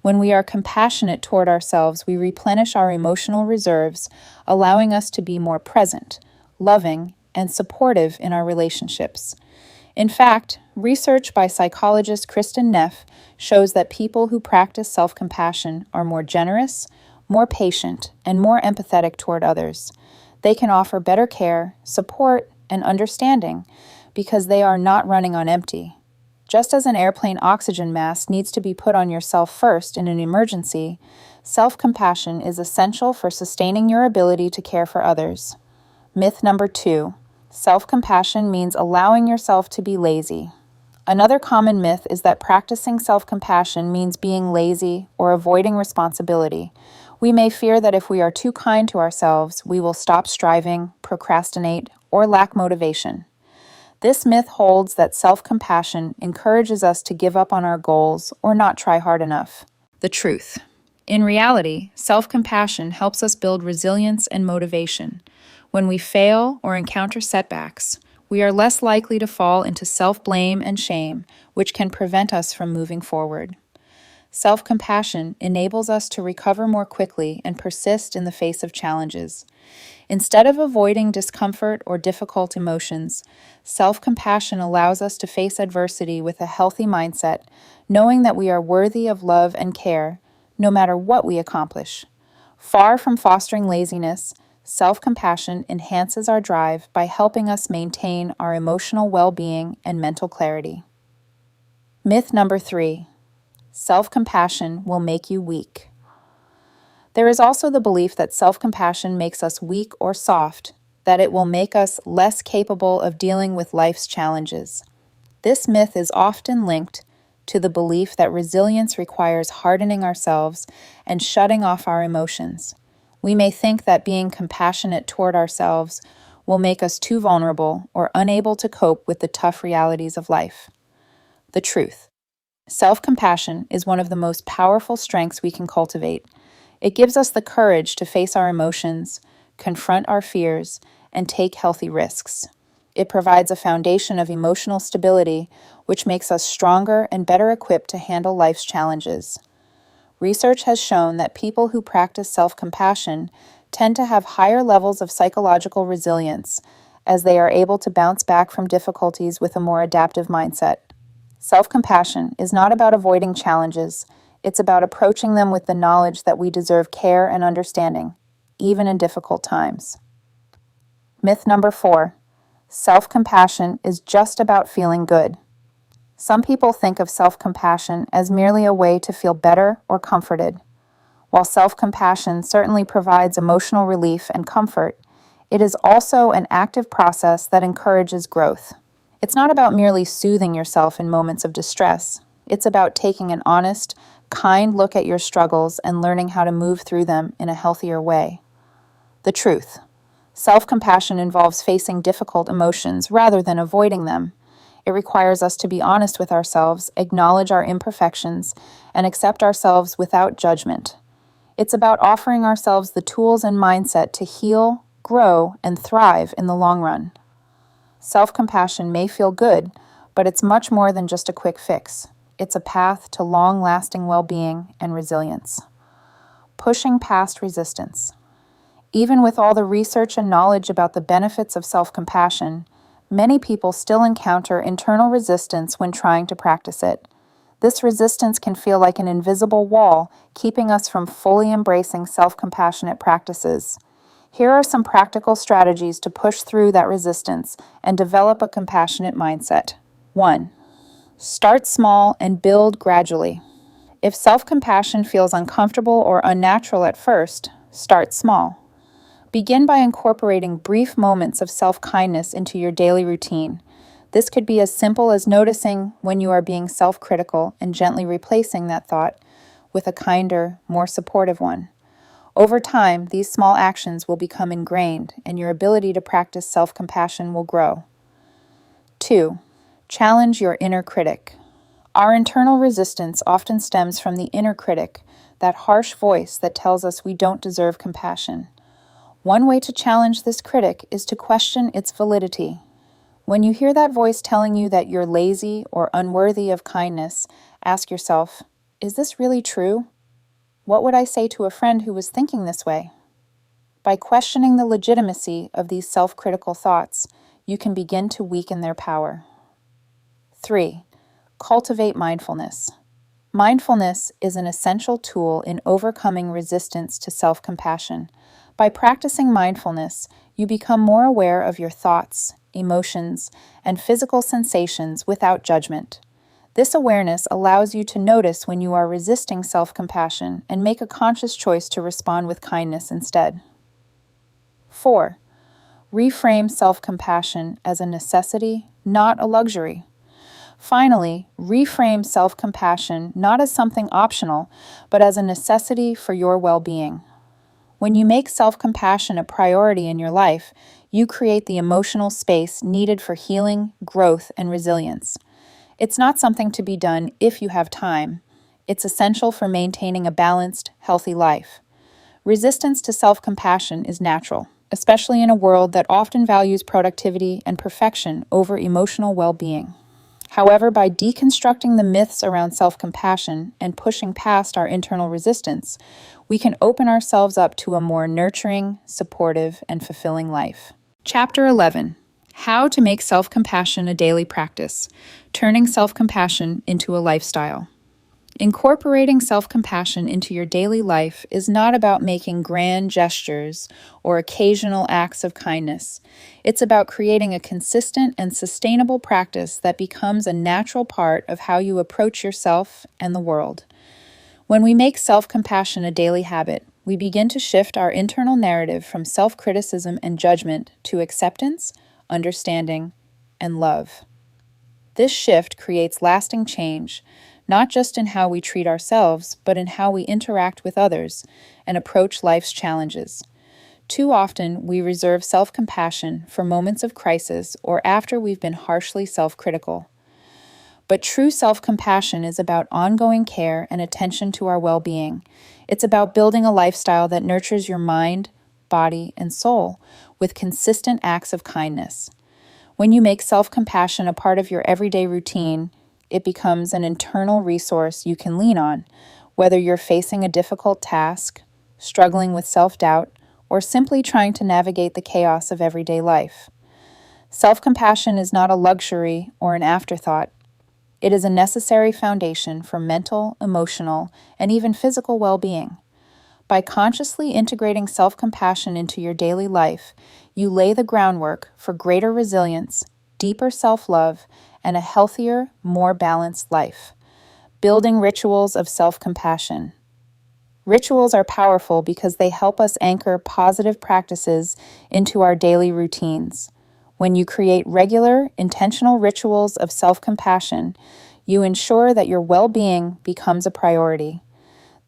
When we are compassionate toward ourselves, we replenish our emotional reserves, allowing us to be more present, loving, and supportive in our relationships. In fact, research by psychologist Kristin Neff shows that people who practice self-compassion are more generous, more patient, and more empathetic toward others. They can offer better care, support, and understanding because they are not running on empty. Just as an airplane oxygen mask needs to be put on yourself first in an emergency, self-compassion is essential for sustaining your ability to care for others. Myth number 2. Self-compassion means allowing yourself to be lazy. Another common myth is that practicing self-compassion means being lazy or avoiding responsibility. We may fear that if we are too kind to ourselves, we will stop striving, procrastinate, or lack motivation. This myth holds that self-compassion encourages us to give up on our goals or not try hard enough. The truth. In reality, self-compassion helps us build resilience and motivation. When we fail or encounter setbacks, we are less likely to fall into self-blame and shame, which can prevent us from moving forward. Self-compassion enables us to recover more quickly and persist in the face of challenges. Instead of avoiding discomfort or difficult emotions, self-compassion allows us to face adversity with a healthy mindset, knowing that we are worthy of love and care, no matter what we accomplish. Far from fostering laziness, self-compassion enhances our drive by helping us maintain our emotional well-being and mental clarity. Myth number 3. Self-compassion will make you weak. There is also the belief that self-compassion makes us weak or soft, that it will make us less capable of dealing with life's challenges. This myth is often linked to the belief that resilience requires hardening ourselves and shutting off our emotions. We may think that being compassionate toward ourselves will make us too vulnerable or unable to cope with the tough realities of life. The truth. Self-compassion is one of the most powerful strengths we can cultivate. It gives us the courage to face our emotions, confront our fears, and take healthy risks. It provides a foundation of emotional stability, which makes us stronger and better equipped to handle life's challenges. Research has shown that people who practice self-compassion tend to have higher levels of psychological resilience, as they are able to bounce back from difficulties with a more adaptive mindset. Self-compassion is not about avoiding challenges. It's about approaching them with the knowledge that we deserve care and understanding, even in difficult times. Myth number 4. Self-compassion is just about feeling good. Some people think of self-compassion as merely a way to feel better or comforted. While self-compassion certainly provides emotional relief and comfort, it is also an active process that encourages growth. It's not about merely soothing yourself in moments of distress. It's about taking an honest, kind look at your struggles and learning how to move through them in a healthier way. The truth. Self-compassion involves facing difficult emotions rather than avoiding them. It requires us to be honest with ourselves, acknowledge our imperfections, and accept ourselves without judgment. It's about offering ourselves the tools and mindset to heal, grow, and thrive in the long run. Self-compassion may feel good, but it's much more than just a quick fix. It's a path to long-lasting well-being and resilience. Pushing past resistance. Even with all the research and knowledge about the benefits of self-compassion, many people still encounter internal resistance when trying to practice it. This resistance can feel like an invisible wall, keeping us from fully embracing self-compassionate practices. Here are some practical strategies to push through that resistance and develop a compassionate mindset. 1. Start small and build gradually. If self-compassion feels uncomfortable or unnatural at first, start small. Begin by incorporating brief moments of self-kindness into your daily routine. This could be as simple as noticing when you are being self-critical and gently replacing that thought with a kinder, more supportive one. Over time, these small actions will become ingrained, and your ability to practice self-compassion will grow. 2. Challenge your inner critic. Our internal resistance often stems from the inner critic, that harsh voice that tells us we don't deserve compassion. One way to challenge this critic is to question its validity. When you hear that voice telling you that you're lazy or unworthy of kindness, ask yourself, is this really true? What would I say to a friend who was thinking this way? By questioning the legitimacy of these self-critical thoughts, you can begin to weaken their power. 3. Cultivate mindfulness. Mindfulness is an essential tool in overcoming resistance to self-compassion. By practicing mindfulness, you become more aware of your thoughts, emotions, and physical sensations without judgment. This awareness allows you to notice when you are resisting self-compassion and make a conscious choice to respond with kindness instead. 4. Reframe self-compassion as a necessity, not a luxury. Finally, reframe self-compassion not as something optional, but as a necessity for your well-being. When you make self-compassion a priority in your life, you create the emotional space needed for healing, growth, and resilience. It's not something to be done if you have time. It's essential for maintaining a balanced, healthy life. Resistance to self-compassion is natural, especially in a world that often values productivity and perfection over emotional well-being. However, by deconstructing the myths around self-compassion and pushing past our internal resistance, we can open ourselves up to a more nurturing, supportive, and fulfilling life. Chapter 11. How to make self-compassion a daily practice, turning self-compassion into a lifestyle. Incorporating self-compassion into your daily life is not about making grand gestures or occasional acts of kindness. It's about creating a consistent and sustainable practice that becomes a natural part of how you approach yourself and the world. When we make self-compassion a daily habit, we begin to shift our internal narrative from self-criticism and judgment to acceptance, understanding, and love. This shift creates lasting change, not just in how we treat ourselves, but in how we interact with others and approach life's challenges. Too often, we reserve self-compassion for moments of crisis or after we've been harshly self-critical. But true self-compassion is about ongoing care and attention to our well-being. It's about building a lifestyle that nurtures your mind, body, and soul with consistent acts of kindness. When you make self-compassion a part of your everyday routine, it becomes an internal resource you can lean on, whether you're facing a difficult task, struggling with self-doubt, or simply trying to navigate the chaos of everyday life. Self-compassion is not a luxury or an afterthought. It is a necessary foundation for mental, emotional, and even physical well-being. By consciously integrating self-compassion into your daily life, you lay the groundwork for greater resilience, deeper self-love, and a healthier, more balanced life. Building rituals of self-compassion. Rituals are powerful because they help us anchor positive practices into our daily routines. When you create regular, intentional rituals of self-compassion, you ensure that your well-being becomes a priority.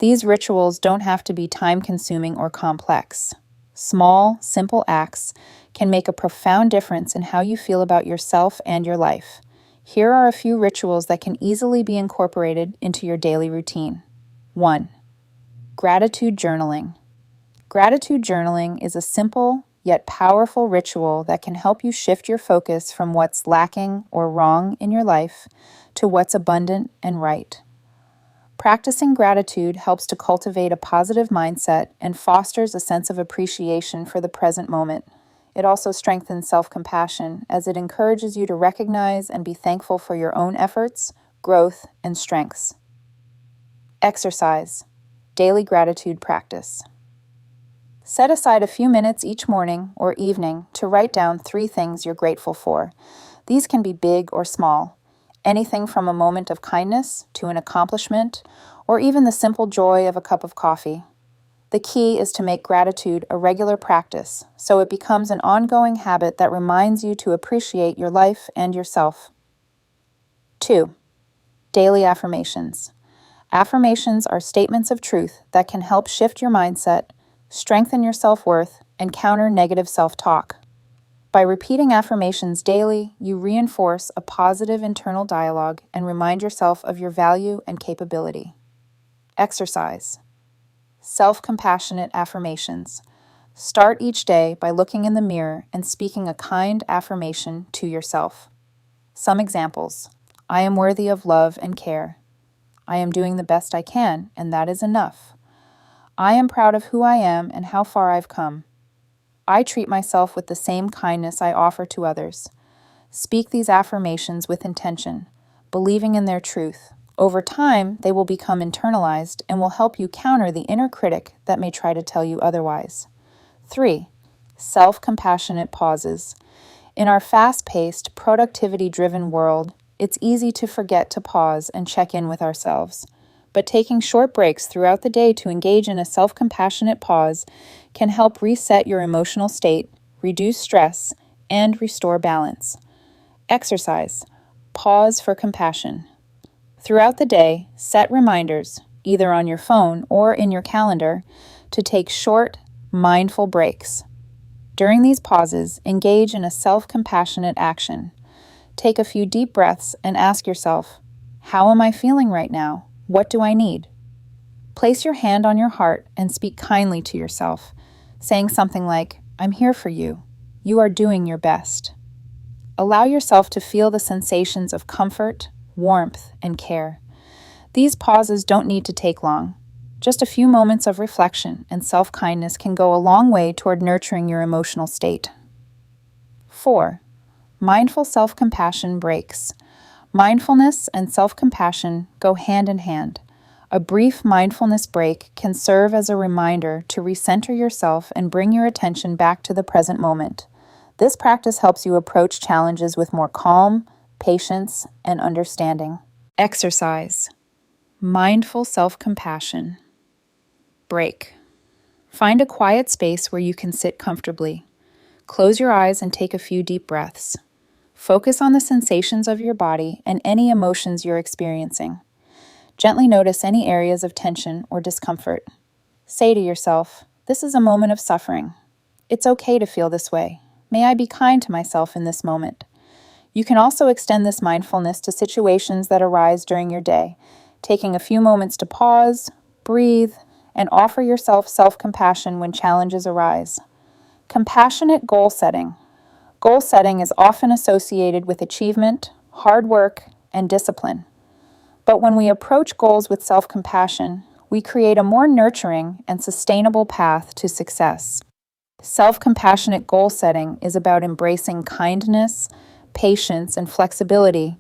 These rituals don't have to be time-consuming or complex. Small, simple acts can make a profound difference in how you feel about yourself and your life. Here are a few rituals that can easily be incorporated into your daily routine. 1. Gratitude journaling. Gratitude journaling is a simple yet powerful ritual that can help you shift your focus from what's lacking or wrong in your life to what's abundant and right. Practicing gratitude helps to cultivate a positive mindset and fosters a sense of appreciation for the present moment. It also strengthens self-compassion as it encourages you to recognize and be thankful for your own efforts, growth, and strengths. Exercise. Daily gratitude practice. Set aside a few minutes each morning or evening to write down 3 things you're grateful for. These can be big or small, anything from a moment of kindness to an accomplishment, or even the simple joy of a cup of coffee. The key is to make gratitude a regular practice, so it becomes an ongoing habit that reminds you to appreciate your life and yourself. 2. Daily affirmations. Affirmations are statements of truth that can help shift your mindset, strengthen your self-worth, and counter negative self-talk. By repeating affirmations daily, you reinforce a positive internal dialogue and remind yourself of your value and capability. Exercise. Self-compassionate affirmations. Start each day by looking in the mirror and speaking a kind affirmation to yourself. Some examples. I am worthy of love and care. I am doing the best I can, and that is enough. I am proud of who I am and how far I've come. I treat myself with the same kindness I offer to others. Speak these affirmations with intention, believing in their truth. Over time, they will become internalized and will help you counter the inner critic that may try to tell you otherwise. 3. Self-compassionate pauses. In our fast-paced, productivity-driven world, it's easy to forget to pause and check in with ourselves. But taking short breaks throughout the day to engage in a self-compassionate pause can help reset your emotional state, reduce stress, and restore balance. Exercise. Pause for compassion. Throughout the day, set reminders, either on your phone or in your calendar, to take short, mindful breaks. During these pauses, engage in a self-compassionate action. Take a few deep breaths and ask yourself, how am I feeling right now? What do I need? Place your hand on your heart and speak kindly to yourself, saying something like, I'm here for you. You are doing your best. Allow yourself to feel the sensations of comfort, warmth, and care. These pauses don't need to take long. Just a few moments of reflection and self-kindness can go a long way toward nurturing your emotional state. 4. Mindful self-compassion breaks. Mindfulness and self-compassion go hand in hand. A brief mindfulness break can serve as a reminder to recenter yourself and bring your attention back to the present moment. This practice helps you approach challenges with more calm, patience, and understanding. Exercise. Mindful self-compassion. Break. Find a quiet space where you can sit comfortably. Close your eyes and take a few deep breaths. Focus on the sensations of your body and any emotions you're experiencing. Gently notice any areas of tension or discomfort. Say to yourself, this is a moment of suffering. It's okay to feel this way. May I be kind to myself in this moment. You can also extend this mindfulness to situations that arise during your day, taking a few moments to pause, breathe, and offer yourself self-compassion when challenges arise. Compassionate goal setting. Goal setting is often associated with achievement, hard work, and discipline. But when we approach goals with self-compassion, we create a more nurturing and sustainable path to success. Self-compassionate goal setting is about embracing kindness, patience, and flexibility,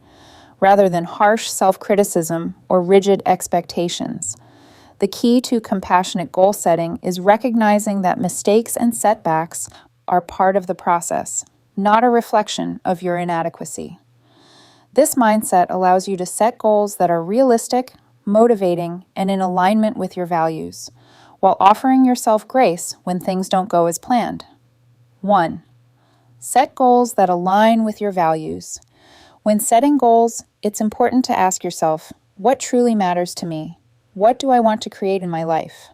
rather than harsh self-criticism or rigid expectations. The key to compassionate goal setting is recognizing that mistakes and setbacks are part of the process, not a reflection of your inadequacy. This mindset allows you to set goals that are realistic, motivating, and in alignment with your values, while offering yourself grace when things don't go as planned. 1. Set goals that align with your values. When setting goals, it's important to ask yourself, what truly matters to me? What do I want to create in my life?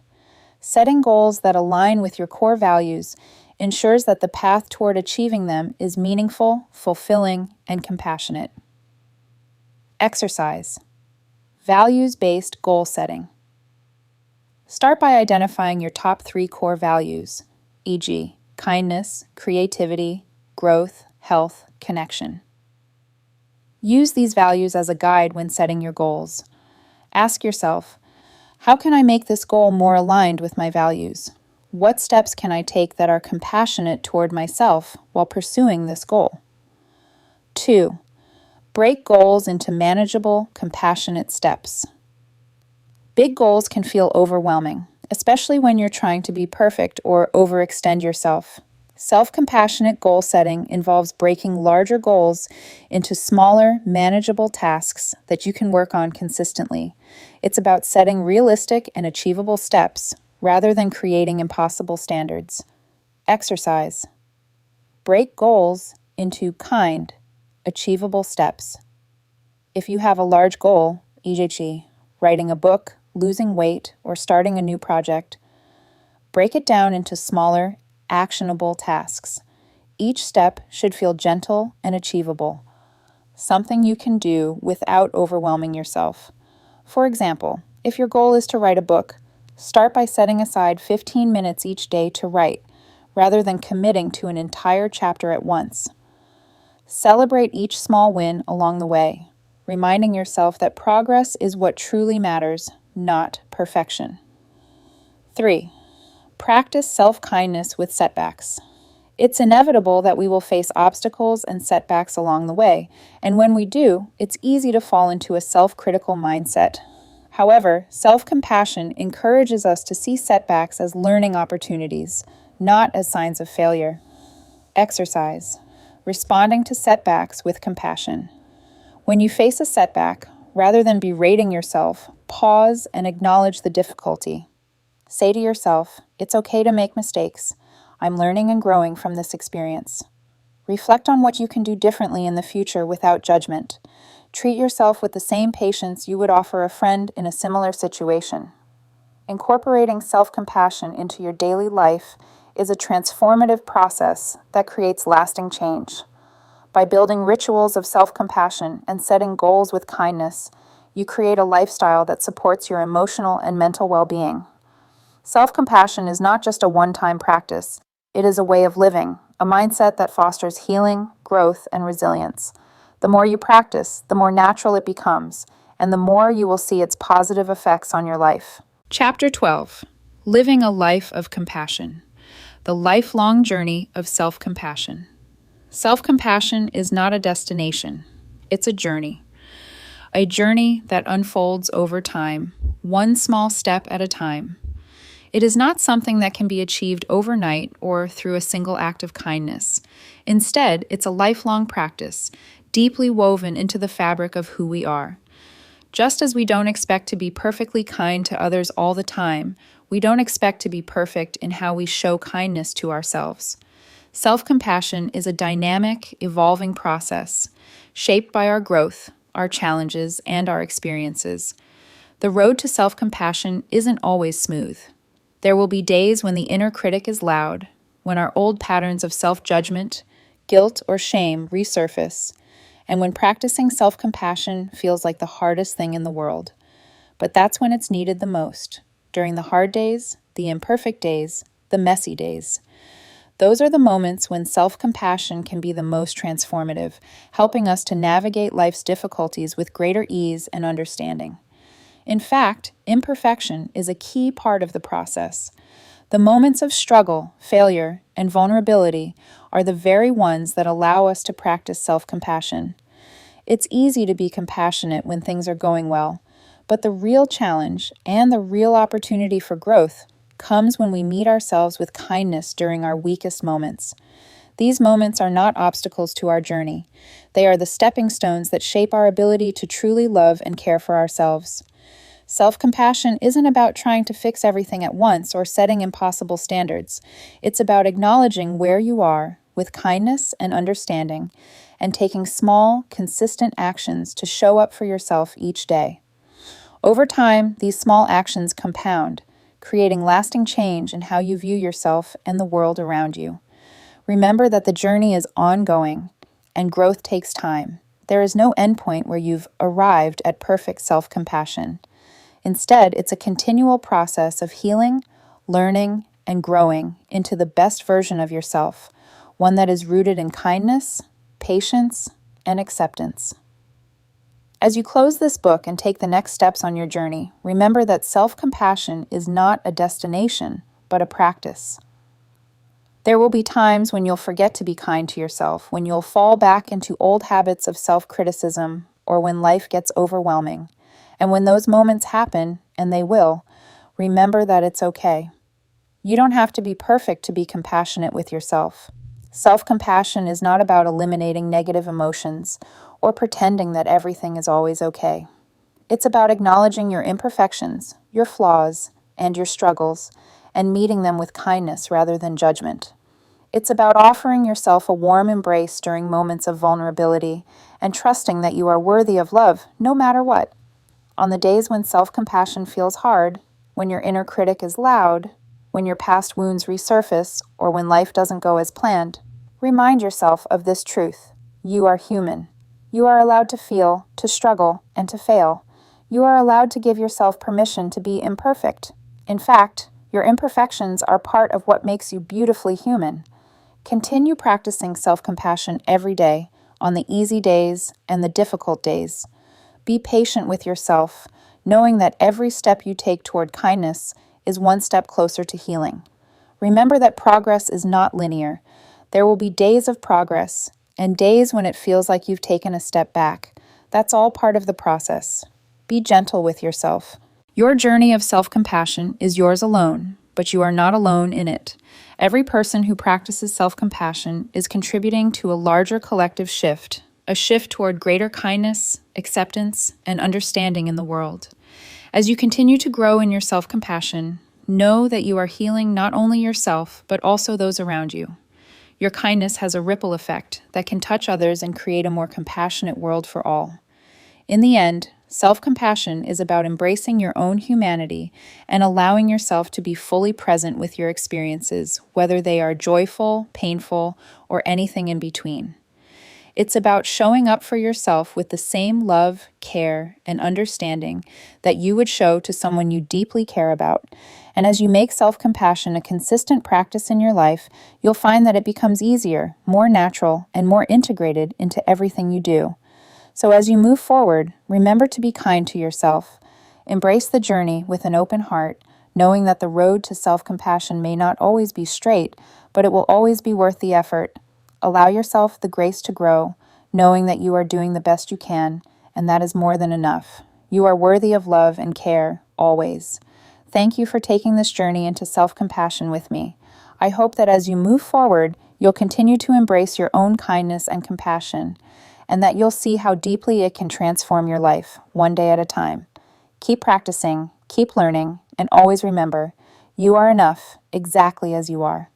Setting goals that align with your core values ensures that the path toward achieving them is meaningful, fulfilling, and compassionate. Exercise. Values-based goal setting. Start by identifying your top 3 core values, e.g., kindness, creativity, growth, health, connection. Use these values as a guide when setting your goals. Ask yourself, how can I make this goal more aligned with my values? What steps can I take that are compassionate toward myself while pursuing this goal? 2. Break goals into manageable, compassionate steps. Big goals can feel overwhelming, especially when you're trying to be perfect or overextend yourself. Self-compassionate goal setting involves breaking larger goals into smaller, manageable tasks that you can work on consistently. It's about setting realistic and achievable steps rather than creating impossible standards. Exercise. Break goals into kind, achievable steps. If you have a large goal, e.g., writing a book, losing weight, or starting a new project, break it down into smaller, actionable tasks. Each step should feel gentle and achievable, something you can do without overwhelming yourself. For example, if your goal is to write a book, start by setting aside 15 minutes each day to write, rather than committing to an entire chapter at once. Celebrate each small win along the way, reminding yourself that progress is what truly matters, not perfection. 3. Practice self-kindness with setbacks. It's inevitable that we will face obstacles and setbacks along the way, and when we do, it's easy to fall into a self-critical mindset. However, self-compassion encourages us to see setbacks as learning opportunities, not as signs of failure. Exercise. Responding to setbacks with compassion. When you face a setback, rather than berating yourself, pause and acknowledge the difficulty. Say to yourself, it's okay to make mistakes. I'm learning and growing from this experience. Reflect on what you can do differently in the future without judgment. Treat yourself with the same patience you would offer a friend in a similar situation. Incorporating self-compassion into your daily life is a transformative process that creates lasting change. By building rituals of self-compassion and setting goals with kindness, you create a lifestyle that supports your emotional and mental well-being. Self-compassion is not just a one-time practice. It is a way of living, a mindset that fosters healing, growth, and resilience. The more you practice, the more natural it becomes, and the more you will see its positive effects on your life. Chapter 12. Living a Life of Compassion. The lifelong journey of self-compassion. Self-compassion is not a destination. It's a journey. A journey that unfolds over time, one small step at a time. It is not something that can be achieved overnight or through a single act of kindness. Instead, it's a lifelong practice, deeply woven into the fabric of who we are. Just as we don't expect to be perfectly kind to others all the time, we don't expect to be perfect in how we show kindness to ourselves. Self-compassion is a dynamic, evolving process, shaped by our growth, our challenges, and our experiences. The road to self-compassion isn't always smooth. There will be days when the inner critic is loud, when our old patterns of self-judgment, guilt, or shame resurface, and when practicing self-compassion feels like the hardest thing in the world. But that's when it's needed the most, during the hard days, the imperfect days, the messy days. Those are the moments when self-compassion can be the most transformative, helping us to navigate life's difficulties with greater ease and understanding. In fact, imperfection is a key part of the process. The moments of struggle, failure, and vulnerability are the very ones that allow us to practice self-compassion. It's easy to be compassionate when things are going well, but the real challenge and the real opportunity for growth comes when we meet ourselves with kindness during our weakest moments. These moments are not obstacles to our journey. They are the stepping stones that shape our ability to truly love and care for ourselves. Self-compassion isn't about trying to fix everything at once or setting impossible standards. It's about acknowledging where you are, with kindness and understanding, and taking small, consistent actions to show up for yourself each day. Over time, these small actions compound, creating lasting change in how you view yourself and the world around you. Remember that the journey is ongoing, and growth takes time. There is no endpoint where you've arrived at perfect self-compassion. Instead, it's a continual process of healing, learning, and growing into the best version of yourself, one that is rooted in kindness, patience, and acceptance. As you close this book and take the next steps on your journey, remember that self-compassion is not a destination, but a practice. There will be times when you'll forget to be kind to yourself, when you'll fall back into old habits of self-criticism, or when life gets overwhelming. And when those moments happen, and they will, remember that it's okay. You don't have to be perfect to be compassionate with yourself. Self-compassion is not about eliminating negative emotions or pretending that everything is always okay. It's about acknowledging your imperfections, your flaws, and your struggles, and meeting them with kindness rather than judgment. It's about offering yourself a warm embrace during moments of vulnerability and trusting that you are worthy of love no matter what. On the days when self-compassion feels hard, when your inner critic is loud, when your past wounds resurface, or when life doesn't go as planned, remind yourself of this truth. You are human. You are allowed to feel, to struggle, and to fail. You are allowed to give yourself permission to be imperfect. In fact, your imperfections are part of what makes you beautifully human. Continue practicing self-compassion every day, on the easy days and the difficult days. Be patient with yourself, knowing that every step you take toward kindness is one step closer to healing. Remember that progress is not linear. There will be days of progress and days when it feels like you've taken a step back. That's all part of the process. Be gentle with yourself. Your journey of self-compassion is yours alone, but you are not alone in it. Every person who practices self-compassion is contributing to a larger collective shift, a shift toward greater kindness, acceptance, and understanding in the world. As you continue to grow in your self-compassion, know that you are healing not only yourself, but also those around you. Your kindness has a ripple effect that can touch others and create a more compassionate world for all. In the end, self-compassion is about embracing your own humanity and allowing yourself to be fully present with your experiences, whether they are joyful, painful, or anything in between. It's about showing up for yourself with the same love, care, and understanding that you would show to someone you deeply care about. And as you make self-compassion a consistent practice in your life, you'll find that it becomes easier, more natural, and more integrated into everything you do. So as you move forward, remember to be kind to yourself. Embrace the journey with an open heart, knowing that the road to self-compassion may not always be straight, but it will always be worth the effort. Allow yourself the grace to grow, knowing that you are doing the best you can, and that is more than enough. You are worthy of love and care, always. Thank you for taking this journey into self-compassion with me. I hope that as you move forward, you'll continue to embrace your own kindness and compassion, and that you'll see how deeply it can transform your life, one day at a time. Keep practicing, keep learning, and always remember, you are enough, exactly as you are.